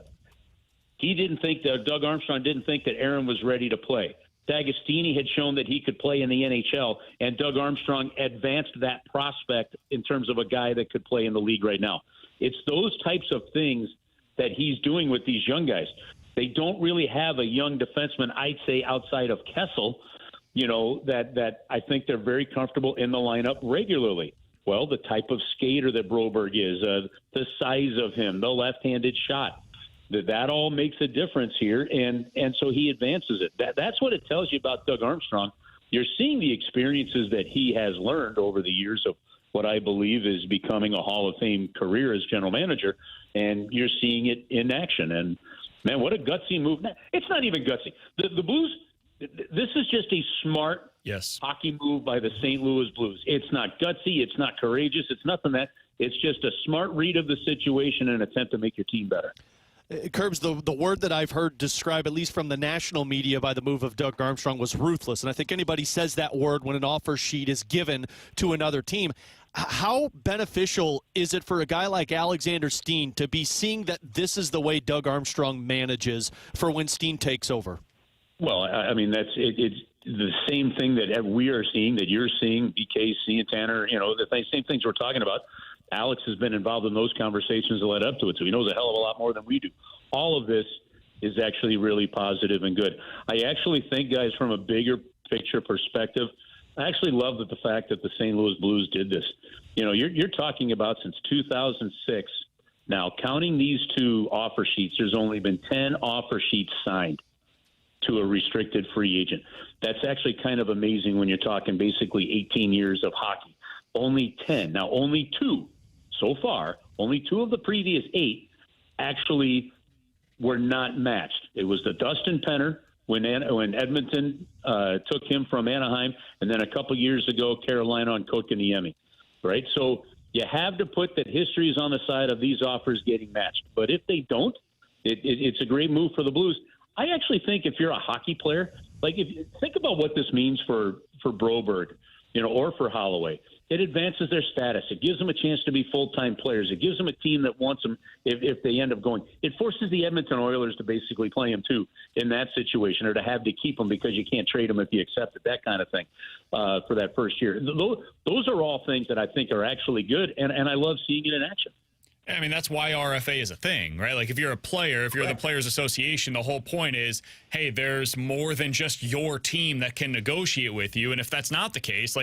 Doug Armstrong didn't think that Aaron was ready to play. D'Agostini had shown that he could play in the NHL, and Doug Armstrong advanced that prospect in terms of a guy that could play in the league right now. It's those types of things that he's doing with these young guys. They don't really have a young defenseman, I'd say, outside of Kessel, that I think they're very comfortable in the lineup regularly. Well, the type of skater that Broberg is, the size of him, the left-handed shot, that all makes a difference here, and so he advances it. That's what it tells you about Doug Armstrong. You're seeing the experiences that he has learned over the years of what I believe is becoming a Hall of Fame career as general manager, and you're seeing it in action. And, man, what a gutsy move. It's not even gutsy. The Blues, this is just a smart hockey move by the St. Louis Blues. It's not gutsy. It's not courageous. It's nothing that. It's just a smart read of the situation and an attempt to make your team better. Curbs, the word that I've heard described, at least from the national media, by the move of Doug Armstrong was ruthless. And I think anybody says that word when an offer sheet is given to another team. How beneficial is it for a guy like Alexander Steen to be seeing that this is the way Doug Armstrong manages for when Steen takes over? Well, I mean, it's the same thing that we are seeing, that you're seeing, BK, seeing Tanner, the same things we're talking about. Alex has been involved in those conversations that led up to it, so he knows a hell of a lot more than we do. All of this is actually really positive and good. I actually think, guys, from a bigger picture perspective, I actually love the fact that the St. Louis Blues did this. You're talking about since 2006. Now, counting these two offer sheets, there's only been 10 offer sheets signed to a restricted free agent. That's actually kind of amazing when you're talking basically 18 years of hockey. Only 10. Now, only two so far, only two of the previous 8 actually were not matched. It was the Dustin Penner when Edmonton took him from Anaheim, and then a couple years ago, Carolina on Kotkaniemi, right? So you have to put that history is on the side of these offers getting matched. But if they don't, it's a great move for the Blues. I actually think if you're a hockey player, think about what this means for Broberg, or for Holloway. It advances their status. It gives them a chance to be full-time players. It gives them a team that wants them if they end up going. It forces the Edmonton Oilers to basically play them, too, in that situation, or to have to keep them because you can't trade them if you accept it, that kind of thing, for that first year. Those are all things that I think are actually good, and I love seeing it in action. I mean, that's why RFA is a thing, right? Like, if you're a player, if you're the Players Association, the whole point is, hey, there's more than just your team that can negotiate with you. And if that's not the case,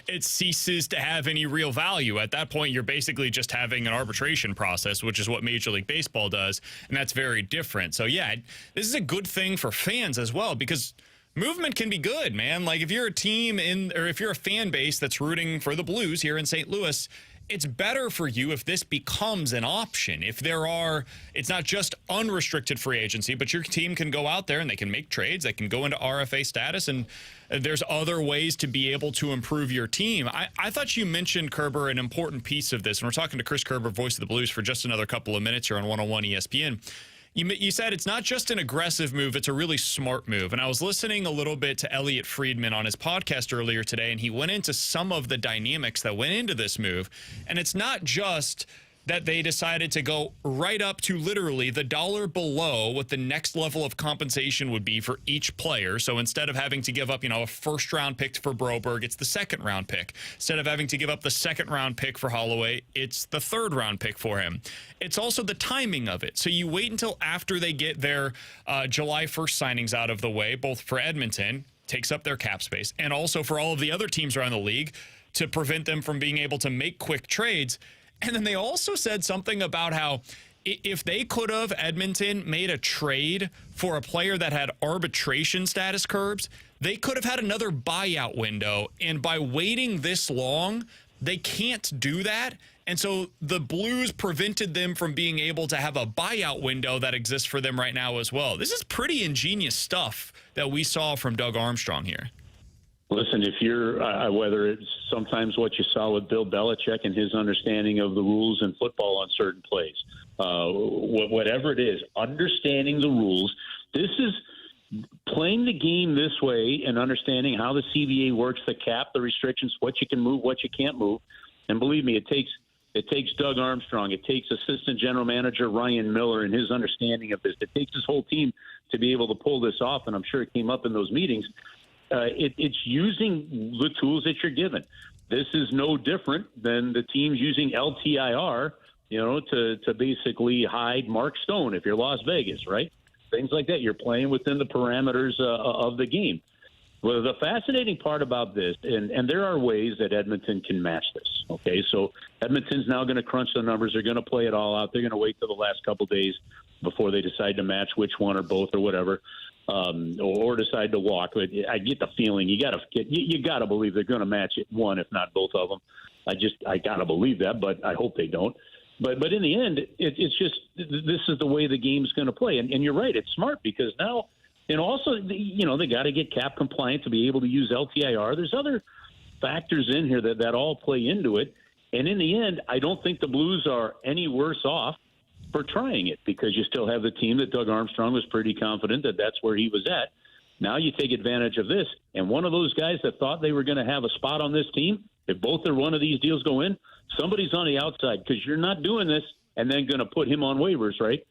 it ceases to have any real value. At that point, you're basically just having an arbitration process, which is what Major League Baseball does. And that's very different. So, yeah, this is a good thing for fans as well, because movement can be good, man. Like, if you're a team or if you're a fan base that's rooting for the Blues here in St. Louis, it's better for you if this becomes an option. If it's not just unrestricted free agency, but your team can go out there and they can make trades. They can go into RFA status, and there's other ways to be able to improve your team. I thought you mentioned, Kerber, an important piece of this. And we're talking to Chris Kerber, voice of the Blues, for just another couple of minutes here on 101 ESPN. You said it's not just an aggressive move, it's a really smart move. And I was listening a little bit to Elliot Friedman on his podcast earlier today, and he went into some of the dynamics that went into this move. And it's not just that they decided to go right up to literally the dollar below what the next level of compensation would be for each player. So instead of having to give up, a first-round pick for Broberg, it's the second-round pick. Instead of having to give up the second-round pick for Holloway, it's the third-round pick for him. It's also the timing of it. So you wait until after they get their July 1st signings out of the way, both for Edmonton, takes up their cap space, and also for all of the other teams around the league to prevent them from being able to make quick trades. And then they also said something about how if they could have, Edmonton, made a trade for a player that had arbitration status, Curbs, they could have had another buyout window. And by waiting this long, they can't do that. And so the Blues prevented them from being able to have a buyout window that exists for them right now as well. This is pretty ingenious stuff that we saw from Doug Armstrong here. Listen, if you're whether it's sometimes what you saw with Bill Belichick and his understanding of the rules in football on certain plays, whatever it is, understanding the rules. This is playing the game this way and understanding how the CBA works, the cap, the restrictions, what you can move, what you can't move. And believe me, it takes Doug Armstrong, it takes assistant general manager Ryan Miller and his understanding of this. It takes his whole team to be able to pull this off, and I'm sure it came up in those meetings. It's using the tools that you're given. This is no different than the teams using LTIR, to basically hide Mark Stone if you're Las Vegas, right? Things like that. You're playing within the parameters of the game. Well, the fascinating part about this, and there are ways that Edmonton can match this, okay? So Edmonton's now going to crunch the numbers. They're going to play it all out. They're going to wait till the last couple days before they decide to match which one or both or whatever. Or decide to walk. But I get the feeling you got to believe they're going to match it, one, if not both of them. I got to believe that, but I hope they don't. But in the end, it's just this is the way the game's going to play. And you're right, it's smart because now, and also, they got to get cap compliant to be able to use LTIR. There's other factors in here that all play into it. And in the end, I don't think the Blues are any worse off for trying it because you still have the team that Doug Armstrong was pretty confident that that's where he was at. Now you take advantage of this, and one of those guys that thought they were going to have a spot on this team, if both or one of these deals go in, somebody's on the outside because you're not doing this and then going to put him on waivers, right?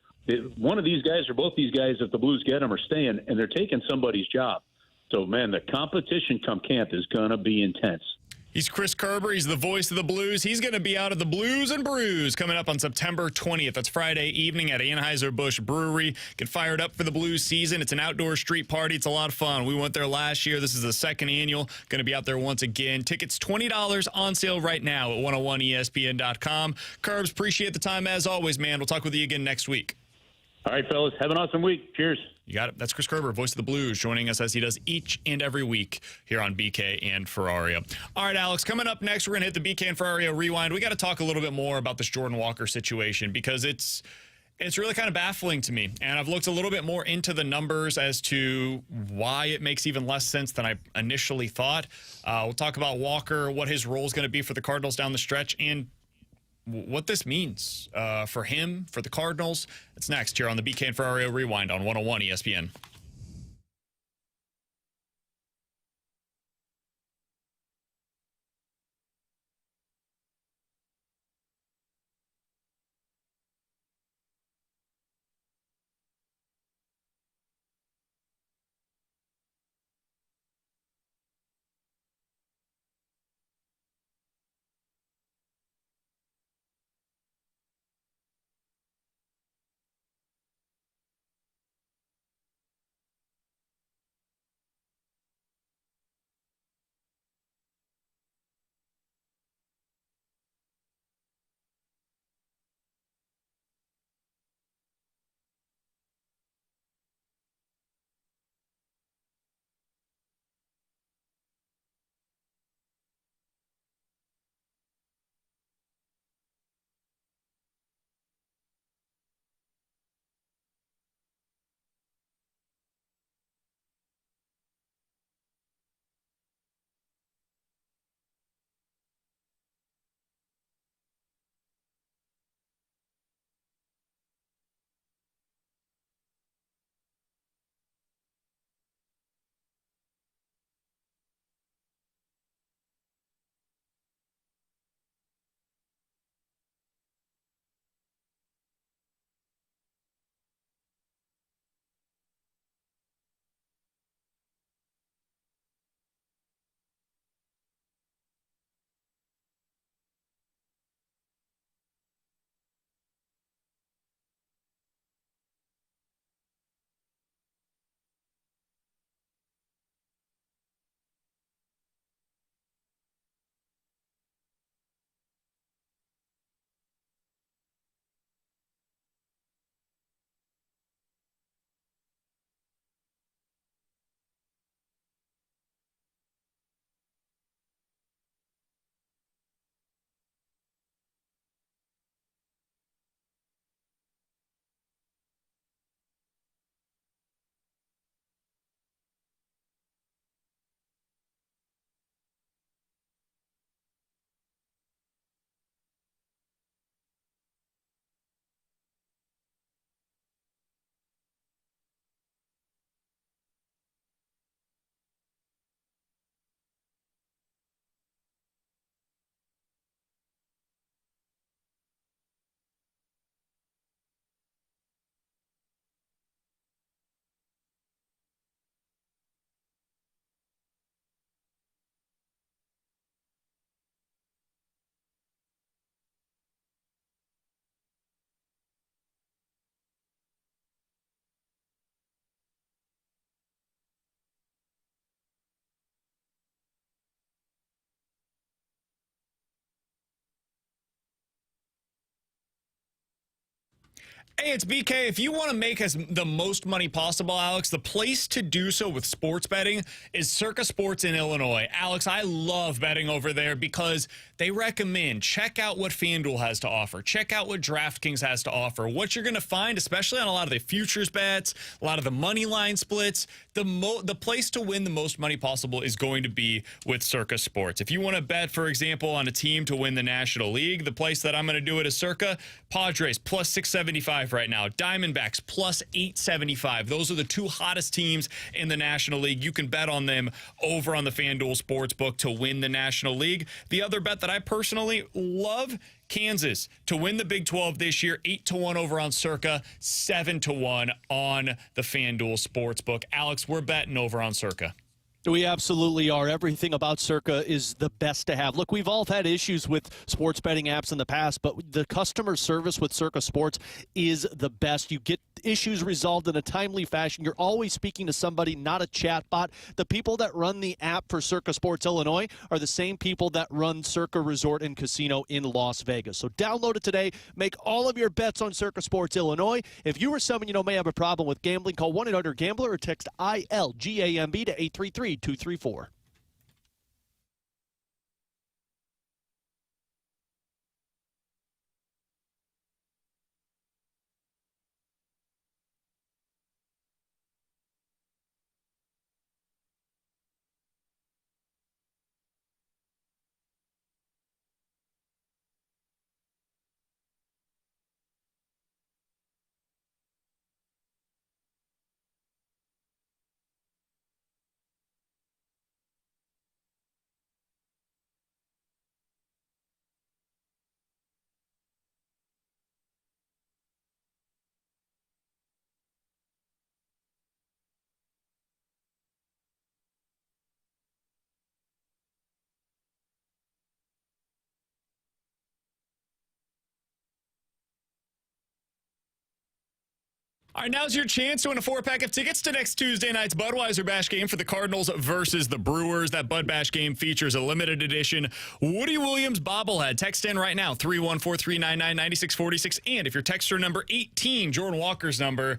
One of these guys or both these guys, if the Blues get them, are staying, and they're taking somebody's job. So, man, the competition come camp is going to be intense. He's Chris Kerber. He's the voice of the Blues. He's going to be out at the Blues and Brews coming up on September 20th. That's Friday evening at Anheuser-Busch Brewery. Get fired up for the Blues season. It's an outdoor street party. It's a lot of fun. We went there last year. This is the second annual. Going to be out there once again. Tickets $20 on sale right now at 101ESPN.com. Kerbs, appreciate the time as always, man. We'll talk with you again next week. All right, fellas. Have an awesome week. Cheers. You got it. That's Chris Kerber, voice of the Blues, joining us as he does each and every week here on BK and Ferrario. All right, Alex, coming up next, we're going to hit the BK and Ferrario Rewind. We got to talk a little bit more about this Jordan Walker situation because it's really kind of baffling to me. And I've looked a little bit more into the numbers as to why it makes even less sense than I initially thought. We'll talk about Walker, what his role is going to be for the Cardinals down the stretch, and what this means for him, for the Cardinals. It's next here on the BK and Ferrario Rewind on 101 ESPN. Hey, it's BK. If you want to make the most money possible, Alex, the place to do so with sports betting is Circa Sports in Illinois. Alex, I love betting over there because they recommend check out what FanDuel has to offer. Check out what DraftKings has to offer. What you're going to find, especially on a lot of the futures bets, a lot of the money line splits, the place to win the most money possible is going to be with Circa Sports. If you want to bet, for example, on a team to win the National League, the place that I'm going to do it is Circa. Padres plus 675 right now. Diamondbacks plus 875. Those are the two hottest teams in the National League. You can bet on them over on the FanDuel Sportsbook to win the National League. The other bet that I personally love, Kansas to win the Big 12 this year, 8-1 over on Circa, 7-1 on the FanDuel Sportsbook. Alex, we're betting over on Circa. We absolutely are. Everything about Circa is the best to have. Look, we've all had issues with sports betting apps in the past, but the customer service with Circa Sports is the best. You get issues resolved in a timely fashion. You're always speaking to somebody, not a chat bot. The people that run the app for Circa Sports Illinois are the same people that run Circa Resort and Casino in Las Vegas. So download it today. Make all of your bets on Circa Sports Illinois. If you or someone you know may have a problem with gambling, call 1-800-GAMBLER or text ILGAMB to 833-234. All right, now's your chance to win a 4-pack of tickets to next Tuesday night's Budweiser Bash game for the Cardinals versus the Brewers. That Bud Bash game features a limited edition Woody Williams bobblehead. Text in right now, 314-399-9646. And if your texter number 18, Jordan Walker's number,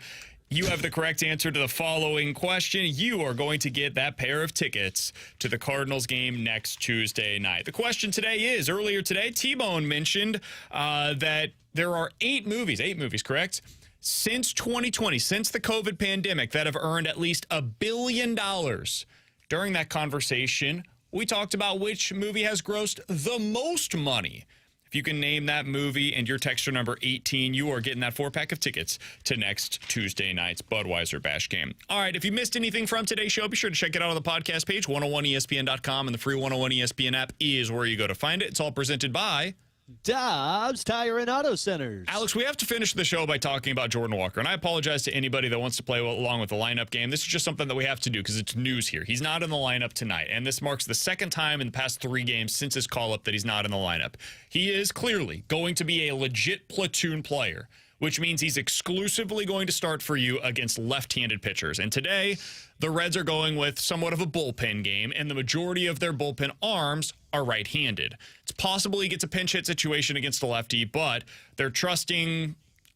you have the correct answer to the following question, you are going to get that pair of tickets to the Cardinals game next Tuesday night. The question today is, earlier today, T-Bone mentioned that there are 8 movies, correct? Since 2020, since the COVID pandemic, that have earned at least $1 billion. During that conversation, we talked about which movie has grossed the most money. If you can name that movie and your texture number 18, you are getting that 4-pack of tickets to next Tuesday night's Budweiser Bash game. All right, if you missed anything from today's show, be sure to check it out on the podcast page, 101ESPN.com, and the free 101 ESPN app is where you go to find it. It's all presented by Dobbs Tire and Auto Centers. Alex, we have to finish the show by talking about Jordan Walker, and I apologize to anybody that wants to play along with the lineup game. This is just something that we have to do because it's news here. He's not in the lineup tonight, and this marks the second time in the past 3 games since his call-up that he's not in the lineup. He is clearly going to be a legit platoon player, which means he's exclusively going to start for you against left-handed pitchers. And today, the Reds are going with somewhat of a bullpen game, and the majority of their bullpen arms are right-handed. It's possible he gets a pinch hit situation against a lefty, but they're trusting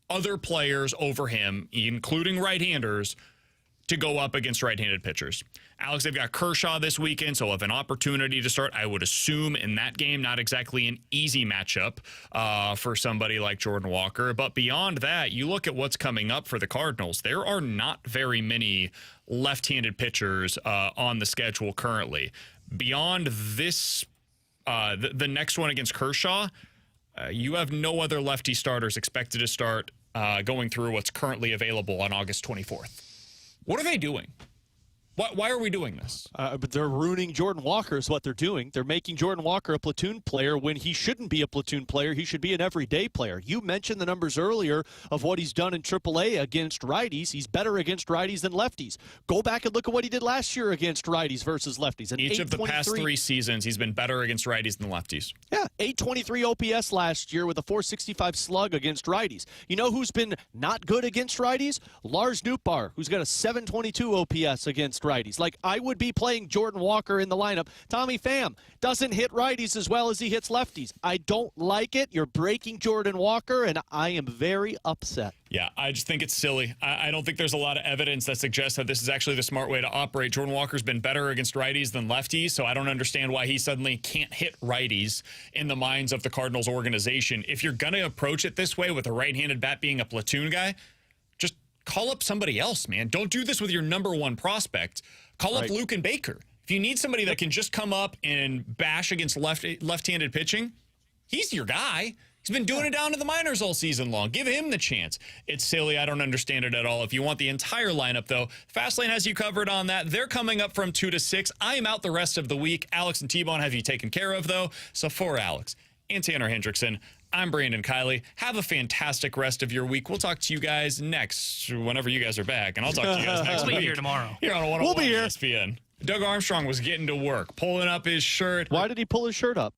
other players over him, including right-handers, to go up against right-handed pitchers. Alex, they've got Kershaw this weekend, so have an opportunity to start, I would assume, in that game. Not exactly an easy matchup for somebody like Jordan Walker. But beyond that, you look at what's coming up for the Cardinals. There are not very many left-handed pitchers on the schedule currently. Beyond this, the next one against Kershaw, you have no other lefty starters expected to start going through what's currently available on August 24th. What are they doing? Why are we doing this? But they're ruining Jordan Walker is what they're doing. They're making Jordan Walker a platoon player when he shouldn't be a platoon player. He should be an everyday player. You mentioned the numbers earlier of what he's done in AAA against righties. He's better against righties than lefties. Go back and look at what he did last year against righties versus lefties. Each of the past 3 seasons, he's been better against righties than lefties. Yeah, 823 OPS last year with a 465 slug against righties. You know who's been not good against righties? Lars Nootbaar, who's got a 722 OPS against righties. righties. Like, I would be playing Jordan Walker in the lineup. Tommy Pham doesn't hit righties as well as he hits lefties. I don't like it. You're breaking Jordan Walker, and I am very upset. Yeah, I just think it's silly. I don't think there's a lot of evidence that suggests that this is actually the smart way to operate. Jordan Walker's been better against righties than lefties, so I don't understand why he suddenly can't hit righties in the minds of the Cardinals organization. If you're going to approach it this way with a right-handed bat being a platoon guy, just call up somebody else, man. Don't do this with your number one prospect. Call up Luke and Baker. If you need somebody that can just come up and bash against left-handed pitching, he's your guy. He's been doing it down to the minors all season long. Give him the chance. It's silly. I don't understand it at all. If you want the entire lineup, though, Fastlane has you covered on that. They're coming up from 2 to 6. I am out the rest of the week. Alex and T-Bone have you taken care of, though. So for Alex and Tanner Hendrickson, I'm Brandon Kiley. Have a fantastic rest of your week. We'll talk to you guys next, whenever you guys are back, and I'll talk to you guys next week. We'll be here tomorrow. Here on 101 ESPN. Doug Armstrong was getting to work, pulling up his shirt. Why did he pull his shirt up?